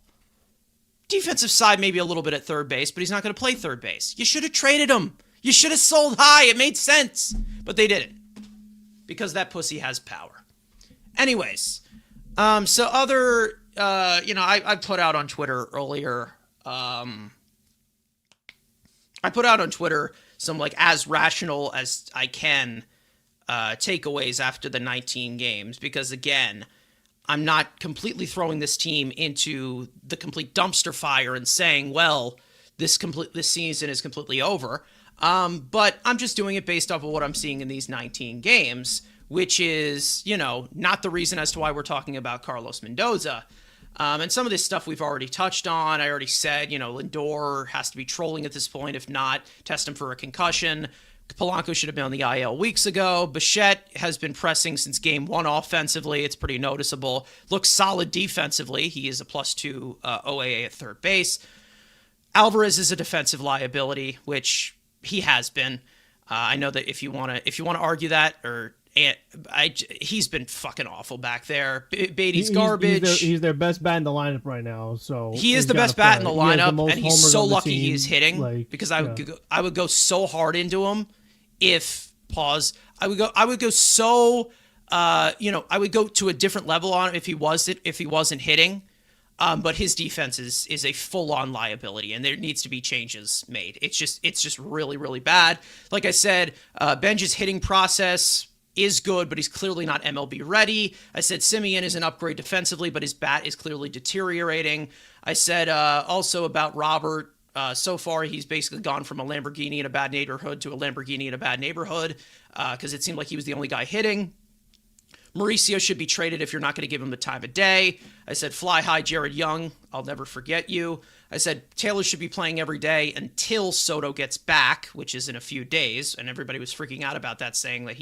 Defensive side, maybe a little bit at third base, but he's not going to play third base. You should have traded him. You should have sold high. It made sense. But they didn't. Because that pussy has power. Anyways, so other, I put out on Twitter earlier, I put out on Twitter some, like, as rational as I can takeaways after the 19 games. Because, again, I'm not completely throwing this team into the complete dumpster fire and saying, well, this season is completely over. But I'm just doing it based off of what I'm seeing in these 19 games, which is, not the reason as to why we're talking about Carlos Mendoza. And some of this stuff we've already touched on. I already said, Lindor has to be trolling at this point. If not, test him for a concussion. Polanco should have been on the IL weeks ago. Bichette has been pressing since game one offensively. It's pretty noticeable. Looks solid defensively. He is a +2 OAA at third base. Alvarez is a defensive liability, which he has been. I know that if you want to argue that, he's been fucking awful back there. Beatty's garbage. He's their best bat in the lineup right now. So he is the best bat in the lineup, and he's so lucky he is hitting because I would go so hard into him if I would go so I would go to a different level on him if he wasn't hitting. But his defense is a full-on liability, and there needs to be changes made. It's just really, really bad. Like I said, Benj's hitting process is good, but he's clearly not MLB ready. I said Simeon is an upgrade defensively, but his bat is clearly deteriorating. I said also about Robert, so far he's basically gone from a Lamborghini in a bad neighborhood to a Lamborghini in a bad neighborhood because it seemed like he was the only guy hitting. Mauricio should be traded if you're not going to give him the time of day. I said, fly high, Jared Young. I'll never forget you. I said, Taylor should be playing every day until Soto gets back, which is in a few days. And everybody was freaking out about that, saying that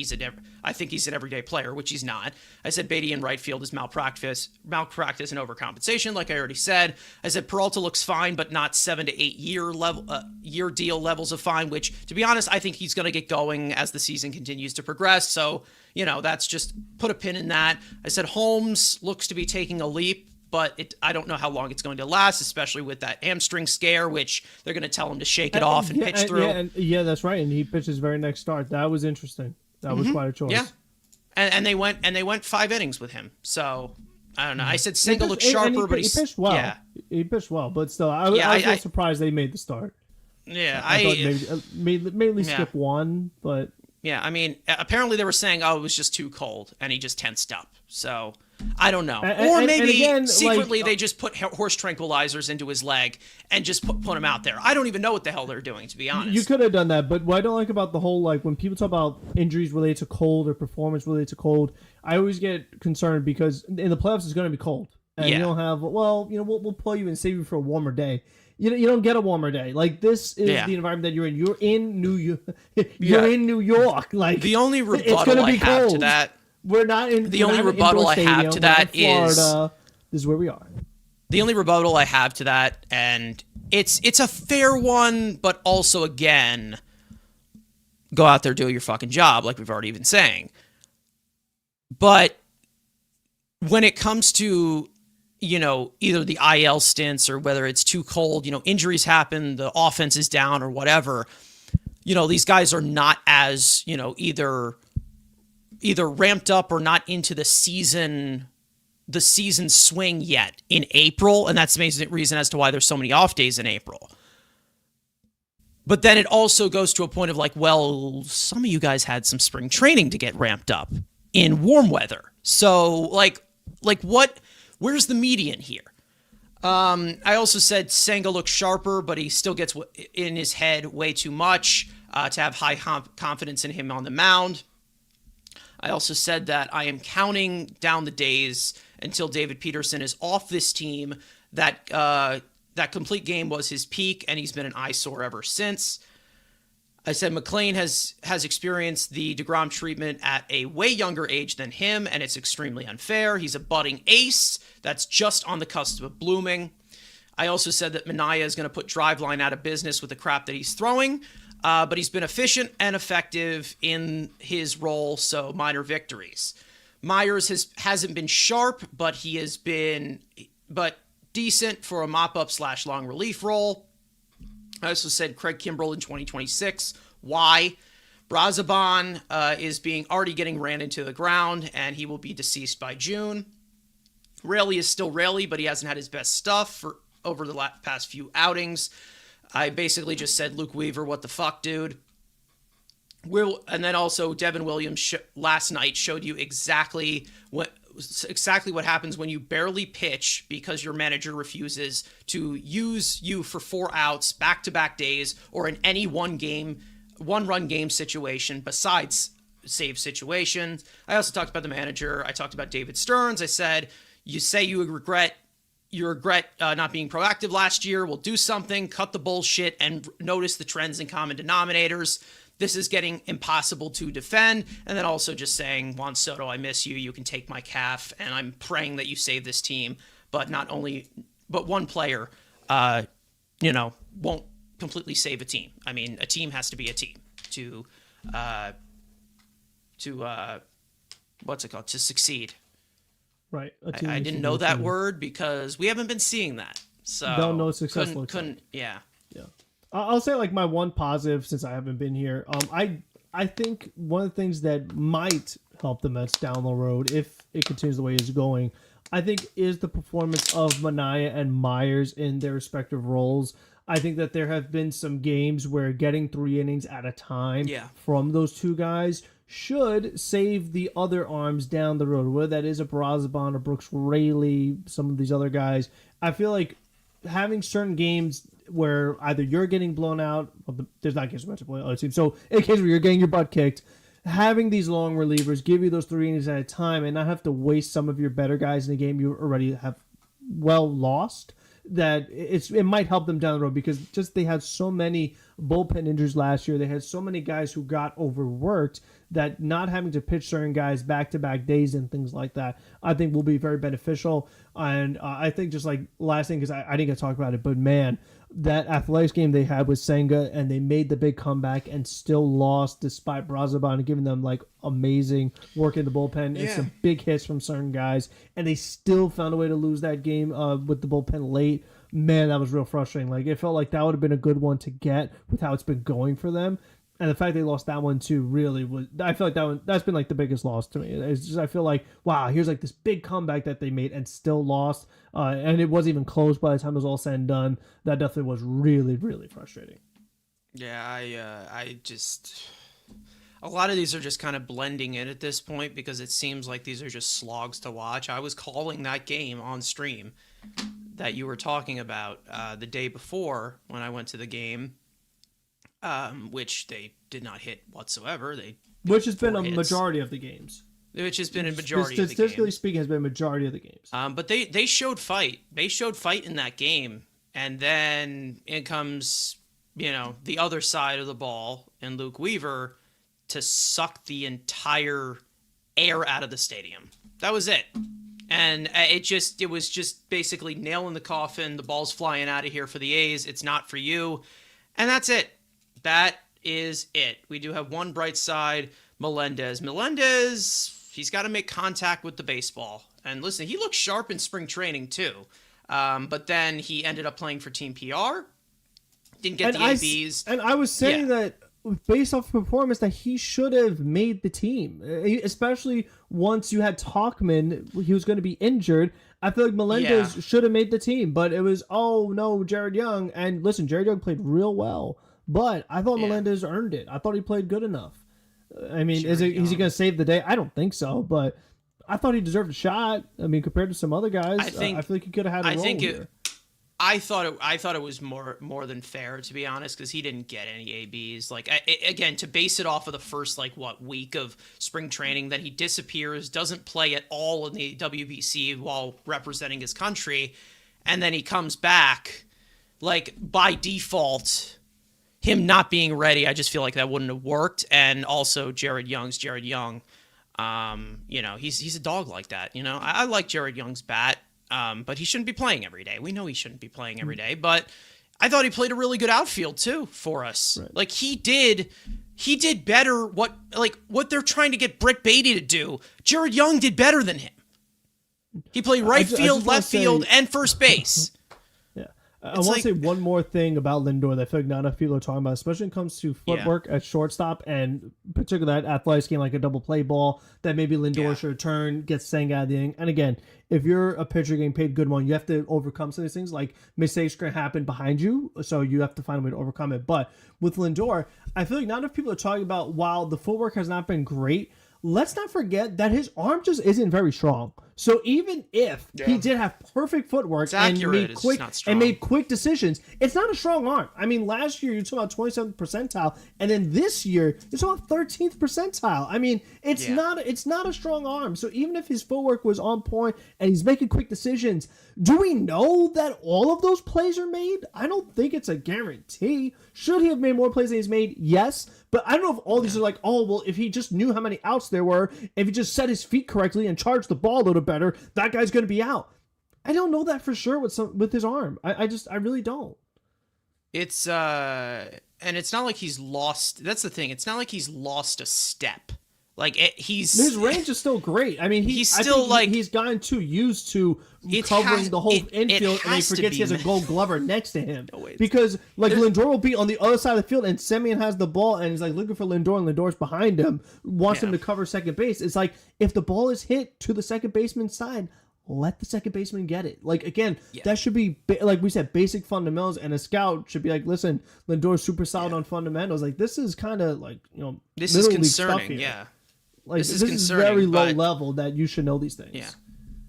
I think he's an everyday player, which he's not. I said, Beatty in right field is malpractice and overcompensation, like I already said. I said, Peralta looks fine, but not 7 to 8 year deal levels of fine, which, to be honest, I think he's going to get going as the season continues to progress. So, that's just put a pin in that. I said Holmes looks to be taking a leap, but I don't know how long it's going to last, especially with that hamstring scare, which they're going to tell him to shake it off and pitch through. Yeah, that's right. And he pitched his very next start. That was interesting. That was quite a choice. Yeah. and they went 5 innings with him. So I don't know. I said Senga looked And sharper, but he pitched well. yeah, He pitched well, but still, I was a little surprised they made the start. yeah. I thought maybe mainly Yeah. skip one, but Yeah, I mean, apparently they were saying, oh, it was just too cold, and he just tensed up. So, I don't know. Or maybe again, secretly they just put horse tranquilizers into his leg and just put him out there. I don't even know what the hell they're doing, to be honest. you could have done that. But what I don't like about the whole, like, when people talk about injuries related to cold or performance related to cold, I always get concerned because in the playoffs it's going to be cold. And you don't have, we'll pull you and save you for a warmer day. You don't get a warmer day. Like, this is the environment that you're in. You're in New York. In New York. Like, the only rebuttal I have to that. We're not in. The only rebuttal I have to that is Florida. This is where we are. The only rebuttal I have to that, and it's a fair one, but also again, go out there, do your fucking job, like we've already been saying. But when it comes to either the IL stints or whether it's too cold, injuries happen, the offense is down or whatever, these guys are not as, either ramped up or not into the season swing yet in April. And that's the main reason as to why there's so many off days in April. But then it also goes to a point of like, well, some of you guys had some spring training to get ramped up in warm weather. So like what, where's the median here? I also said Senga looks sharper, but he still gets in his head way too much to have high confidence in him on the mound. I also said that I am counting down the days until David Peterson is off this team. That complete game was his peak, and he's been an eyesore ever since. I said McLean has experienced the DeGrom treatment at a way younger age than him, and it's extremely unfair. He's a budding ace that's just on the cusp of blooming. I also said that Minaya is going to put Driveline out of business with the crap that he's throwing, but he's been efficient and effective in his role, so minor victories. Myers hasn't been sharp, but he has been decent for a mop-up / long relief role. I also said Craig Kimbrell in 2026. Why? Brazaban is already getting ran into the ground, and he will be deceased by June. Raley is still Raley, but he hasn't had his best stuff over the past few outings. I basically just said, Luke Weaver, what the fuck, dude? And then also Devin Williams last night showed you exactly what happens when you barely pitch because your manager refuses to use you for 4 outs back-to-back days or in any one-run game situation besides save situations. I also talked about the manager. I talked about David Stearns. I said, you say you regret not being proactive last year. We'll do something, cut the bullshit, and notice the trends and common denominators. This is getting impossible to defend. And then also just saying, Juan Soto, I miss you. You can take my calf. And I'm praying that you save this team. But one player, won't completely save a team. I mean, a team has to be a team to succeed. Right. I didn't know that word because we haven't been seeing that. So don't know successful. Yeah. I'll say like my one positive since I haven't been here. I think one of the things that might help the Mets down the road if it continues the way it's going, I think is the performance of Minaya and Myers in their respective roles. I think that there have been some games where getting 3 innings at a time from those two guys should save the other arms down the road, whether that is a Brazaban or Brooks Raley, some of these other guys. I feel like having certain games where either you're getting blown out, there's not games to play other teams. So in case where you're getting your butt kicked, having these long relievers give you those 3 innings at a time and not have to waste some of your better guys in a game you already have well lost, that it might help them down the road because just they had so many bullpen injuries last year. They had so many guys who got overworked that not having to pitch certain guys back-to-back days and things like that, I think will be very beneficial. And I think just like last thing, because I didn't get to talk about it, but man, that Athletics game they had with Senga and they made the big comeback and still lost despite Brazaban giving them like amazing work in the bullpen and some big hits from certain guys. And they still found a way to lose that game with the bullpen late. Man, that was real frustrating. Like it felt like that would have been a good one to get with how it's been going for them. And the fact they lost that one too really was. I feel like that's been like the biggest loss to me. It's just I feel like wow, here's like this big comeback that they made and still lost, and it wasn't even close by the time it was all said and done. That definitely was really really frustrating. Yeah, I just a lot of these are just kind of blending in at this point because it seems like these are just slogs to watch. I was calling that game on stream that you were talking about the day before when I went to the game, which they did not hit whatsoever. Which has been a hits. majority of the games. Which has been a majority of the games. Statistically speaking, has been a majority of the games. But they showed fight. They showed fight in that game. And then in comes, the other side of the ball and Luke Weaver to suck the entire air out of the stadium. That was it. And it was just basically nail in the coffin. The ball's flying out of here for the A's. It's not for you. And that's it. That is it. We do have one bright side, Melendez. He's got to make contact with the baseball. And listen, he looked sharp in spring training too. But then he ended up playing for Team PR. Didn't get the ABs. And I was saying that based off performance that he should have made the team, especially once you had Talkman. He was going to be injured. I feel like Melendez should have made the team, but it was, oh no, Jared Young. And listen, Jared Young played real well, but I thought Melendez earned it. I thought he played good enough. I mean, is he going to save the day? I don't think so, but I thought he deserved a shot. I mean, compared to some other guys, I feel like he could have had a role here. I thought it was more than fair, to be honest, because he didn't get any ABs. Like again, to base it off of the first week of spring training, then he disappears, doesn't play at all in the WBC while representing his country, and then he comes back. Like by default, him not being ready, I just feel like that wouldn't have worked. And also Jared Young's Jared Young. He's a dog like that. I like Jared Young's bat. But he shouldn't be playing every day. We know he shouldn't be playing every day, but I thought he played a really good outfield too for us. Right. Like he did better what they're trying to get Brett Beatty to do. Jared Young did better than him. He played right field, left field, and first base. I want to say one more thing about Lindor that I feel like not enough people are talking about, especially when it comes to footwork at shortstop, and particularly that athletics game, like a double play ball that maybe Lindor should return, gets sang out of the inning. And again, if you're a pitcher getting paid good money, you have to overcome some of these things. Like mistakes can happen behind you, so you have to find a way to overcome it. But with Lindor, I feel like not enough people are talking about while the footwork has not been great, let's not forget that his arm just isn't very strong. So even if he did have perfect footwork and made quick decisions, it's not a strong arm. I mean, last year you're talking about 27th percentile, and then this year you're talking about 13th percentile. I mean, it's not a strong arm. So even if his footwork was on point and he's making quick decisions, do we know that all of those plays are made? I don't think it's a guarantee. Should he have made more plays than he's made? Yes. But I don't know if all these are like, oh, well, if he just knew how many outs there were, if he just set his feet correctly and charged the ball a little better, that guy's going to be out. I don't know that for sure with his arm. I really don't. It's and it's not like he's lost. That's the thing. It's not like he's lost a step. Like his range is still great. I mean, he's gotten too used to covering the whole infield, and he forgets he has a Gold Glover next to him. Because Lindor will be on the other side of the field, and Sammon has the ball, and he's like looking for Lindor, and Lindor's behind him, wants him to cover second base. It's like if the ball is hit to the second baseman's side, let the second baseman get it. Like again, that should be like we said, basic fundamentals, and a scout should be like, listen, Lindor's super solid on fundamentals. Like this is kind of like this is concerning. Like this is very low level that you should know these things. Yeah.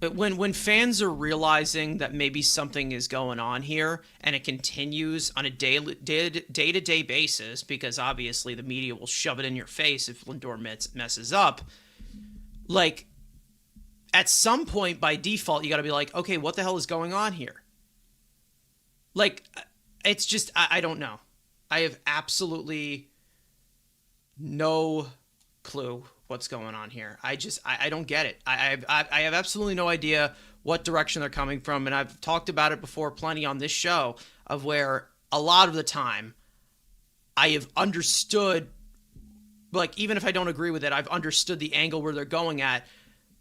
But when fans are realizing that maybe something is going on here and it continues on a day-to-day basis, because obviously the media will shove it in your face if Lindor messes up, like at some point by default you got to be like, okay, what the hell is going on here? Like it's just I don't know. I have absolutely no clue what's going on here. I don't get it. I have absolutely no idea what direction they're coming from, and I've talked about it before plenty on this show of where a lot of the time I have understood, like even if I don't agree with it, I've understood the angle where they're going at.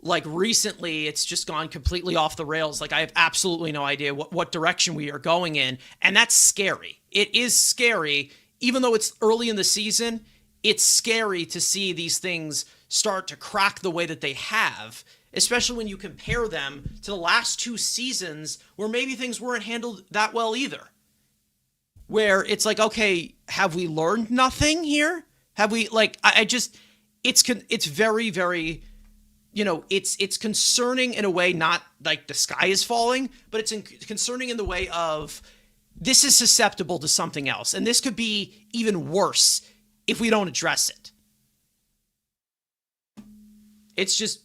Like recently it's just gone completely off the rails. Like I have absolutely no idea what direction we are going in, and that's scary. It is scary, even though it's early in the season. it's scary to see these things start to crack the way that they have, especially when you compare them to the last 2 seasons where maybe things weren't handled that well either. Where it's like, okay, have we learned nothing here? Have we, like, I just, it's very, very, it's concerning in a way, not like the sky is falling, but it's concerning in the way of this is susceptible to something else. And this could be even worse if we don't address it. It's just,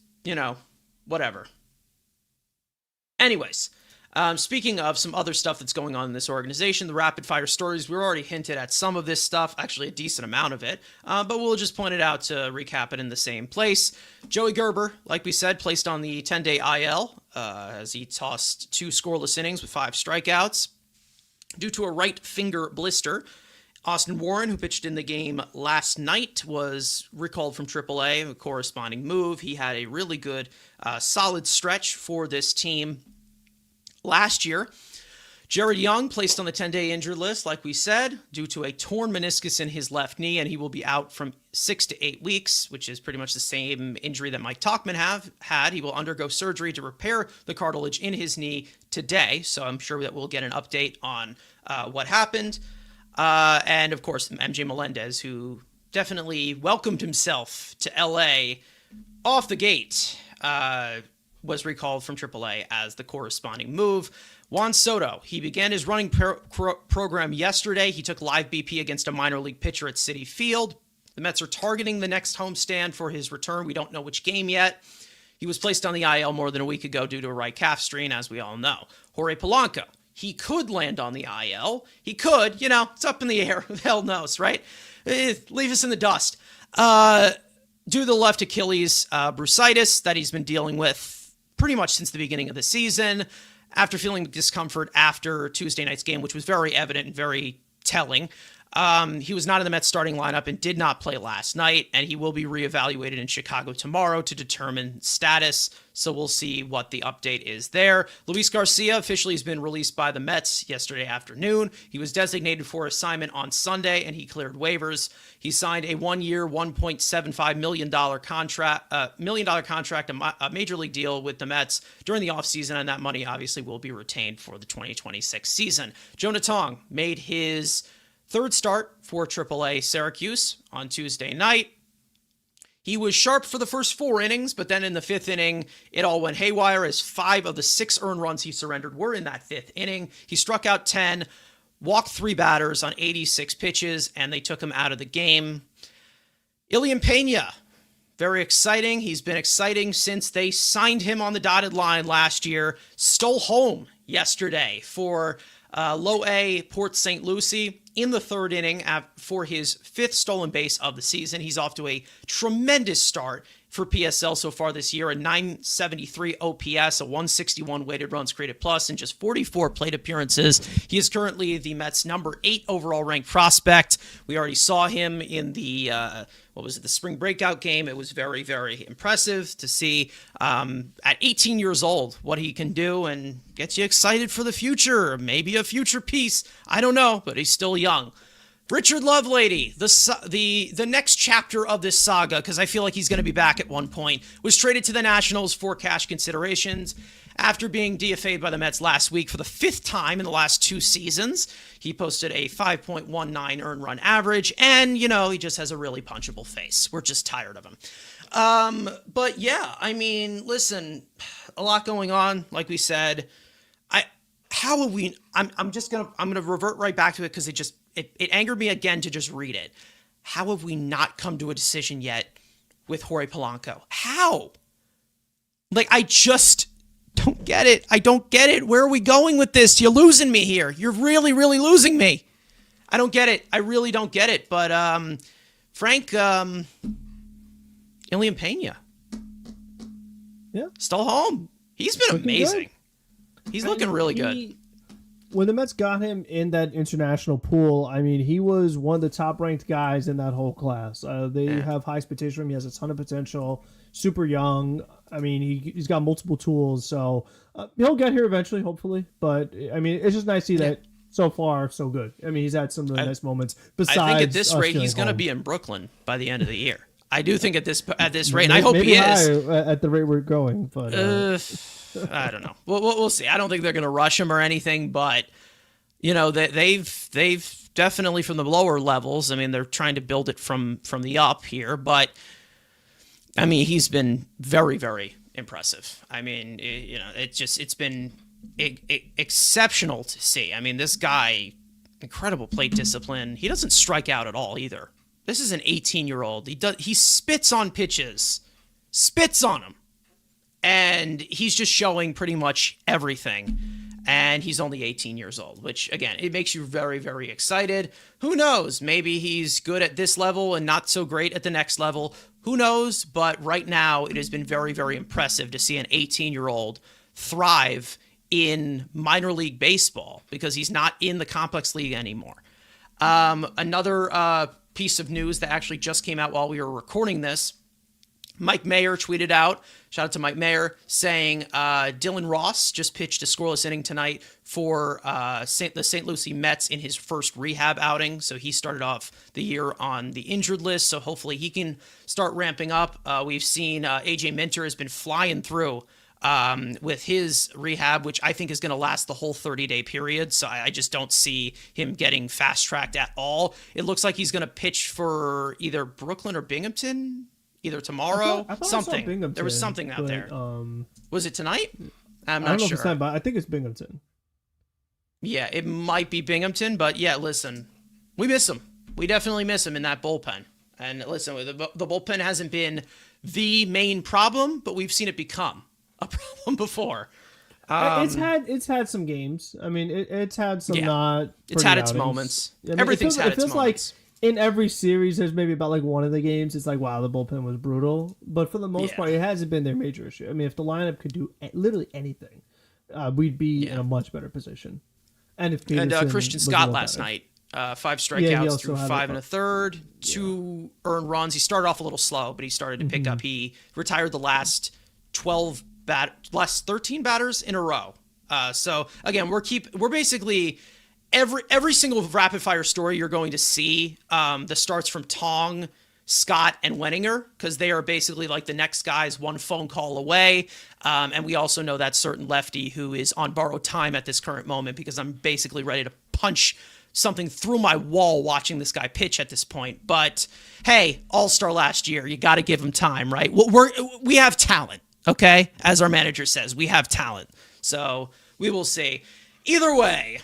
whatever. Anyways, speaking of some other stuff that's going on in this organization, the rapid fire stories, we already hinted at some of this stuff, actually a decent amount of it, but we'll just point it out to recap it in the same place. Joey Gerber, like we said, placed on the 10-day IL as he tossed 2 scoreless innings with 5 strikeouts due to a right finger blister. Austin Warren, who pitched in the game last night, was recalled from AAA, a corresponding move. He had a really good, solid stretch for this team last year. Jared Young placed on the 10-day injured list, like we said, due to a torn meniscus in his left knee, and he will be out from 6 to 8 weeks, which is pretty much the same injury that Mike Tauchman had. He will undergo surgery to repair the cartilage in his knee today, so I'm sure that we'll get an update on what happened. And, of course, MJ Melendez, who definitely welcomed himself to LA off the gate, was recalled from AAA as the corresponding move. Juan Soto, he began his running program yesterday. He took live BP against a minor league pitcher at Citi Field. The Mets are targeting the next homestand for his return. We don't know which game yet. He was placed on the IL more than a week ago due to a right calf strain, as we all know. Jorge Polanco, he could land on the IL. He could, it's up in the air. Who the hell knows, right? Leave us in the dust. Due to the left Achilles bursitis that he's been dealing with pretty much since the beginning of the season, after feeling discomfort after Tuesday night's game, which was very evident and very telling. He was not in the Mets starting lineup and did not play last night, and he will be reevaluated in Chicago tomorrow to determine status, so we'll see what the update is there. Luis Garcia officially has been released by the Mets yesterday afternoon. He was designated for assignment on Sunday, and he cleared waivers. He signed a 1-year, $1.75 million contract, a major league deal with the Mets during the offseason, and that money obviously will be retained for the 2026 season. Jonah Tong made his third start for AAA Syracuse on Tuesday night. He was sharp for the first 4 innings, but then in the 5th inning, it all went haywire as 5 of the 6 earned runs he surrendered were in that 5th inning. He struck out 10, walked 3 batters on 86 pitches, and they took him out of the game. Ilian Pena, very exciting. He's been exciting since they signed him on the dotted line last year. Stole home yesterday for Low A Port St. Lucie in the 3rd inning for his 5th stolen base of the season. He's off to a tremendous start for PSL so far this year, a 973 OPS, a 161 weighted runs created plus, and just 44 plate appearances. He is currently the Mets' number 8 overall ranked prospect. We already saw him in the the spring breakout game. It was very, very impressive to see at 18 years old what he can do, and gets you excited for the future. Maybe a future piece. I don't know, but he's still young. Richard Lovelady, the next chapter of this saga, because I feel like he's going to be back at one point, was traded to the Nationals for cash considerations. After being DFA'd by the Mets last week for the 5th time in the last 2 seasons, he posted a 5.19 earned run average, and, he just has a really punchable face. We're just tired of him. But yeah, I mean, listen, a lot going on, like we said. I'm gonna revert right back to it because it angered me again to just read it. How have we not come to a decision yet with Jorge Polanco? How? I just don't get it. I don't get it. Where are we going with this? You're losing me here. You're really, really losing me. I don't get it. I really don't get it. But Frank, Ilian Pena, still home. He's been amazing. He's looking really good. When the Mets got him in that international pool, I mean, he was one of the top-ranked guys in that whole class. They have high expectations for him. He has a ton of potential, super young. I mean, he's got multiple tools, so he'll get here eventually, hopefully. But, I mean, it's just nice to see that so far so good. I mean, he's had some really nice moments. Besides, I think at this rate, he's going to home. be in Brooklyn by the end of the year. I do think at this rate, and Maybe, I hope maybe he is. higher at the rate we're going, but I don't know. We'll see. I don't think they're going to rush him or anything, but you know they've definitely from the lower levels. I mean, they're trying to build it from the up here, but I mean, he's been very, very impressive. I mean, it's been exceptional to see. I mean, this guy, incredible plate discipline. He doesn't strike out at all either. This is an 18-year-old. He spits on pitches, spits on them, and he's just showing pretty much everything. And he's only 18 years old, which, again, it makes you very, very excited. Who knows? Maybe he's good at this level and not so great at the next level. Who knows? But right now, it has been very, very impressive to see an 18-year-old thrive in minor league baseball because he's not in the complex league anymore. Another piece of news that actually just came out while we were recording this, Mike Mayer tweeted out, shout out to Mike Mayer, saying Dylan Ross just pitched a scoreless inning tonight for the St. Lucie Mets in his first rehab outing. So he started off the year on the injured list. So hopefully he can start ramping up. We've seen AJ Minter has been flying through with his rehab, which I think is going to last the whole 30-day period. So I just don't see him getting fast-tracked at all. It looks like he's going to pitch for either Brooklyn or Binghamton either tomorrow. I thought something. I There was something out there. Was it tonight? I'm I don't not know sure. if it's time, but I think it's Binghamton. Yeah, it might be Binghamton, but yeah, listen, we miss him. We definitely miss him in that bullpen. And listen, the bullpen hasn't been the main problem, but we've seen it become a problem before. It's had some games. I mean, it's had some not. It's had its outings. moments. I mean, Everything's had its moments. Like in every series, there's maybe about like one of the games. It's like, wow, the bullpen was brutal. But for the most part, it hasn't been their major issue. I mean, if the lineup could do literally anything, we'd be in a much better position. And if Christian Scott last night, 5 strikeouts through 5 1/3, 2 earned runs. He started off a little slow, but he started to pick up. He retired the last 13 batters in a row. So again, we're basically every single rapid fire story you're going to see that starts from Tong, Scott, and Wenninger, because they are basically like the next guys one phone call away. And we also know that certain lefty who is on borrowed time at this current moment, because I'm basically ready to punch something through my wall watching this guy pitch at this point. But hey, all-star last year, you got to give him time, right? We have talent, okay? As our manager says, we have talent. So we will see. Either way,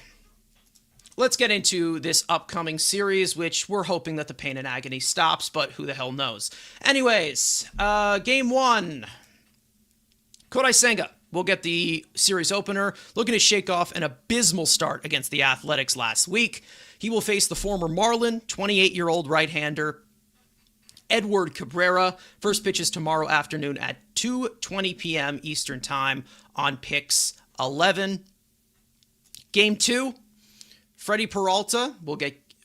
let's get into this upcoming series, which we're hoping that the pain and agony stops, but who the hell knows. Anyways, game 1. Kodai Senga will get the series opener, looking to shake off an abysmal start against the Athletics last week. He will face the former Marlin, 28-year-old right-hander Edward Cabrera. First pitch is tomorrow afternoon at 2:20 p.m. Eastern Time on Pix 11. Game 2. Freddie Peralta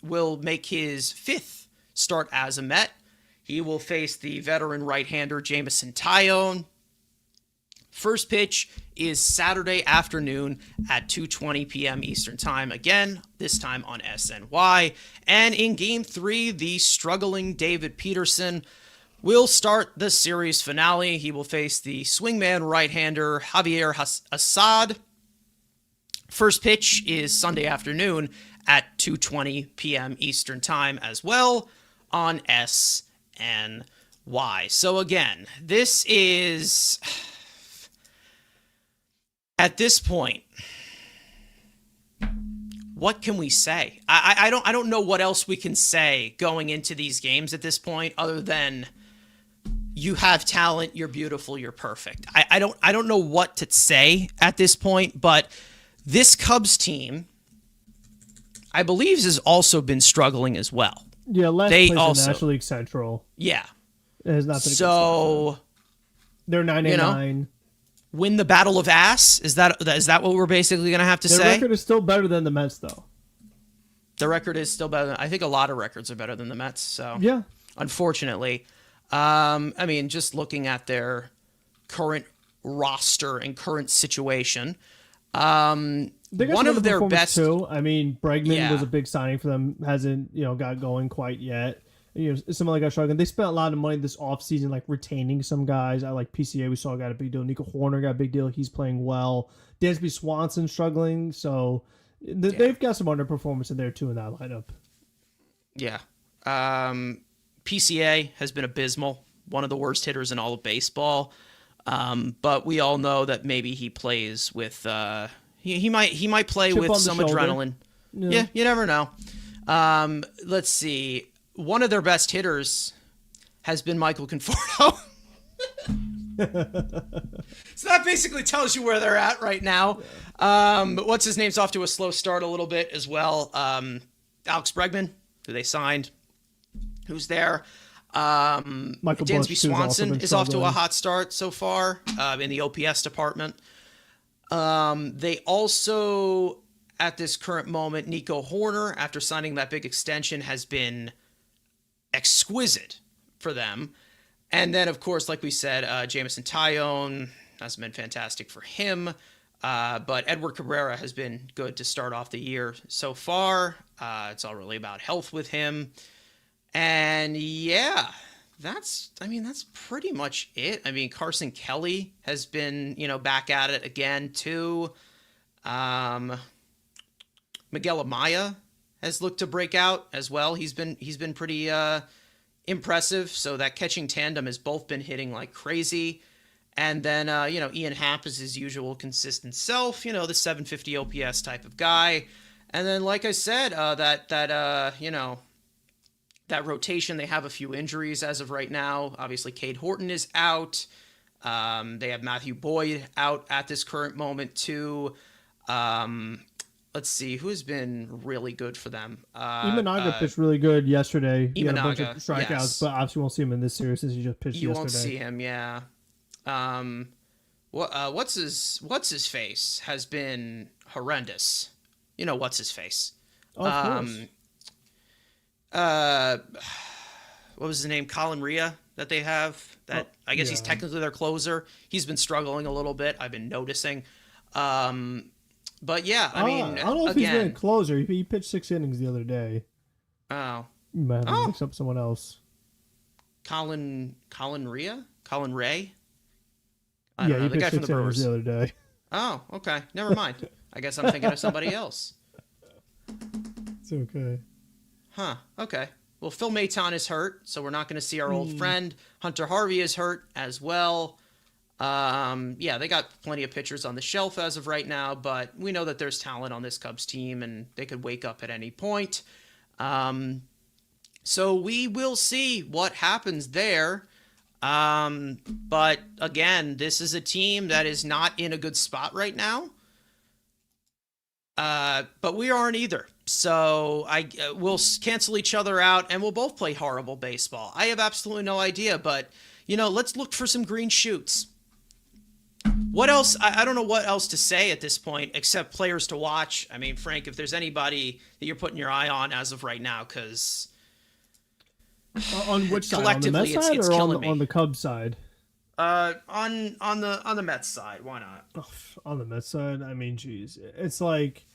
will make his 5th start as a Met. He will face the veteran right-hander Jamison Tyone. First pitch is Saturday afternoon at 2:20 p.m. Eastern Time. Again, this time on SNY. And in Game 3, the struggling David Peterson will start the series finale. He will face the swingman right-hander Javier Assad. First pitch is Sunday afternoon at 2:20 p.m. Eastern Time as well on SNY. So again, this is, at this point, what can we say? I don't know what else we can say going into these games at this point other than you have talent, you're beautiful, you're perfect. I don't know what to say at this point, but this Cubs team, I believe, has also been struggling as well. Yeah, last place in National League Central. Yeah. It has not been a good start. So they're 9-9. Win the battle of ass? Is that what we're basically going to have to say? Their record is still better than the Mets, though. The record is still better. I think a lot of records are better than the Mets. So yeah, unfortunately, I mean, just looking at their current roster and current situation, They got One some of other their performers best, too. I mean, Bregman was yeah, a big signing for them. Hasn't got going quite yet. Some of the guys struggling. They spent a lot of money this offseason, like retaining some guys. I like PCA. We saw got a big deal. Nico Horner got a big deal. He's playing well. Dansby Swanson struggling. So yeah, they've got some underperformance in there too in that lineup. yeah. PCA has been abysmal, one of the worst hitters in all of baseball. But we all know that maybe he plays with he might play Chip with on the some shoulder. adrenaline. Yeah, you never know. Let's see. One of their best hitters has been Michael Conforto. So that basically tells you where they're at right now. But what's his name's off to a slow start a little bit as well. Alex Bregman, who they signed, who's there. Michael Dansby Bush, Swanson is off to a hot start so far in the OPS department. They also, at this current moment, Nico Horner, after signing that big extension, has been exquisite for them. And then, of course, like we said, Jamison Tyone has been fantastic for him. But Edward Cabrera has been good to start off the year so far. It's all really about health with him. And yeah, that's pretty much it. I mean, Carson Kelly has been, back at it again too. Miguel Amaya has looked to break out as well. He's been pretty impressive. So that catching tandem has both been hitting like crazy. And then, Ian Happ is his usual consistent self, the 750 OPS type of guy. And then, like I said, that rotation, they have a few injuries as of right now. Obviously, Cade Horton is out. They have Matthew Boyd out at this current moment, too. Let's see, who has been really good for them? Imanaga pitched really good yesterday. He had a bunch of Imanaga, strikeouts, yes. but obviously won't see him in this series since he just pitched You yesterday. won't see him, yeah. What's his face has been horrendous. What's his face? Oh, of course. What was his name? Colin Ria that they have. That I guess he's technically their closer. He's been struggling a little bit. I've been noticing. But yeah, I mean, I don't know if he's been a closer. He pitched 6 innings the other day. Oh, You might have mixed up someone else. Colin Ria, Colin Ray. I don't know, the guy from the Brewers the other day. Oh, okay. Never mind. I guess I'm thinking of somebody else. It's okay. Huh. Okay. Well, Phil Maton is hurt, so we're not going to see our old friend. Hunter Harvey is hurt as well. Yeah, they got plenty of pitchers on the shelf as of right now, but we know that there's talent on this Cubs team, and they could wake up at any point. So we will see what happens there. But again, this is a team that is not in a good spot right now. But we aren't either. So we'll cancel each other out and we'll both play horrible baseball. I have absolutely no idea, but let's look for some green shoots. What else? I don't know what else to say at this point except players to watch. I mean, Frank, if there's anybody that you're putting your eye on as of right now, because on which side? Collectively, on the Mets side it's or killing me. on the Cubs side? On the Mets side, why not? On the Mets side, I mean, geez, it's like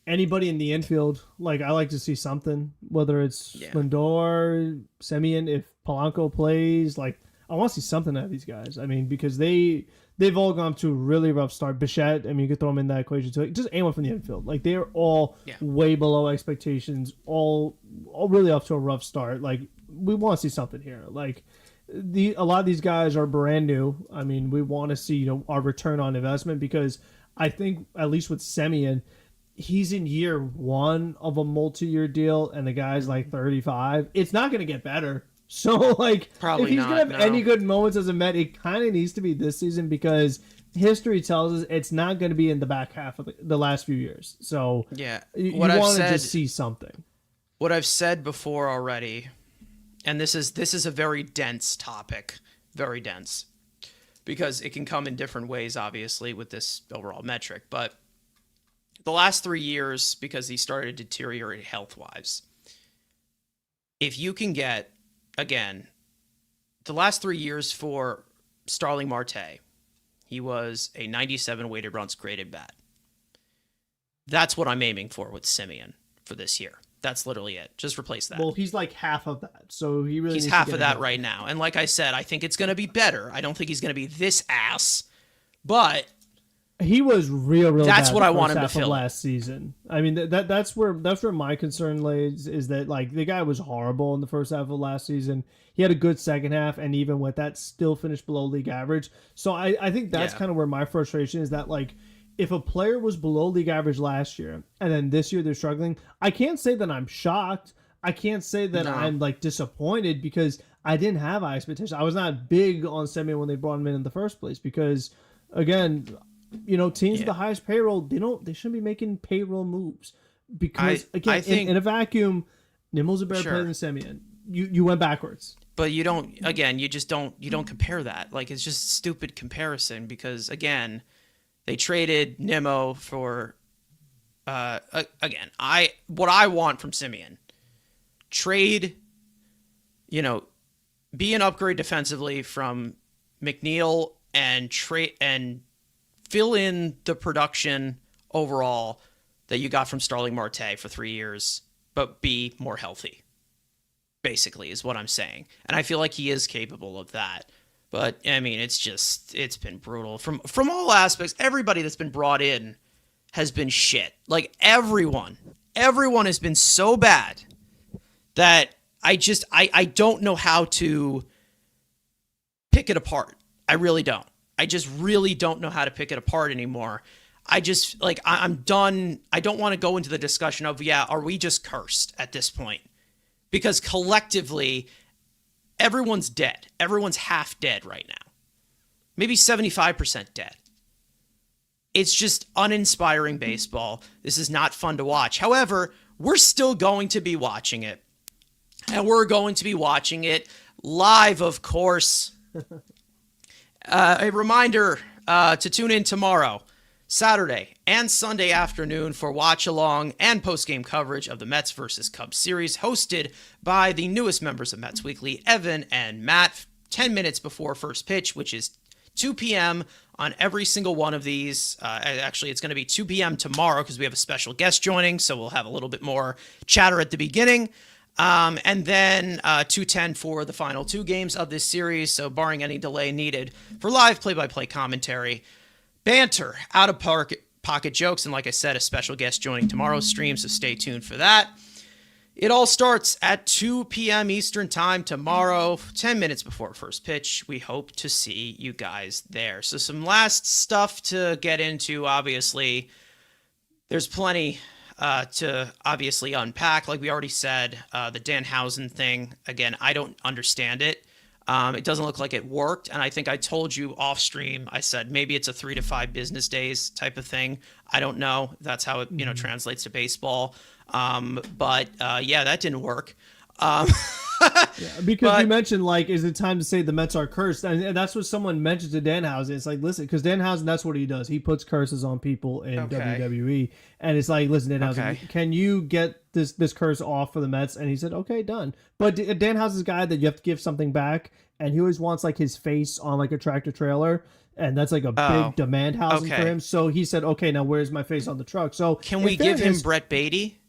anybody in the infield. Like I like to see something, whether it's Lindor, Semien, if Polanco plays. Like I want to see something out of these guys. I mean, because they've all gone to a really rough start. Bichette, I mean, you could throw them in that equation too. Just anyone from the infield. Like they're all way below expectations. All really off to a rough start. Like we want to see something here. Like a lot of these guys are brand new. I mean, we want to see our return on investment because I think at least with Semien, he's in year 1 of a multi-year deal, and the guy's like 35. It's not going to get better. So, like, Probably if he's not, going to have any good moments as a Met, it kind of needs to be this season because history tells us it's not going to be in the back half of the last few years. So, you want to just see something. What I've said before already, and this is a very dense topic, very dense, because it can come in different ways, obviously, with this overall metric. But the last 3 years, because he started to deteriorate health-wise, if you can get, again, the last 3 years for Starling Marte, he was a 97 weighted runs created bat. That's what I'm aiming for with Simeon for this year. That's literally it. Just replace that. Well, he's like half of that, so he really He's needs to half get of it that going. right now. And like I said, I think it's going to be better. I don't think he's going to be this ass, but He was real that's bad what the I first want him to half of fill in. last season. I mean, that's where my concern lays, is that like the guy was horrible in the first half of last season. He had a good second half, and even with that, still finished below league average. So I think that's Yeah. kind of where my frustration is, that like if a player was below league average last year and then this year they're struggling, I can't say that I'm shocked. I can't say that No. I'm like disappointed, because I didn't have high expectations. I was not big on Simeon when they brought him in the first place, because again, teams with the highest payroll, they shouldn't be making payroll moves, because again, I think in a vacuum, Nimmo's a better Sure. player than Simeon. You went backwards. but you don't, again, you don't compare that. Like, it's just a stupid comparison because, again, they traded Nimmo for again, what I want from Simeon, trade, be an upgrade defensively from McNeil, and trade and fill in the production overall that you got from Starling Marte for 3 years, but be more healthy, basically, is what I'm saying. And I feel like he is capable of that. But I mean, it's been brutal from all aspects. Everybody that's been brought in has been shit. Like everyone has been so bad that I don't know how to pick it apart. I really don't. I just really don't know how to pick it apart anymore. I just I'm done. I don't want to go into the discussion of, are we just cursed at this point? Because collectively, everyone's dead. Everyone's half dead right now. Maybe 75% dead. It's just uninspiring baseball. This is not fun to watch. However, we're still going to be watching it. And we're going to be watching it live, of course. A reminder to tune in tomorrow, Saturday and Sunday afternoon, for watch along and post-game coverage of the Mets versus Cubs series, hosted by the newest members of Mets Weekly, Evan and Matt, 10 minutes before first pitch, which is 2 p.m. on every single one of these. Actually, it's going to be 2 p.m. tomorrow because we have a special guest joining, so we'll have a little bit more chatter at the beginning. And then 2:10 for the final two games of this series. So barring any delay needed for live play-by-play commentary, banter, out-of-pocket jokes, and like I said, a special guest joining tomorrow's stream, so stay tuned for that. It all starts at 2 p.m. Eastern time tomorrow, 10 minutes before first pitch. We hope to see you guys there. So some last stuff to get into, obviously. There's plenty to obviously unpack. Like we already said, the Danhausen thing, again, I don't understand it. It doesn't look like it worked. And I think I told you off stream, I said, maybe it's a 3 to 5 business days type of thing. I don't know. That's how it, translates to baseball. But that didn't work. Because you mentioned, like, is it time to say the Mets are cursed? And that's what someone mentioned to Danhausen. It's like, listen, because Danhausen, that's what he does. He puts curses on people in WWE. And it's like, listen, Danhausen, can you get this curse off for the Mets? And he said, okay, done. But Danhausen's a guy that you have to give something back. And he always wants, like, his face on, like, a tractor trailer. And that's, like, a big demand housing for him. So he said, okay, now where's my face on the truck? So can we give him Brett Beatty?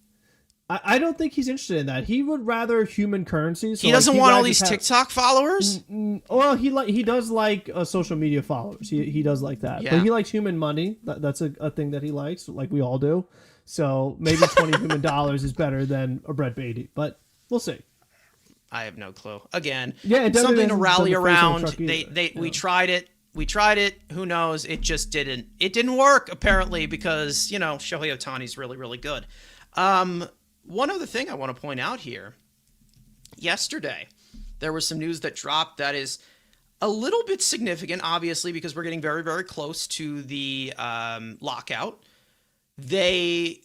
I don't think he's interested in that. He would rather human currency. So he doesn't want all these TikTok followers? Well, he does like social media followers. He does like that. Yeah. But he likes human money. That's a thing that he likes, like we all do. So maybe $20 human is better than a Brett Beatty. But we'll see. I have no clue. Again, something to rally around. We tried it. We tried it. Who knows? It just didn't. It didn't work, apparently, because, Shohei Ohtani's really, really good. One other thing I want to point out here. Yesterday, there was some news that dropped that is a little bit significant, obviously, because we're getting very, very close to the lockout. The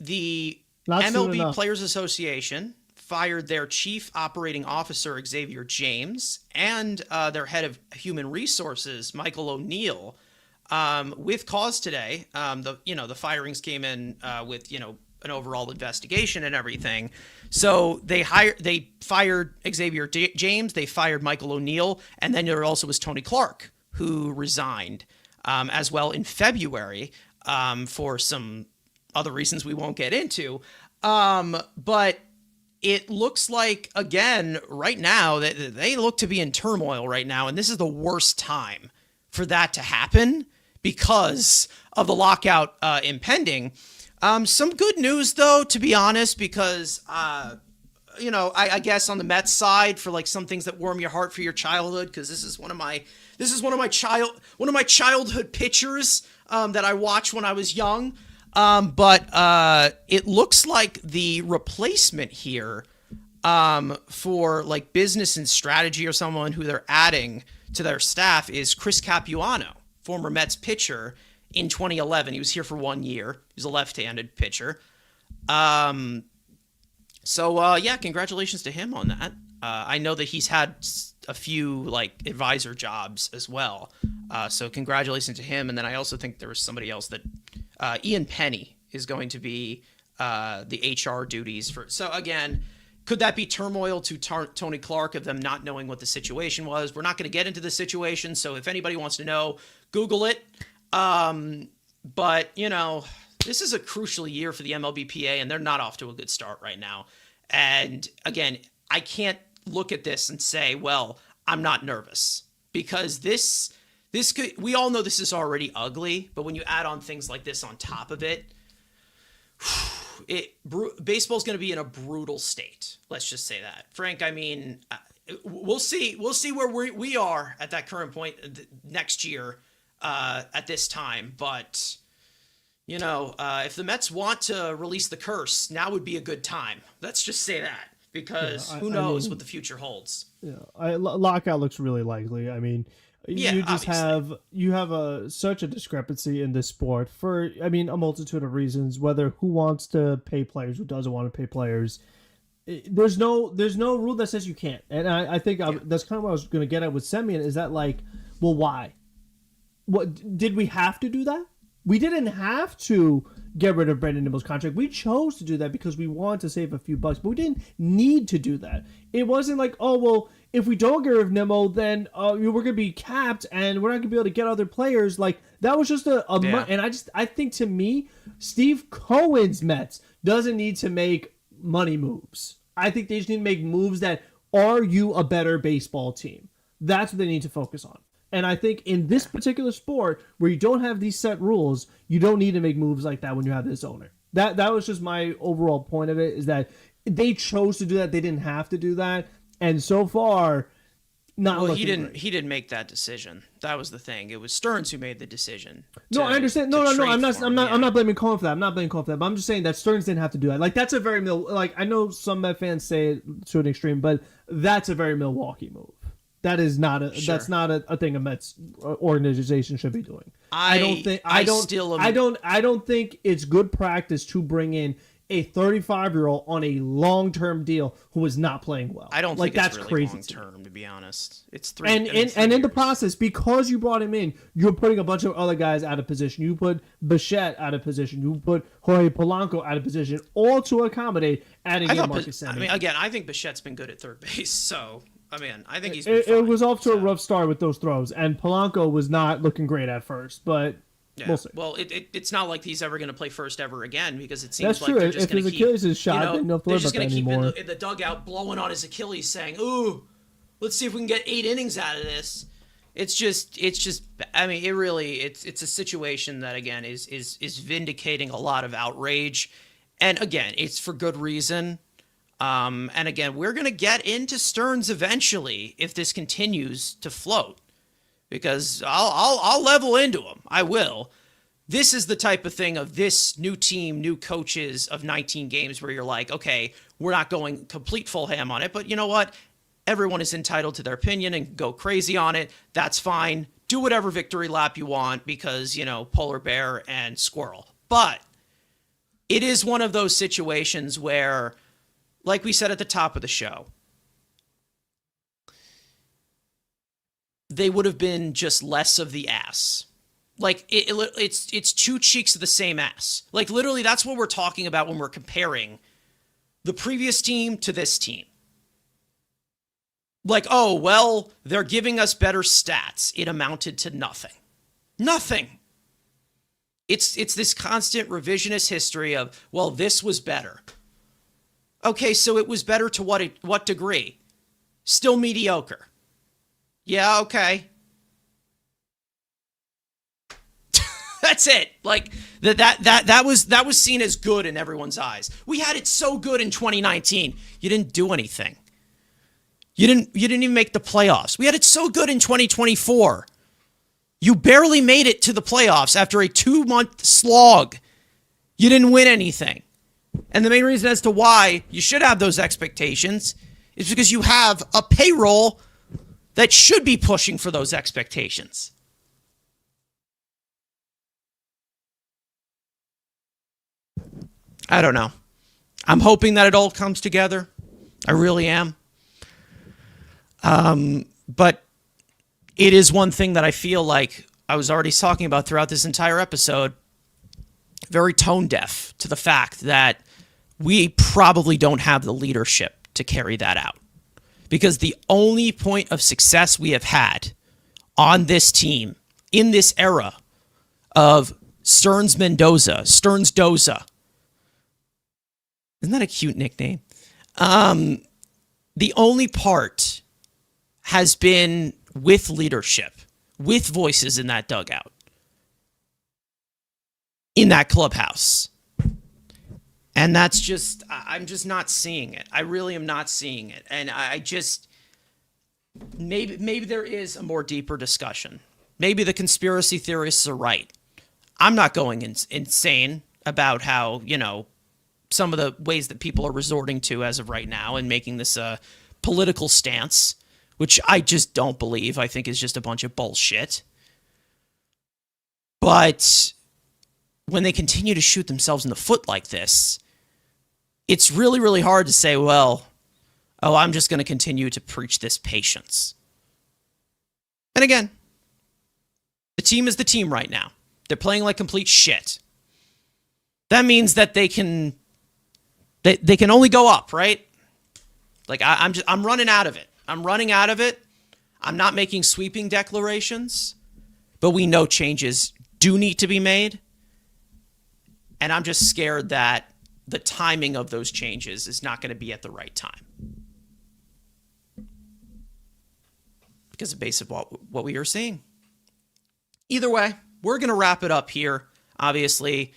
MLB Players Association fired their chief operating officer, Xavier James, and their head of human resources, Michael O'Neill, with cause today. The firings came in with, an overall investigation and everything. So they fired Xavier James, they fired Michael O'Neill, and then there also was Tony Clark, who resigned as well in February for some other reasons we won't get into. But it looks like, again, right now, that they look to be in turmoil right now, and this is the worst time for that to happen because of the lockout impending. Some good news, though, to be honest, because I guess on the Mets side, for like some things that warm your heart for your childhood, because this is one of my childhood pitchers that I watched when I was young. But it looks like the replacement here for like business and strategy, or someone who they're adding to their staff, is Chris Capuano, former Mets pitcher in 2011. He was here for 1 year. He was a left-handed pitcher. So congratulations to him on that. I know that he's had a few like advisor jobs as well. So congratulations to him. And then I also think there was somebody else that Ian Penny is going to be the HR duties for. So again, could that be turmoil to Tony Clark of them not knowing what the situation was? We're not going to get into the situation. So if anybody wants to know, Google it. But this is a crucial year for the MLBPA, and they're not off to a good start right now. And again, I can't look at this and say, well, I'm not nervous, because this could, we all know this is already ugly, but when you add on things like this on top of it, baseball's going to be in a brutal state. Let's just say that. Frank, I mean, we'll see where we are at that current point next year at this time. But, if the Mets want to release the curse, now would be a good time. Let's just say that, because who knows what the future holds. Yeah, lockout looks really likely. I mean, you just obviously. have such a discrepancy in this sport for, I mean, a multitude of reasons, whether who wants to pay players, who doesn't want to pay players. There's no rule that says you can't. And I think that's kind of what I was going to get at with Semyon, is that like, well, why? What did we have to do that? We didn't have to get rid of Brandon Nimble's contract. We chose to do that because we wanted to save a few bucks, but we didn't need to do that. It wasn't like, oh, well, if we don't get rid of Nimble, then we're going to be capped and we're not going to be able to get other players. Like, that was just and I think, to me, Steve Cohen's Mets doesn't need to make money moves. I think they just need to make moves that, are you a better baseball team? That's what they need to focus on. And I think in this particular sport, where you don't have these set rules, you don't need to make moves like that when you have this owner. That was just my overall point of it, is that they chose to do that. They didn't have to do that. And so far, not. Well, he didn't make that decision. That was the thing. It was Stearns who made the decision. No, I understand. No. I'm not blaming Cohen for that. I'm not blaming Cohen for that. But I'm just saying that Stearns didn't have to do that. Like, that's a very I know some Met fans say it to an extreme, but that's a very Milwaukee move. That is not a. Sure. That's not a thing a Mets organization should be doing. I don't think it's good practice to bring in a 35-year-old on a long-term deal who is not playing well. I don't think that's really crazy long-term, to be honest. It's 3 and in the process, because you brought him in, you're putting a bunch of other guys out of position. You put Bichette out of position. You put Jorge Polanco out of position, all to accommodate adding in Marcus Semien. I mean, again, I think Bichette's been good at third base, so I mean, I think he's been fine. It was off to a rough start with those throws, and Polanco was not looking great at first, but we'll see. Well, it's not like he's ever going to play first ever again, because it seems that's like true. They're just if his Achilles is shot, they're just going to keep in the dugout blowing on his Achilles, saying, "Ooh, let's see if we can get 8 innings out of this." It's just. I mean, it's a situation that, again, is vindicating a lot of outrage, and again, it's for good reason. And again, we're going to get into Stearns eventually if this continues to float, because I'll level into him. I will. This is the type of thing of this new team, new coaches of 19 games where you're like, okay, we're not going complete full ham on it, but you know what? Everyone is entitled to their opinion and go crazy on it. That's fine. Do whatever victory lap you want, because, polar bear and squirrel. But it is one of those situations where, like we said at the top of the show, they would have been just less of the ass. Like, it's 2 cheeks of the same ass. Like, literally, that's what we're talking about when we're comparing the previous team to this team. Like, oh, well, they're giving us better stats. It amounted to nothing. Nothing. It's this constant revisionist history of, well, this was better. Okay, so it was better to what degree? Still mediocre. Yeah, okay. That's it. Like that was seen as good in everyone's eyes. We had it so good in 2019. You didn't do anything. You didn't even make the playoffs. We had it so good in 2024. You barely made it to the playoffs after a 2-month slog. You didn't win anything. And the main reason as to why you should have those expectations is because you have a payroll that should be pushing for those expectations. I don't know. I'm hoping that it all comes together. I really am. But it is one thing that I feel like I was already talking about throughout this entire episode, very tone deaf to the fact that we probably don't have the leadership to carry that out. Because the only point of success we have had on this team in this era of Mendoza, Doza. Isn't that a cute nickname? The only part has been with leadership, with voices in that dugout, in that clubhouse. And that's just, I'm just not seeing it. I really am not seeing it. And I just, maybe there is a more deeper discussion. Maybe the conspiracy theorists are right. I'm not going insane about how, some of the ways that people are resorting to as of right now and making this a political stance, which I just don't believe. I think is just a bunch of bullshit. But when they continue to shoot themselves in the foot like this, it's really, really hard to say, well, I'm just going to continue to preach this patience. And again, the team is the team right now. They're playing like complete shit. That means that they can only go up, right? Like I'm running out of it. I'm running out of it. I'm not making sweeping declarations, but we know changes do need to be made. And I'm just scared that the timing of those changes is not going to be at the right time. Because of base of what we are seeing. Either way, we're going to wrap it up here, obviously.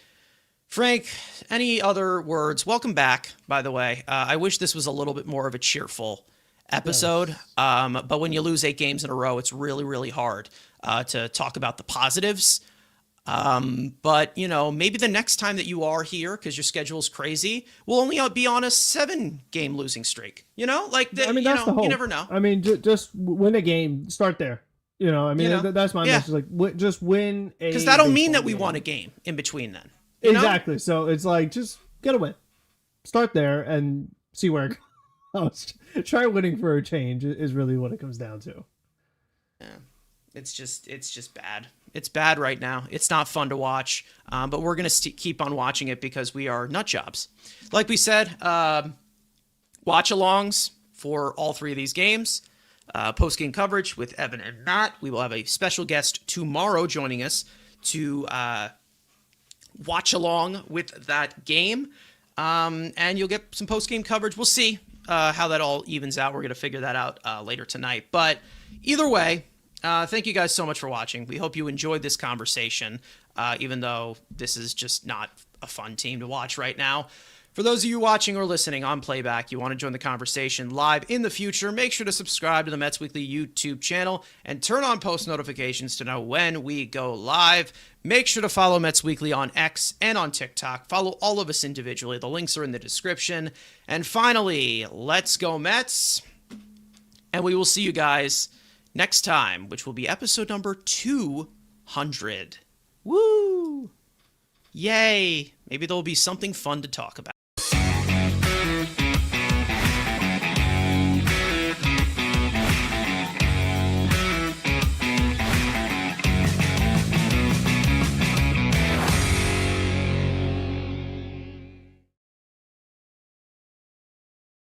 Frank, any other words? Welcome back, by the way. I wish this was a little bit more of a cheerful episode. Yes. But when you lose 8 games in a row, it's really, really hard to talk about the positives. But, maybe the next time that you are here, because your schedule is crazy, we'll only be on a 7-game losing streak. That's the hope. You never know. Just win a game. Start there. That's my message. Like, just win a. Because that'll mean that we won a game in between then. Exactly. So it's like, just get a win. Start there and see where it goes. Try winning for a change is really what it comes down to. Yeah. It's just bad. It's bad right now. It's not fun to watch, but we're going to keep on watching it because we are nut jobs. Like we said, watch-alongs for all 3 of these games. Post-game coverage with Evan and Matt. We will have a special guest tomorrow joining us to watch along with that game. And you'll get some post-game coverage. We'll see how that all evens out. We're going to figure that out later tonight. But either way, thank you guys so much for watching. We hope you enjoyed this conversation, even though this is just not a fun team to watch right now. For those of you watching or listening on playback, you want to join the conversation live in the future, make sure to subscribe to the Mets Weekly YouTube channel and turn on post notifications to know when we go live. Make sure to follow Mets Weekly on X and on TikTok. Follow all of us individually. The links are in the description. And finally, let's go Mets. And we will see you guys next time, which will be episode number 200. Woo! Yay! Maybe there'll be something fun to talk about.